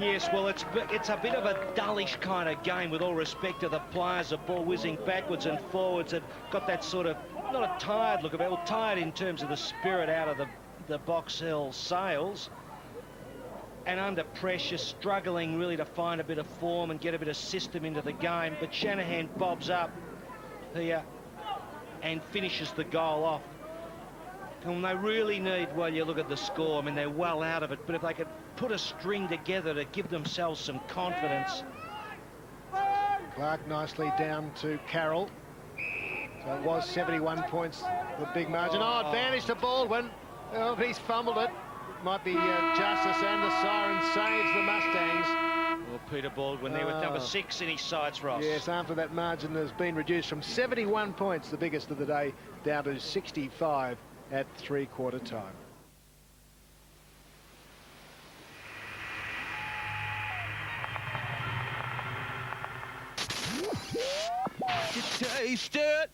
Yes, well, it's a bit of a dullish kind of game, with all respect to the players. The ball whizzing backwards and forwards. It got that sort of, not a tired look about, well, tired in terms of the spirit out of the Boxhill sails. And under pressure, struggling really to find a bit of form and get a bit of system into the game. But Shanahan bobs up here and finishes the goal off. And they really need, well, you look at the score, I mean, they're well out of it, but if they could put a string together to give themselves some confidence. Clark nicely down to Carroll. So it was 71 points, the big margin. Oh, advantage to Baldwin. Oh, he's fumbled it. Might be justice, and the siren saves the Mustangs. Well, Peter Baldwin there with number 6 in his sights, Ross. Yes, after that margin has been reduced from 71 points, the biggest of the day, down to 65 at 3/4 time. Taste it.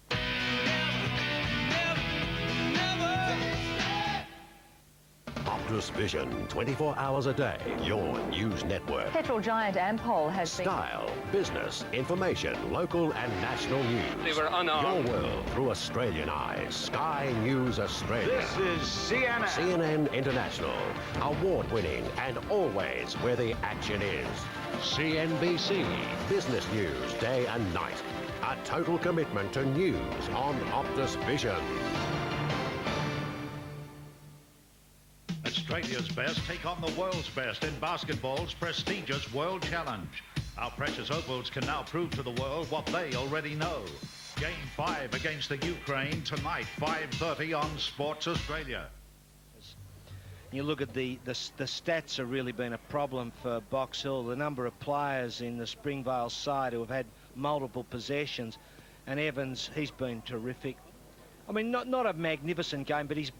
Optus Vision, 24 hours a day, your news network. Petrol giant Ampol has Style, business, information, local and national news. They were unarmed. Your world through Australian eyes. Sky News Australia. This is CNN. CNN International. Award-winning and always where the action is. CNBC. Business news day and night. A total commitment to news on Optus Vision. Australia's best take on the world's best in basketball's prestigious World Challenge. Our precious opals can now prove to the world what they already know. Game 5 against the Ukraine tonight, 5:30 on Sports Australia. You look at the stats have really been a problem for Box Hill. The number of players in the Springvale side who have had multiple possessions, and Evans, he's been terrific. I mean, not a magnificent game, but he's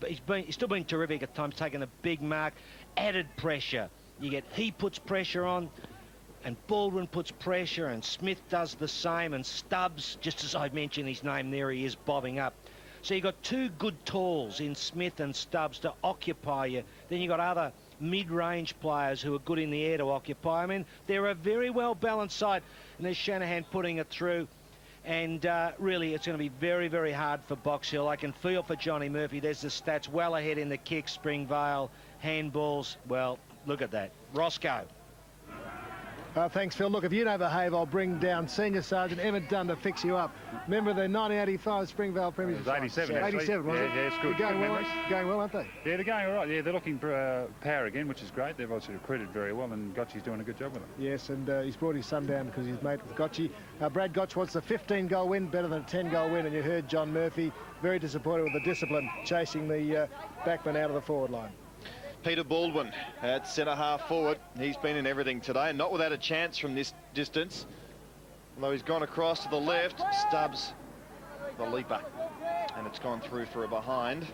still been terrific at times, taking a big mark, added pressure. He puts pressure on, and Baldwin puts pressure, and Smith does the same, and Stubbs, just as I mentioned his name, there he is bobbing up. So you've got 2 good tools in Smith and Stubbs to occupy you. Then you've got other mid-range players who are good in the air to occupy. I mean, they're a very well-balanced side, and there's Shanahan putting it through. And really, it's going to be very, very hard for Box Hill. I can feel for Johnny Murphy. There's the stats well ahead in the kicks, Springvale, handballs. Well, look at that. Roscoe. Thanks, Phil. Look, if you don't behave, I'll bring down Senior Sergeant Emmett Dunn to fix you up. Remember the 1985 Springvale Premiership? It was 87, actually. 87, wasn't it? Yeah, it's good. They're going well, aren't they? Yeah, they're going all right. Yeah, they're looking for power again, which is great. They've obviously recruited very well, and Gotchi's doing a good job with them. Yes, and he's brought his son down because he's mate with Gotchi. Brad Gotch wants a 15-goal win, better than a 10-goal win, and you heard John Murphy, very disappointed with the discipline, chasing the backman out of the forward line. Peter Baldwin at centre half forward. He's been in everything today, and not without a chance from this distance. Although he's gone across to the left, Stubbs the leaper, and it's gone through for a behind.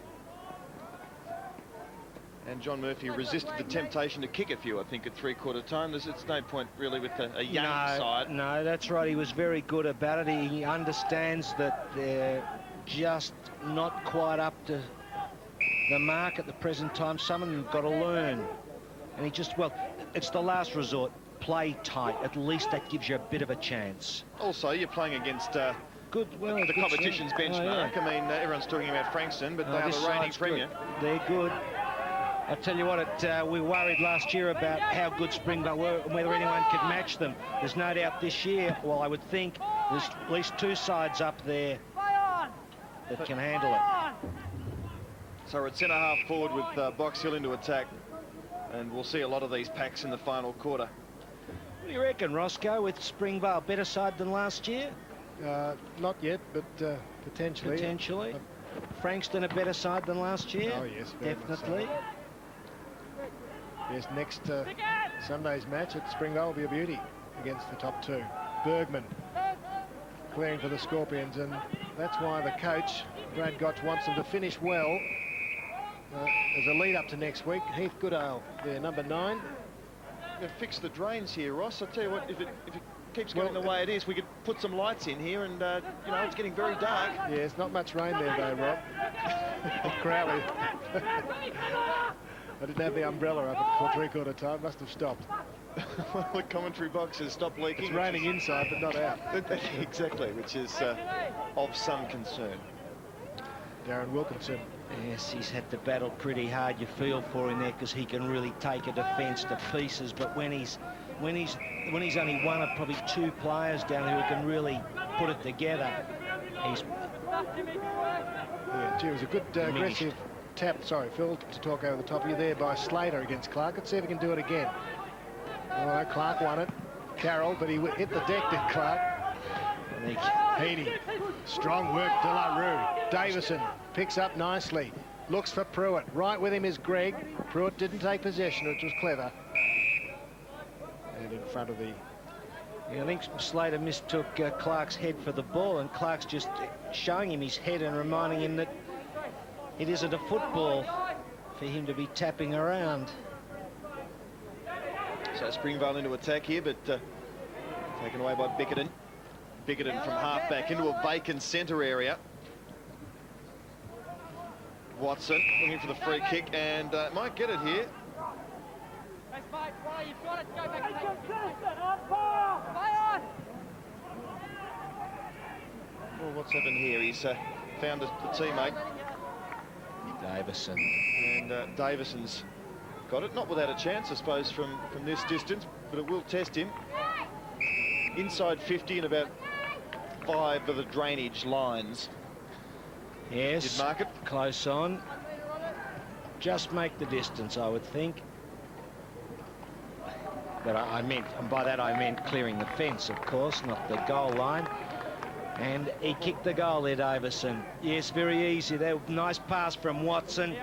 And John Murphy resisted the temptation to kick a few, I think, at three-quarter time. It's no point really with a young side. No, that's right. He was very good about it. He understands that they're just not quite up to the mark at the present time. Some of them have got to learn. And he just, well, it's the last resort. Play tight. At least that gives you a bit of a chance. Also, you're playing against the good competition's benchmark. Yeah. I mean, everyone's talking about Frankston, but they are the reigning premier. They're good. I tell you what, we worried last year about how good Springvale were and whether anyone could match them. There's no doubt this year, well, I would think there's at least two sides up there that can handle it. So we're at centre-half forward with Box Hill into attack, and we'll see a lot of these packs in the final quarter. What do you reckon, Roscoe, with Springvale? Better side than last year? Not yet, but potentially. Potentially. Frankston a better side than last year? Oh, yes. Definitely. So. Yes, next Sunday's match at Springvale will be a beauty against the top two. Bergman clearing for the Scorpions, and that's why the coach, Brad Gotch, wants them to finish well as a lead-up to next week. Heath Goodale, their number 9. They've fixed the drains here, Ross. I tell you what, if it keeps going the way it is, we could put some lights in here, and you know, it's getting very dark. Yes, not much rain there though, Rob. Crowley. I didn't have the umbrella up at three-quarter time. Must have stopped. Well, the commentary box has stopped leaking. It's raining inside, but not out. Exactly, which is of some concern. Darren Wilkinson. Yes, he's had to battle pretty hard. You feel for him there because he can really take a defence to pieces. But when he's only one of probably two players down here who can really put it together, he's. Yeah, gee, it was a good aggressive tap. Sorry, Phil, to talk over the top of you there by Slater against Clark. Let's see if he can do it again. All right, Clark won it. Carroll, but he hit the deck, did Clark. Heaney. Strong work, De La Rue. Davison picks up nicely. Looks for Pruitt. Right with him is Gregg. Pruitt didn't take possession, which was clever. And in front of the... Yeah, I think Slater mistook Clark's head for the ball, and Clark's just showing him his head and reminding him that it isn't a football for him to be tapping around. So Springvale into attack here, but taken away by Bickerton. Bickerton from half-back into a vacant centre area. Watson looking for the free kick, and might get it here. Well, what's happened here? He's found a teammate. Davison. And Davison's got it, not without a chance, I suppose, from this distance, but it will test him. Inside 50 and about 5 of the drainage lines. Yes, Did mark it. Close on. Just make the distance, I would think. But I meant, and by that I meant clearing the fence, of course, not the goal line. And he kicked the goal there, Davison. Yes, very easy there. Nice pass from Watson.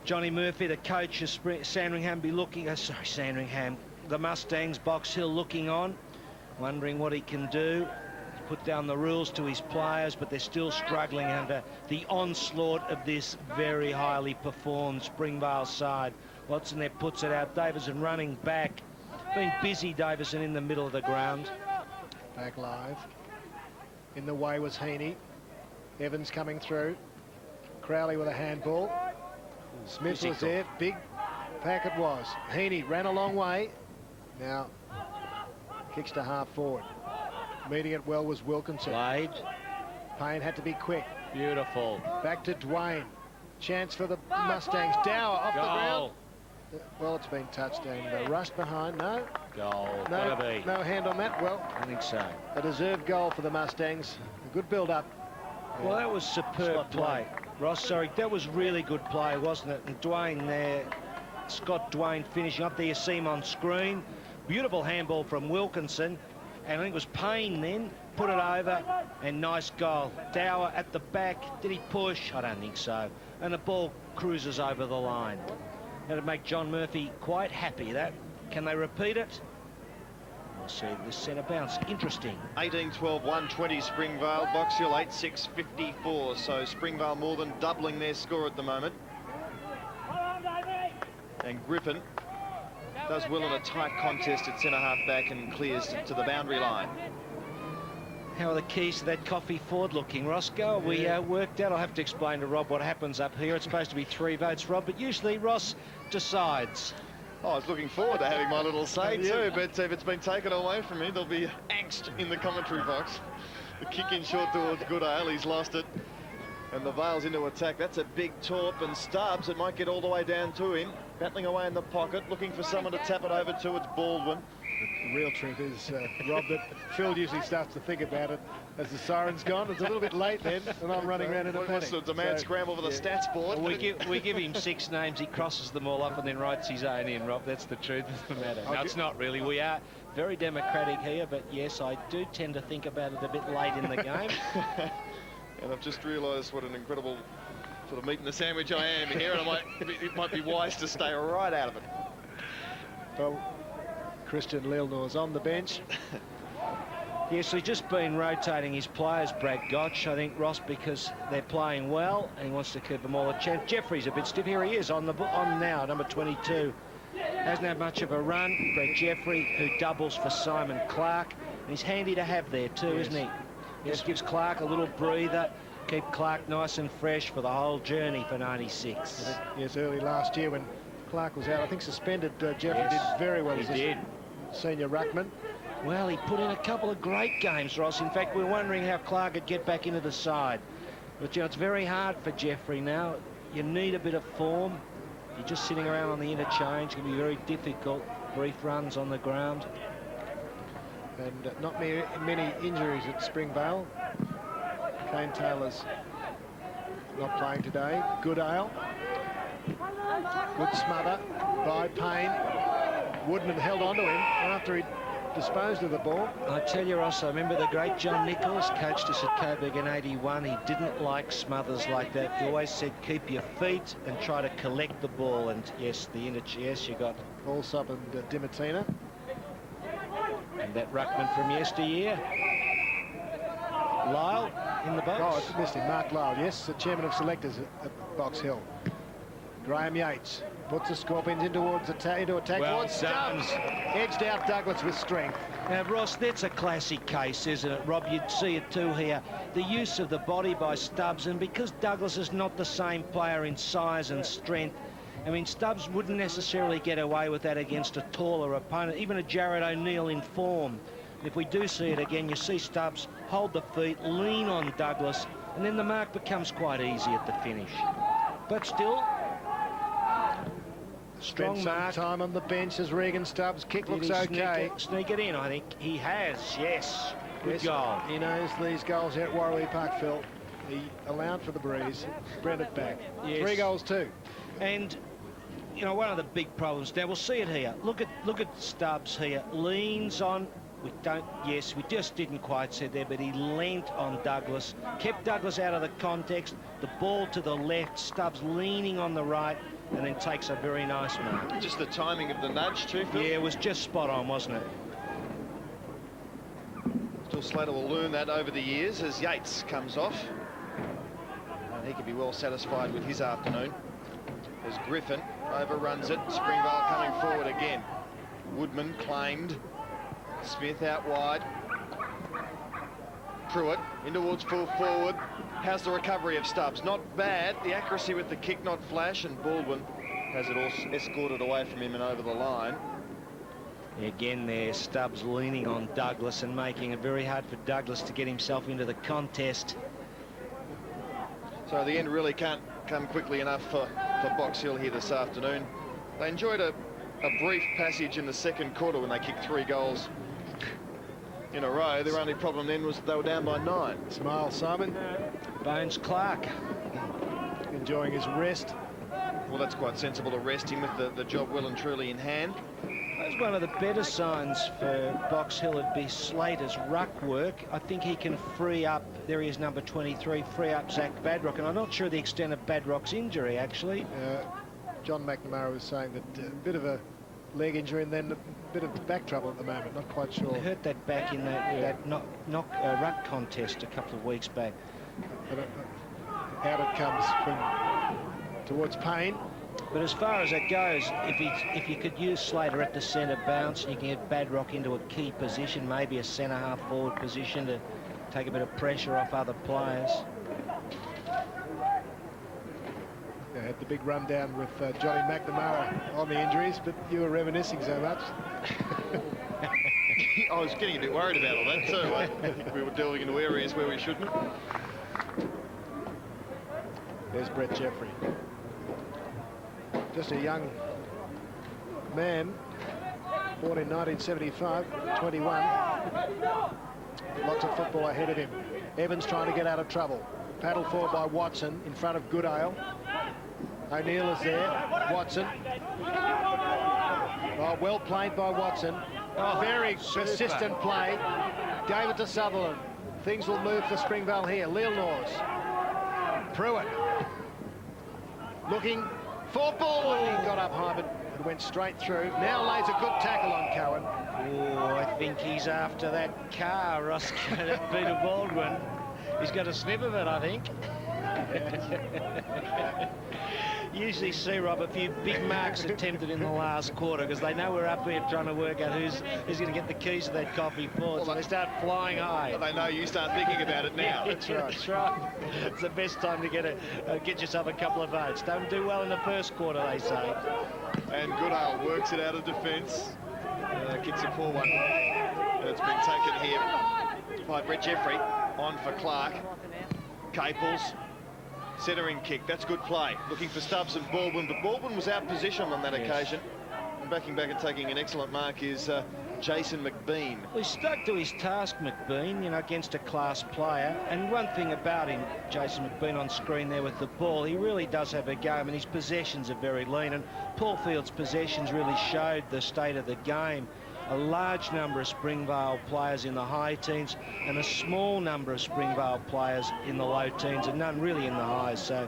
Johnny Murphy, the coach of Sandringham, be looking... Sandringham. The Mustangs, Box Hill looking on, wondering what he can do. Put down the rules to his players, but they're still struggling under the onslaught of this very highly performed Springvale side. Watson there puts it out. Davison running back. Been busy, Davison, in the middle of the ground. Back live. In the way was Heaney. Evans coming through. Crowley with a handball. Smith was there. Big pack it was. Heaney ran a long way. Now kicks to half forward. Meeting it well was Wilkinson. Played. Payne had to be quick. Beautiful. Back to Dwayne. Chance for the Mustangs. Dower off the ground. Well, it's been touched and rushed behind. No. Goal. No hand on that. Well, I think so. A deserved goal for the Mustangs. A good build-up. Well, that was superb play. Ross, sorry, that was really good play, wasn't it? And Dwayne there, Scott Dwayne finishing up there. You see him on screen. Beautiful handball from Wilkinson. And I think it was Payne then, put it over, and nice goal. Dower at the back, did he push? I don't think so. And the ball cruises over the line. That'd make John Murphy quite happy, that. Can they repeat it? want to see this centre bounce. Interesting. 18-12, 120 Springvale. Box Hill 8-6-54. So Springvale more than doubling their score at the moment. And Griffin does well in a tight contest at centre half back and clears to the boundary line. How are the keys to that coffee Ford looking, Roscoe? We worked out. I'll have to explain to Rob what happens up here. It's supposed to be 3 votes, Rob, but usually Ross decides. Oh, I was looking forward to having my little say too, but if it's been taken away from me, there'll be angst in the commentary box. The kick in short towards Goodale, he's lost it. And the Vale's into attack. That's a big torp, and Stubbs, it might get all the way down to him. Battling away in the pocket, looking for someone to tap it over to. It's Baldwin. The real truth is, Rob, that Phil usually starts to think about it as the siren's gone. It's a little bit late then, and I'm running around in a panic. It's a demand scramble for the stats board. Well, we give him 6 names, he crosses them all up and then writes his own in, Rob. That's the truth of the matter. No, it's not really. We are very democratic here, but yes, I do tend to think about it a bit late in the game. And I've just realised what an incredible sort of meat in the sandwich I am here, and it might be wise to stay right out of it. Well, Christian Lilnor's on the bench. Yes, he's just been rotating his players, Brad Gotch, I think, Ross, because they're playing well and he wants to keep them all a chance. Jeffrey's a bit stiff. Here he is on now, number 22. Hasn't had much of a run. Brett Jeffrey, who doubles for Simon Clark. And he's handy to have there too, isn't he? Just gives Clark a little breather, keep Clark nice and fresh for the whole journey for 96. Yes, early last year when Clark was out, I think suspended, Jeffrey did very well. He did. Senior ruckman. Well, he put in a couple of great games, Ross. In fact, we're wondering how Clark would get back into the side. But, you know, it's very hard for Jeffrey now. You need a bit of form. You're just sitting around on the interchange. It can be very difficult. Brief runs on the ground. And not many injuries at Springvale. Kane Taylor's not playing today. Goodale. Good smother by Payne. Woodman held on to him after he disposed of the ball. I tell you, Ross, I remember the great John Nichols coached us at Coburg in '81. He didn't like smothers like that. He always said, keep your feet and try to collect the ball. And yes, yes, you got Allsop and Dimatina. And that ruckman from yesteryear. Lyle in the box. Oh, I missed him. Mark Lyle, yes, the chairman of selectors at Box Hill. Graham Yates puts the Scorpions into attack. Well Stubbs edged out Douglas with strength. Now, Ross, that's a classic case, isn't it, Rob? You'd see it too here. The use of the body by Stubbs, and because Douglas is not the same player in size and strength, I mean, Stubbs wouldn't necessarily get away with that against a taller opponent, even a Jared O'Neill in form. If we do see it again, you see Stubbs hold the feet, lean on Douglas, and then the mark becomes quite easy at the finish. But still, strong mark. Time on the bench as Regan Stubbs' kick looks okay. Sneak it in, I think. He has, yes. Good goal. He knows these goals here at Warrawee Park, Phil. He allowed for the breeze, spread it back. Yes. 3 goals too. And you know, one of the big problems now, we'll see it here. Look at Stubbs here. Leans on. We just didn't quite see it there, but he leant on Douglas, kept Douglas out of the context. The ball to the left, Stubbs leaning on the right, and then takes a very nice mark. Just the timing of the nudge too, Phil? Yeah, it was just spot on, wasn't it? Still Slater will learn that over the years as Yates comes off. And he can be well satisfied with his afternoon. As Griffin overruns it, Springvale coming forward again. Woodman claimed. Smith out wide. Pruitt in towards full forward. How's the recovery of Stubbs? Not bad. The accuracy with the kick, not flash, and Baldwin has it all escorted away from him and over the line. Again there, Stubbs leaning on Douglas and making it very hard for Douglas to get himself into the contest. So the end really can't come quickly enough for Box Hill here this afternoon. They enjoyed a brief passage in the second quarter when they kicked 3 goals in a row. Their only problem then was they were down by 9. Smile, Simon. Bones Clark enjoying his rest. Well, that's quite sensible to rest him with the job well and truly in hand. That's one of the better signs for Box Hill would be Slater's ruck work. I think he can free up, there he is, number 23, free up Zach Badrock, and I'm not sure the extent of Badrock's injury, actually. John McNamara was saying that a bit of a leg injury and then a bit of back trouble at the moment. Not quite sure. I hurt that back in that ruck contest a couple of weeks back. But out it comes from towards Payne. But as far as that goes, if you could use Slater at the centre bounce, and you can get Badrock into a key position, maybe a centre half forward position to take a bit of pressure off other players. They had the big rundown with Johnny McNamara on the injuries, but you were reminiscing so much. I was getting a bit worried about all that too. I think we were delving into areas where we shouldn't. There's Brett Jeffrey. Just a young man, born in 1975, 21. Lots of football ahead of him. Evans trying to get out of trouble. Paddled forward by Watson in front of Goodale. O'Neill is there. Watson. Oh, well played by Watson. Oh, very persistent play. Gave it to Sutherland. Things will move for Springvale here. Leelnors. Pruitt. Looking for ball. He got up high, but it went straight through. Now lays a good tackle on Cohen. Oh, I think he's after that car, Roscoe, that Peter Baldwin. He's got a sniff of it, I think. Usually see, Rob, a few big marks attempted in the last quarter because they know we're up here trying to work out who's going to get the keys to that coffee forward. So they start flying high. Well, they know you start thinking about it now. That's right. That's right. It's the best time to get yourself a couple of votes. Don't do well in the first quarter, they say. And Goodale works it out of defence. Kicks a poor one. It's been taken here by Brett Jeffrey. On for Clark. Caples. Centering kick. That's good play. Looking for Stubbs and Baldwin, but Baldwin was out position on that occasion. And backing back and taking an excellent mark is Jason McBean. Well, he stuck to his task, McBean, you know, against a class player. And one thing about him, Jason McBean on screen there with the ball, he really does have a go. I mean, his possessions are very lean, and Paul Field's possessions really showed the state of the game. A large number of Springvale players in the high teens and a small number of Springvale players in the low teens and none really in the highs, so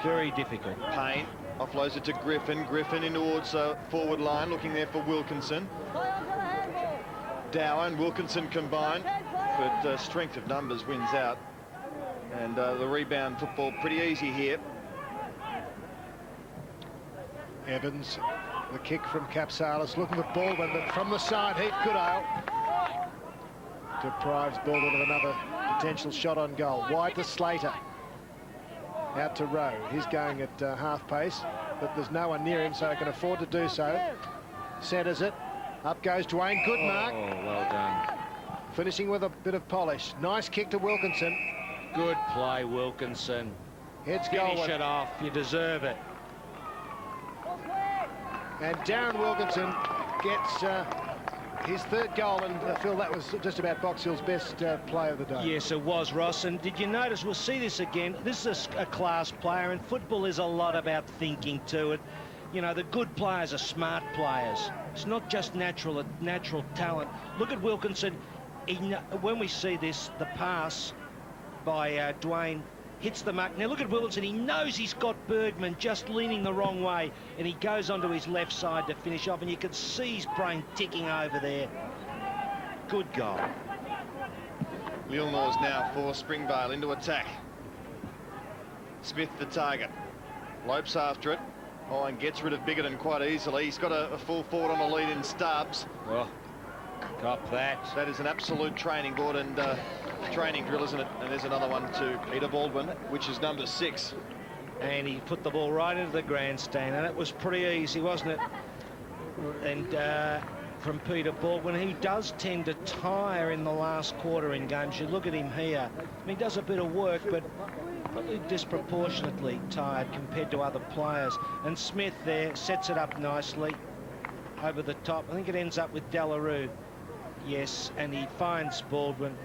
very difficult. Payne offloads it to Griffin. Griffin in towards forward line, looking there for Wilkinson. Dower and Wilkinson combined, but strength of numbers wins out. And the rebound football pretty easy here. Evans. The kick from Capsalis, looking for Baldwin, but from the side, Heath Goodale deprives Baldwin of another potential shot on goal. Wide to Slater. Out to Rowe. He's going at half pace, but there's no one near him, so he can afford to do so. Centres it. Up goes Dwayne. Good mark. Oh, well done. Finishing with a bit of polish. Nice kick to Wilkinson. Good play, Wilkinson. Heads Finish goal. it off. You deserve it. And Darren Wilkinson gets his third goal, and Phil, that was just about Box Hill's best play of the day. Yes, it was, Ross. And did you notice, we'll see this again, this is a class player, and football is a lot about thinking to it. You know, the good players are smart players. It's not just natural talent. Look at Wilkinson. When we see this, the pass by Dwayne hits the mark. Now look at Wilkinson. He knows he's got Bergman just leaning the wrong way, and he goes onto his left side to finish off, and you can see his brain ticking over there. Good goal. Leelnors now for Springvale into attack. Smith the target. Lopes after it. Oh, and gets rid of Biggerton quite easily. He's got a full forward on the lead in Stubbs. Oh, cop that. That is an absolute training board and training drill, isn't it? And there's another one to Peter Baldwin, which is number 6. And he put the ball right into the grandstand, and it was pretty easy, wasn't it? And from Peter Baldwin, he does tend to tire in the last quarter in games. You look at him here. I mean, he does a bit of work, but probably disproportionately tired compared to other players. And Smith there sets it up nicely over the top. I think it ends up with Delarue. Yes, and he finds Baldwin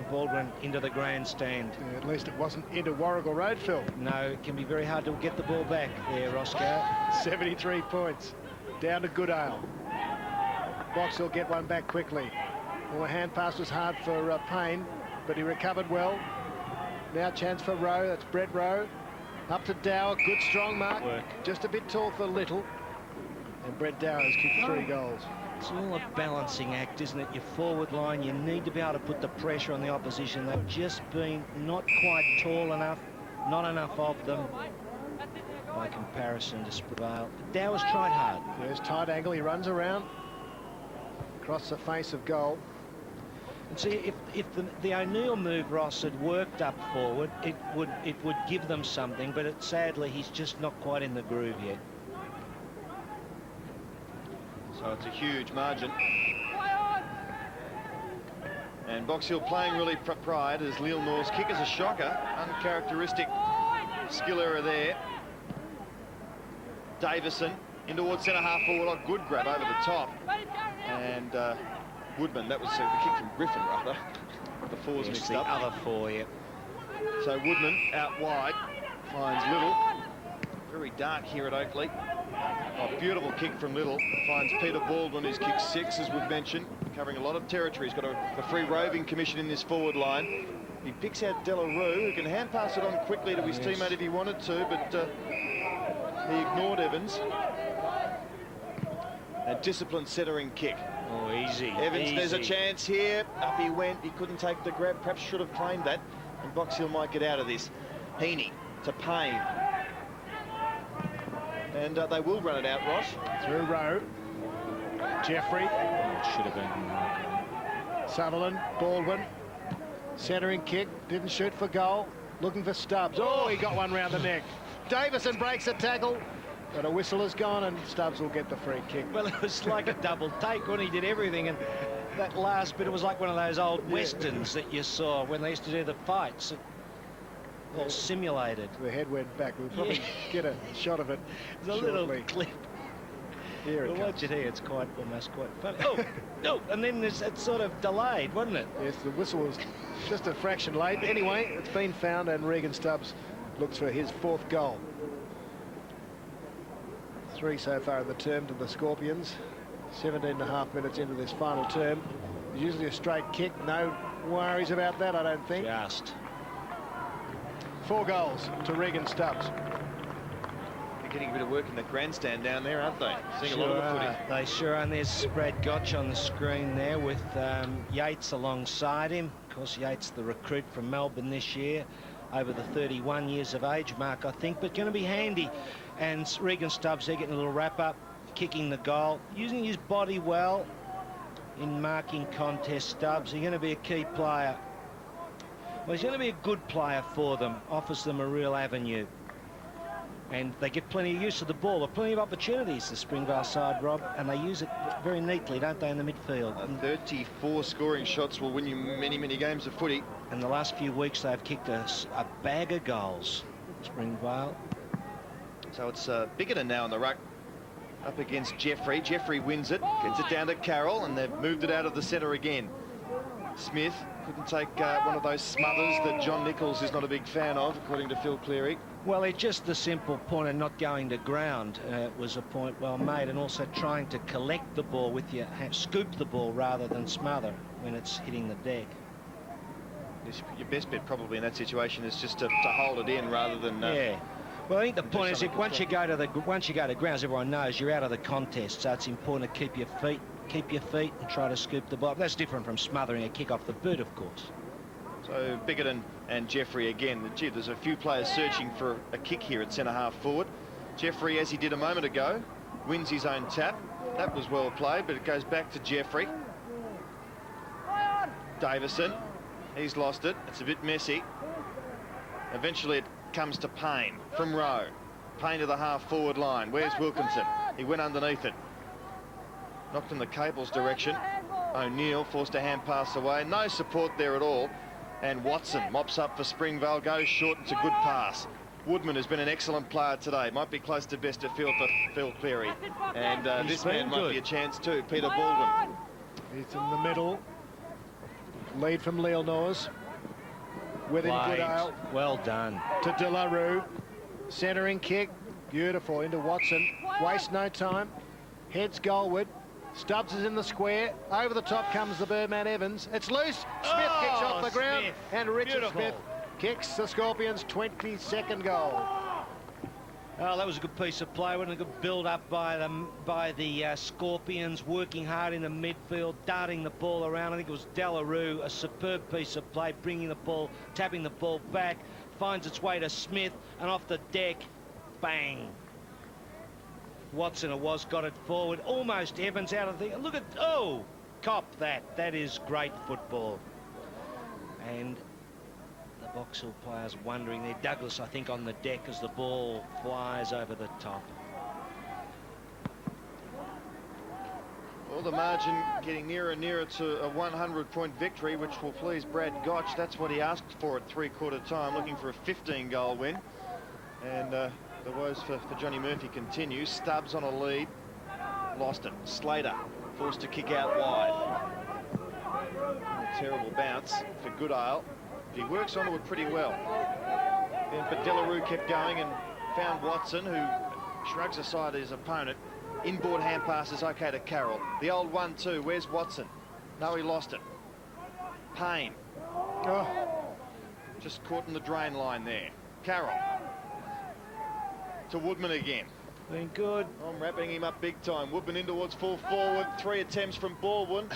into the grandstand. Yeah, at least it wasn't into Warrawee Road, Phil. No, it can be very hard to get the ball back there, Roscoe. 73 points. Down to Goodale. Box will get one back quickly. Well, the hand pass was hard for Payne, but he recovered well. Now chance for Rowe. That's Brett Rowe. Up to Dower. Good strong mark. Work. Just a bit tall for Little. And Brett Dowers kicked 3 goals. It's all a balancing act, isn't it? Your forward line, you need to be able to put the pressure on the opposition. They've just been not quite tall enough, not enough of them by comparison to Springvale. Dowers tried hard. There's tight angle, he runs around across the face of goal. And see, if the O'Neill move, Ross, had worked up forward, it would give them something, but sadly he's just not quite in the groove yet. So it's a huge margin. And Box Hill playing really for pride as Leal Nor's kick is a shocker. Uncharacteristic skill error there. Davison in towards centre half forward. A good grab over the top. And Woodman, that was the kick from Griffin, rather. The fours mixed up. The other 4, yeah. So Woodman out wide finds Little. Very dark here at Oakleigh. A beautiful kick from Little. Finds Peter Baldwin, who's kicked 6, as we've mentioned, covering a lot of territory. He's got a free roving commission in this forward line. He picks out Delarue, who can hand pass it on quickly to his teammate if he wanted to, but he ignored Evans. A disciplined centering kick. Oh, easy. Evans, easy. There's a chance here. Up he went. He couldn't take the grab. Perhaps should have claimed that. And Box Hill might get out of this. Heaney to Payne. And they will run it out, Ross. Through row. Jeffrey. Should have been. Sutherland, Baldwin. Centering kick, didn't shoot for goal. Looking for Stubbs. Oh, he got one round the neck. Davison breaks a tackle. But a whistle has gone and Stubbs will get the free kick. Well, it was like a double take when he did everything, and that last bit, it was like one of those old westerns that you saw when they used to do the fights. All simulated. The head went back. We'll probably get a shot of it. It's a little clip. Here it comes. comes. Watch it here. It's almost quite funny. Oh, no! And then it's sort of delayed, wasn't it? Yes, the whistle was just a fraction late. Anyway, it's been found, and Regan Stubbs looks for his 4th goal. 3 so far in the term to the Scorpions. 17.5 minutes into this final term. Usually a straight kick. No worries about that, I don't think. Just. 4 goals to Regan Stubbs. They're getting a bit of work in the grandstand down there, aren't they? Seeing a lot of the footy. They sure are. And there's Brad Gotch on the screen there with Yates alongside him. Of course, Yates, the recruit from Melbourne this year, over the 31 years of age mark, I think, but going to be handy. And Regan Stubbs, they're getting a little wrap-up, kicking the goal, using his body well in marking contest. Stubbs, he's going to be a key player. Well, he's going to be a good player for them, offers them a real avenue. And they get plenty of use of the ball. There are plenty of opportunities, the Springvale side, Rob, and they use it very neatly, don't they, in the midfield? 34 scoring shots will win you many, many games of footy. And the last few weeks, they've kicked a bag of goals, Springvale. So it's Bickerton now in the ruck up against Jeffrey. Jeffrey wins it, gets it down to Carroll, and they've moved it out of the centre again. Smith couldn't take one of those smothers that John Nichols is not a big fan of, according to Phil Cleary. Well, it's just the simple point of not going to ground was a point well made, and also trying to collect the ball with your hand, scoop the ball rather than smother when it's hitting the deck. Your best bet probably in that situation is just to hold it in rather than... yeah. Well, I think the point is that once you go to grounds, everyone knows you're out of the contest, so it's important to keep your feet and try to scoop the ball. That's different from smothering a kick off the boot, of course. So Bickerton and Jeffrey again. Gee, there's a few players searching for a kick here at centre half forward. Jeffrey, as he did a moment ago, wins his own tap. That was well played, but it goes back to Jeffrey. Davison, he's lost it. It's a bit messy. Eventually it comes to Payne from row. Payne to the half forward line. Where's Wilkinson? He went underneath it. Knocked in the cable's direction. O'Neill forced a hand pass away. No support there at all. And Watson mops up for Springvale, goes short. It's a good pass. Woodman has been an excellent player today. Might be close to best of field for Phil Cleary. And this man might be a chance too. Peter Baldwin. He's in the middle. Lead from Leal Nor's. Within Goodale. Well done. To Delarue. Centering kick. Beautiful into Watson. Waste no time. Heads goalward. Stubbs is in the square. Over the top comes the Birdman Evans. It's loose. Smith kicks off the ground. And Richard Smith kicks the Scorpions' 22nd goal. Oh, that was a good piece of play. Wasn't a good build-up by the Scorpions, working hard in the midfield, darting the ball around. I think it was Delarue, a superb piece of play, bringing the ball, tapping the ball back, finds its way to Smith, and off the deck, bang. Watson it was, got it forward. Almost Evans out of the... Look at... Oh, cop that. That is great football. And the Box Hill players wondering there. Douglas, I think, on the deck as the ball flies over the top. Well, the margin getting nearer and nearer to a 100-point victory, which will please Brad Gotch. That's what he asked for at three-quarter time, looking for a 15-goal win. And the woes for Johnny Murphy continue. Stubbs on a lead. Lost it. Slater forced to kick out wide. A terrible bounce for Goodale. He works onto it pretty well. But Delarue kept going and found Watson, who shrugs aside his opponent. Inboard hand pass is okay to Carroll. The old 1-2. Where's Watson? No, he lost it. Payne. Oh. Just caught in the drain line there. Carroll. To Woodman again. Been good. I'm wrapping him up big time. Woodman in towards full forward. 3 attempts from Baldwin.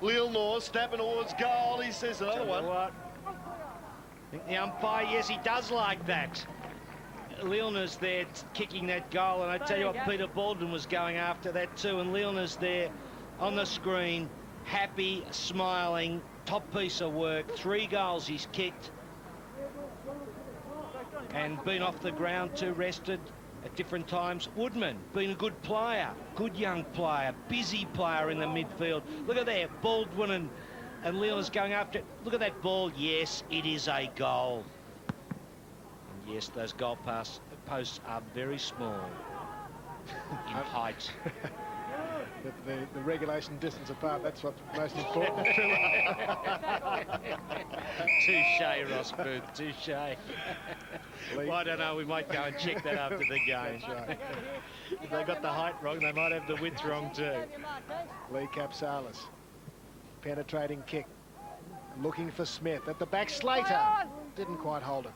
Leelnor snapping towards goal. He says another one. What? I think the umpire, yes, he does like that. Leelner's there kicking that goal, and I tell you what, Peter Baldwin was going after that too, and Leelner's there on the screen, happy, smiling, top piece of work. 3 goals he's kicked and been off the ground too, rested at different times. Woodman, been a good player, good young player, busy player in the midfield. Look at there, Baldwin and Leelner's going after it. Look at that ball. Yes, it is a goal. And yes, those goal posts are very small in height. The regulation distance apart, that's what's most important. Touche, Ross Booth, touche. Well, I don't know, we might go and check that after the game. Right. If they got the height wrong, they might have the width wrong too. Lee Capsalis. Penetrating kick. Looking for Smith. At the back, Slater. Didn't quite hold it.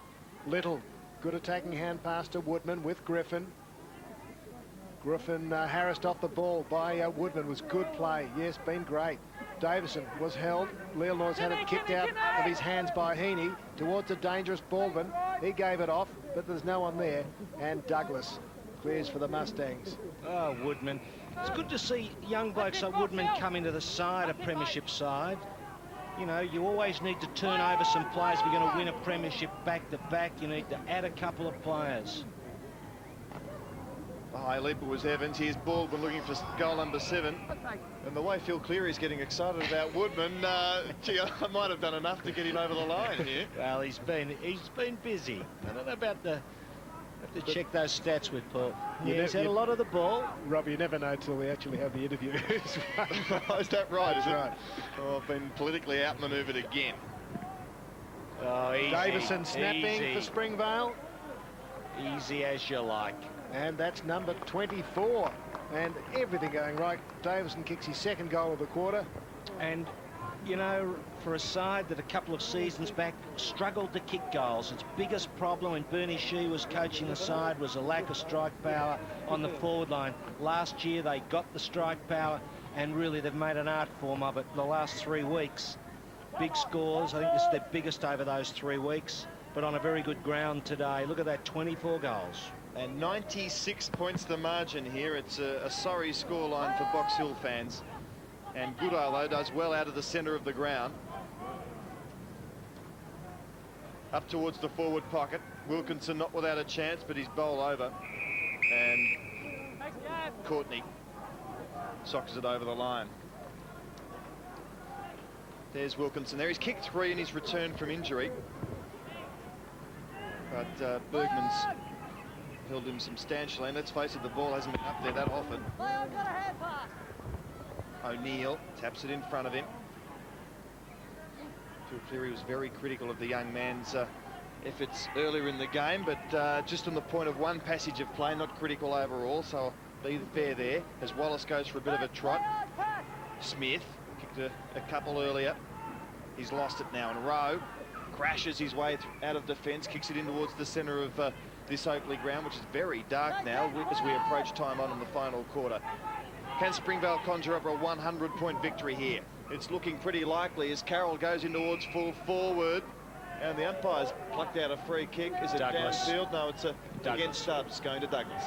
Little. Good attacking hand pass to Woodman with Griffin. Griffin harassed off the ball by Woodman. Was good play. Yes, been great. Davison was held. Leelnor's had it kicked out of his hands by Heaney towards a dangerous Baldwin. He gave it off, but there's no one there. And Douglas clears for the Mustangs. Oh, Woodman. It's good to see young blokes like Woodman come into the side, a premiership side. You know, you always need to turn over some players if you're going to win a premiership back-to-back. You need to add a couple of players. The high leaper was Evans. Here's Baldwin looking for goal number 7. And the way Phil Cleary's getting excited about Woodman, gee, I might have done enough to get him over the line here. Well, he's been busy. I don't know about the... Have to check those stats with Paul. Yeah, he's had a lot of the ball. Rob, you never know until we actually have the interview. Is that right? Is it? Right. Oh, I've been politically outmanoeuvred again. Oh, easy. Davison snapping easy. for Springvale. Easy as you like. And that's number 24. And everything going right. Davison kicks his 2nd goal of the quarter. And, you know, for a side that a couple of seasons back struggled to kick goals, its biggest problem when Bernie Shee was coaching the side was a lack of strike power on the forward line. Last year they got the strike power, and really they've made an art form of it the last 3 weeks. Big scores. I think this is their biggest over those 3 weeks, but on a very good ground today. Look at that, 24 goals. And 96 points the margin here. It's a sorry scoreline for Box Hill fans. And Goodale, though, does well out of the centre of the ground. Up towards the forward pocket. Wilkinson not without a chance, but he's bowled over. And Courtney socks it over the line. There's Wilkinson there. He's kicked 3 in his return from injury. But Bergman's held him substantially. And let's face it, the ball hasn't been up there that often. O'Neill taps it in front of him. Phil Cleary was very critical of the young man's efforts earlier in the game, but just on the point of one passage of play, not critical overall, so be fair there as Wallace goes for a bit of a trot. Smith kicked a couple earlier. He's lost it now, and Rowe crashes his way out of defence, kicks it in towards the centre of this Oakleigh ground, which is very dark now as we approach time on in the final quarter. Can Springvale conjure up a 100-point victory here? It's looking pretty likely as Carroll goes in towards full forward. And the umpire's plucked out a free kick. Is it Douglas. downfield? No, it's against Stubbs, going to Douglas,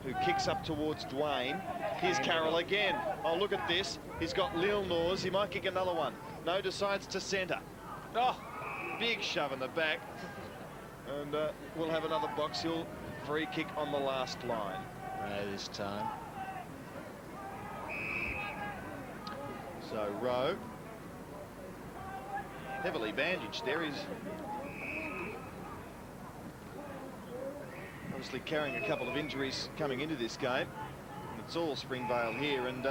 who kicks up towards Dwayne. Here's Carroll again. Oh, look at this. He's got Lil Nors. He might kick another one. No, decides to centre. Oh, big shove in the back. And we'll have another Box Hill free kick on the last line. Rowe this time. So Rowe, heavily bandaged there. He's obviously carrying a couple of injuries coming into this game. And it's all Springvale here, and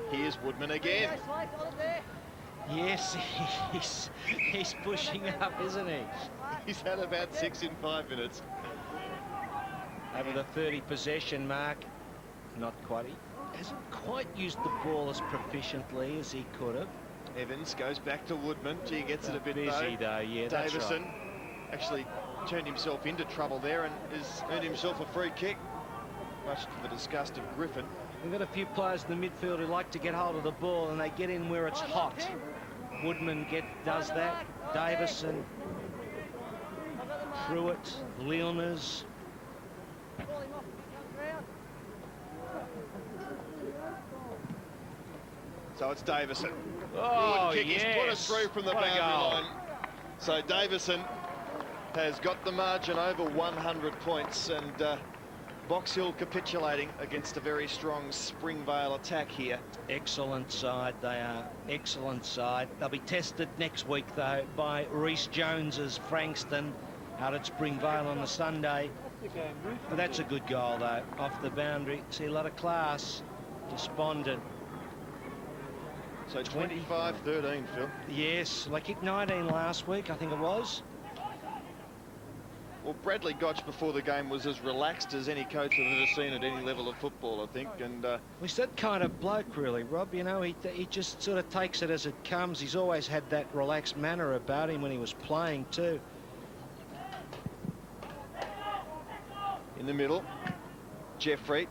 here's Woodman again. Yes, he's pushing up, isn't he? He's had about 6 in 5 minutes. Over the 30 possession mark. Not quite. He hasn't quite used the ball as proficiently as he could have. Evans goes back to Woodman. Gee, gets it a bit busy though. Yeah, that's Davison right. actually turned himself into trouble there and has earned himself a free kick, much to the disgust of Griffin. We've got a few players in the midfield who like to get hold of the ball and they get in where it's hot. Woodman does that. Davison, Pruitt, Leoners. So it's Davison. Oh, kick. yes. He's put it through from the What a boundary goal. line. So Davison has got the margin over 100 points, and Box Hill capitulating against a very strong Springvale attack here. Excellent side, they are. Excellent side. They'll be tested next week, though, by Rhys Jones's Frankston out at Springvale on the Sunday. But that's a good goal, though, off the boundary. See a lot of class. Despondent. So 25-13, Phil. Yes, they kicked 19 last week, I think it was. Well, Bradley Gotch before the game was as relaxed as any coach I've ever seen at any level of football, I think. And he's that kind of bloke, really, Rob. You know, he just sort of takes it as it comes. He's always had that relaxed manner about him when he was playing too. In the middle, Jeffrey,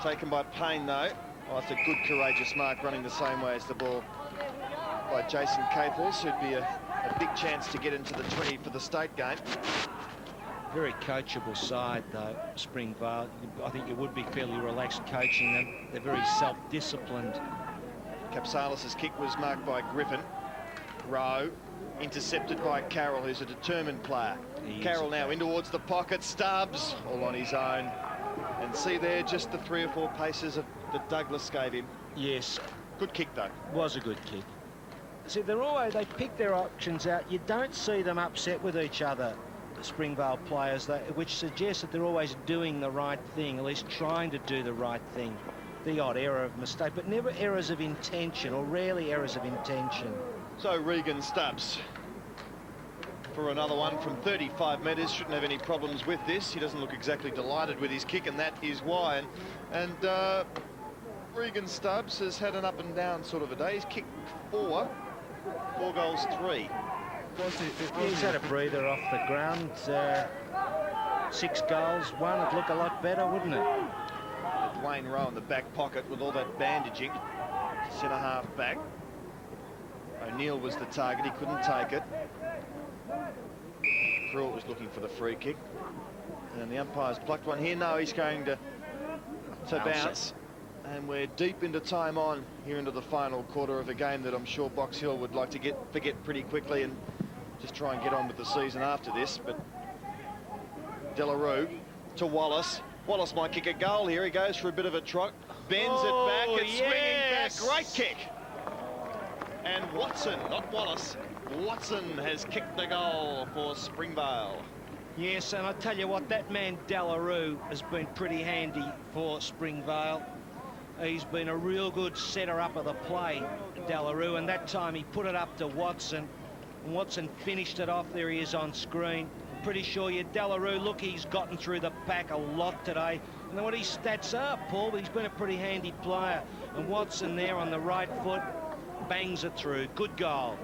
taken by Payne though. Oh, it's a good, courageous mark running the same way as the ball by Jason Caples, who'd be a big chance to get into the 20 for the state game. Very coachable side, though, Springvale. I think it would be fairly relaxed coaching them. They're very self-disciplined. Capsalis' kick was marked by Griffin. Rowe, intercepted by Carroll, who's a determined player. Carroll now in towards the pocket. Stubbs, all on his own. And see there, just the 3 or 4 paces that Douglas gave him. Yes. Good kick, though. Was a good kick. See, they pick their options out. You don't see them upset with each other, the Springvale players, which suggests that they're always doing the right thing, at least trying to do the right thing. The odd error of mistake, but never errors of intention, or rarely errors of intention. So Regan Stubbs for another one from 35 metres. Shouldn't have any problems with this. He doesn't look exactly delighted with his kick, and that is why. And Regan Stubbs has had an up and down sort of a day. He's kicked 4 goals 3. He's had a breather off the ground. 6 goals, 1 would look a lot better, wouldn't it? Dwayne Rowe in the back pocket with all that bandaging. Centre half back. O'Neill was the target. He couldn't take it. Pruitt was looking for the free kick. And the umpire's plucked one here. No, he's going to bounce. And we're deep into time on here into the final quarter of a game that I'm sure Box Hill would like to forget pretty quickly and just try and get on with the season after this. But Delarue to Wallace. Wallace might kick a goal here. He goes for a bit of a trot. Bends it back and swinging back. Great kick. And Watson, not Wallace. Watson has kicked the goal for Springvale. Yes, and I tell you what, that man Delarue has been pretty handy for Springvale. He's been a real good setter up of the play, Delarue, and that time he put it up to Watson. And Watson finished it off. There he is on screen. Pretty sure you Delarue, look, he's gotten through the pack a lot today. And what his stats are, Paul, but he's been a pretty handy player. And Watson there on the right foot bangs it through. Good goal.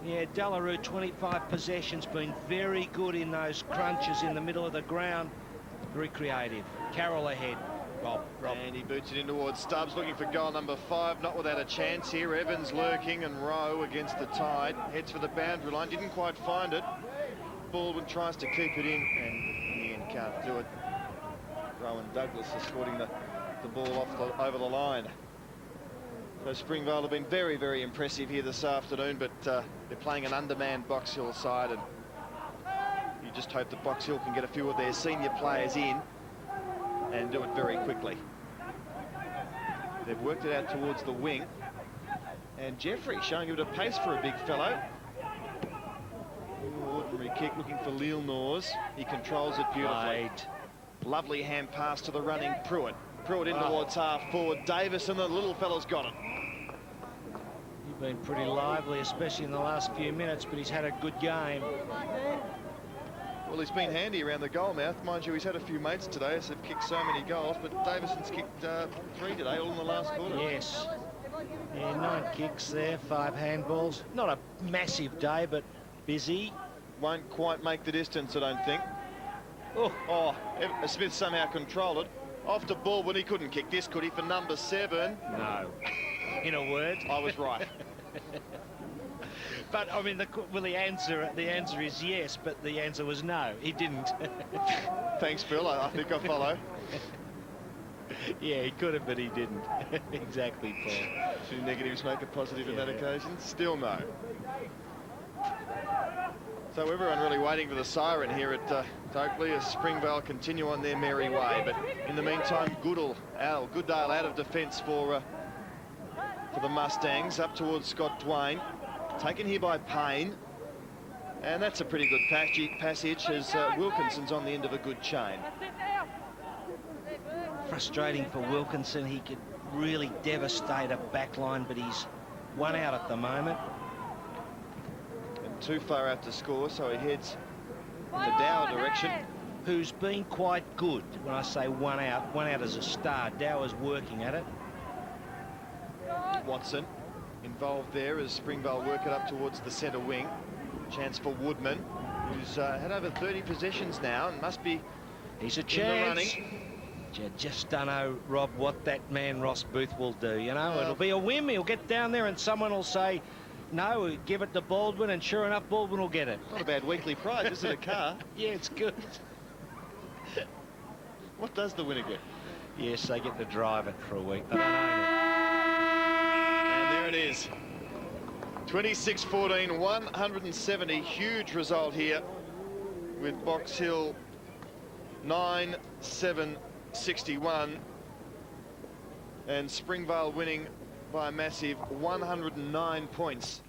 Yeah, Delarue, 25 possessions, been very good in those crunches in the middle of the ground. Very creative. Carroll ahead. Rob. And he boots it in towards Stubbs, looking for goal number 5. Not without a chance here. Evans lurking, and Rowe against the tide. Heads for the boundary line. Didn't quite find it. Baldwin tries to keep it in, and in the end can't do it. Rowan Douglas escorting the ball off over the line. So Springvale have been very, very impressive here this afternoon, but they're playing an undermanned Box Hill side, and you just hope that Box Hill can get a few of their senior players in and do it very quickly. They've worked it out towards the wing, and Jeffrey showing a bit of pace for a big fellow. Ordinary kick, looking for Leal Nors. He controls it beautifully. Lovely hand pass to the running Pruitt. Pruitt in towards half forward. Davis, and the little fella's got it. He's been pretty lively, especially in the last few minutes, but he's had a good game. Well, he's been handy around the goal mouth. Mind you, he's had a few mates today, so they've kicked so many goals, but Davison's kicked 3 today, all in the last quarter. Yes. Yeah, 9 kicks there, 5 handballs. Not a massive day, but busy. Won't quite make the distance, I don't think. Oh, Smith somehow controlled it. Off to Baldwin. He couldn't kick this, could he, for number 7? No. In a word. I was right. But, I mean, the answer is yes, but the answer was no. He didn't. Thanks, Phil. I think I follow. Yeah, he could have, but he didn't. Exactly, Paul. 2 negatives make a positive in that occasion. Still no. So everyone really waiting for the siren here at Oakleigh as Springvale continue on their merry way. But in the meantime, Goodale out of defence for the Mustangs, up towards Scott Dwayne. Taken here by Payne. And that's a pretty good passage as Wilkinson's on the end of a good chain. Frustrating for Wilkinson. He could really devastate a backline, but he's 1 out at the moment. And too far out to score, so he heads in the Dower direction. Who's been quite good. When I say 1 out as a star. Dower's working at it. Watson involved there as Springvale work it up towards the centre wing. Chance for Woodman, who's had over 30 possessions now and must be He's a in chance. the running. You just don't know, Rob, what that man Ross Booth will do. You know, it'll be a whim. He'll get down there and someone will say, no, give it to Baldwin, and sure enough, Baldwin will get it. Not a bad weekly prize, is it, a car? Yeah, it's good. What does the winner get? Yes, they get to drive it for a week. They don't own it. And there it is. 26-14, 170. Huge result here with Box Hill 9-7-61. And Springvale winning by a massive 109 points.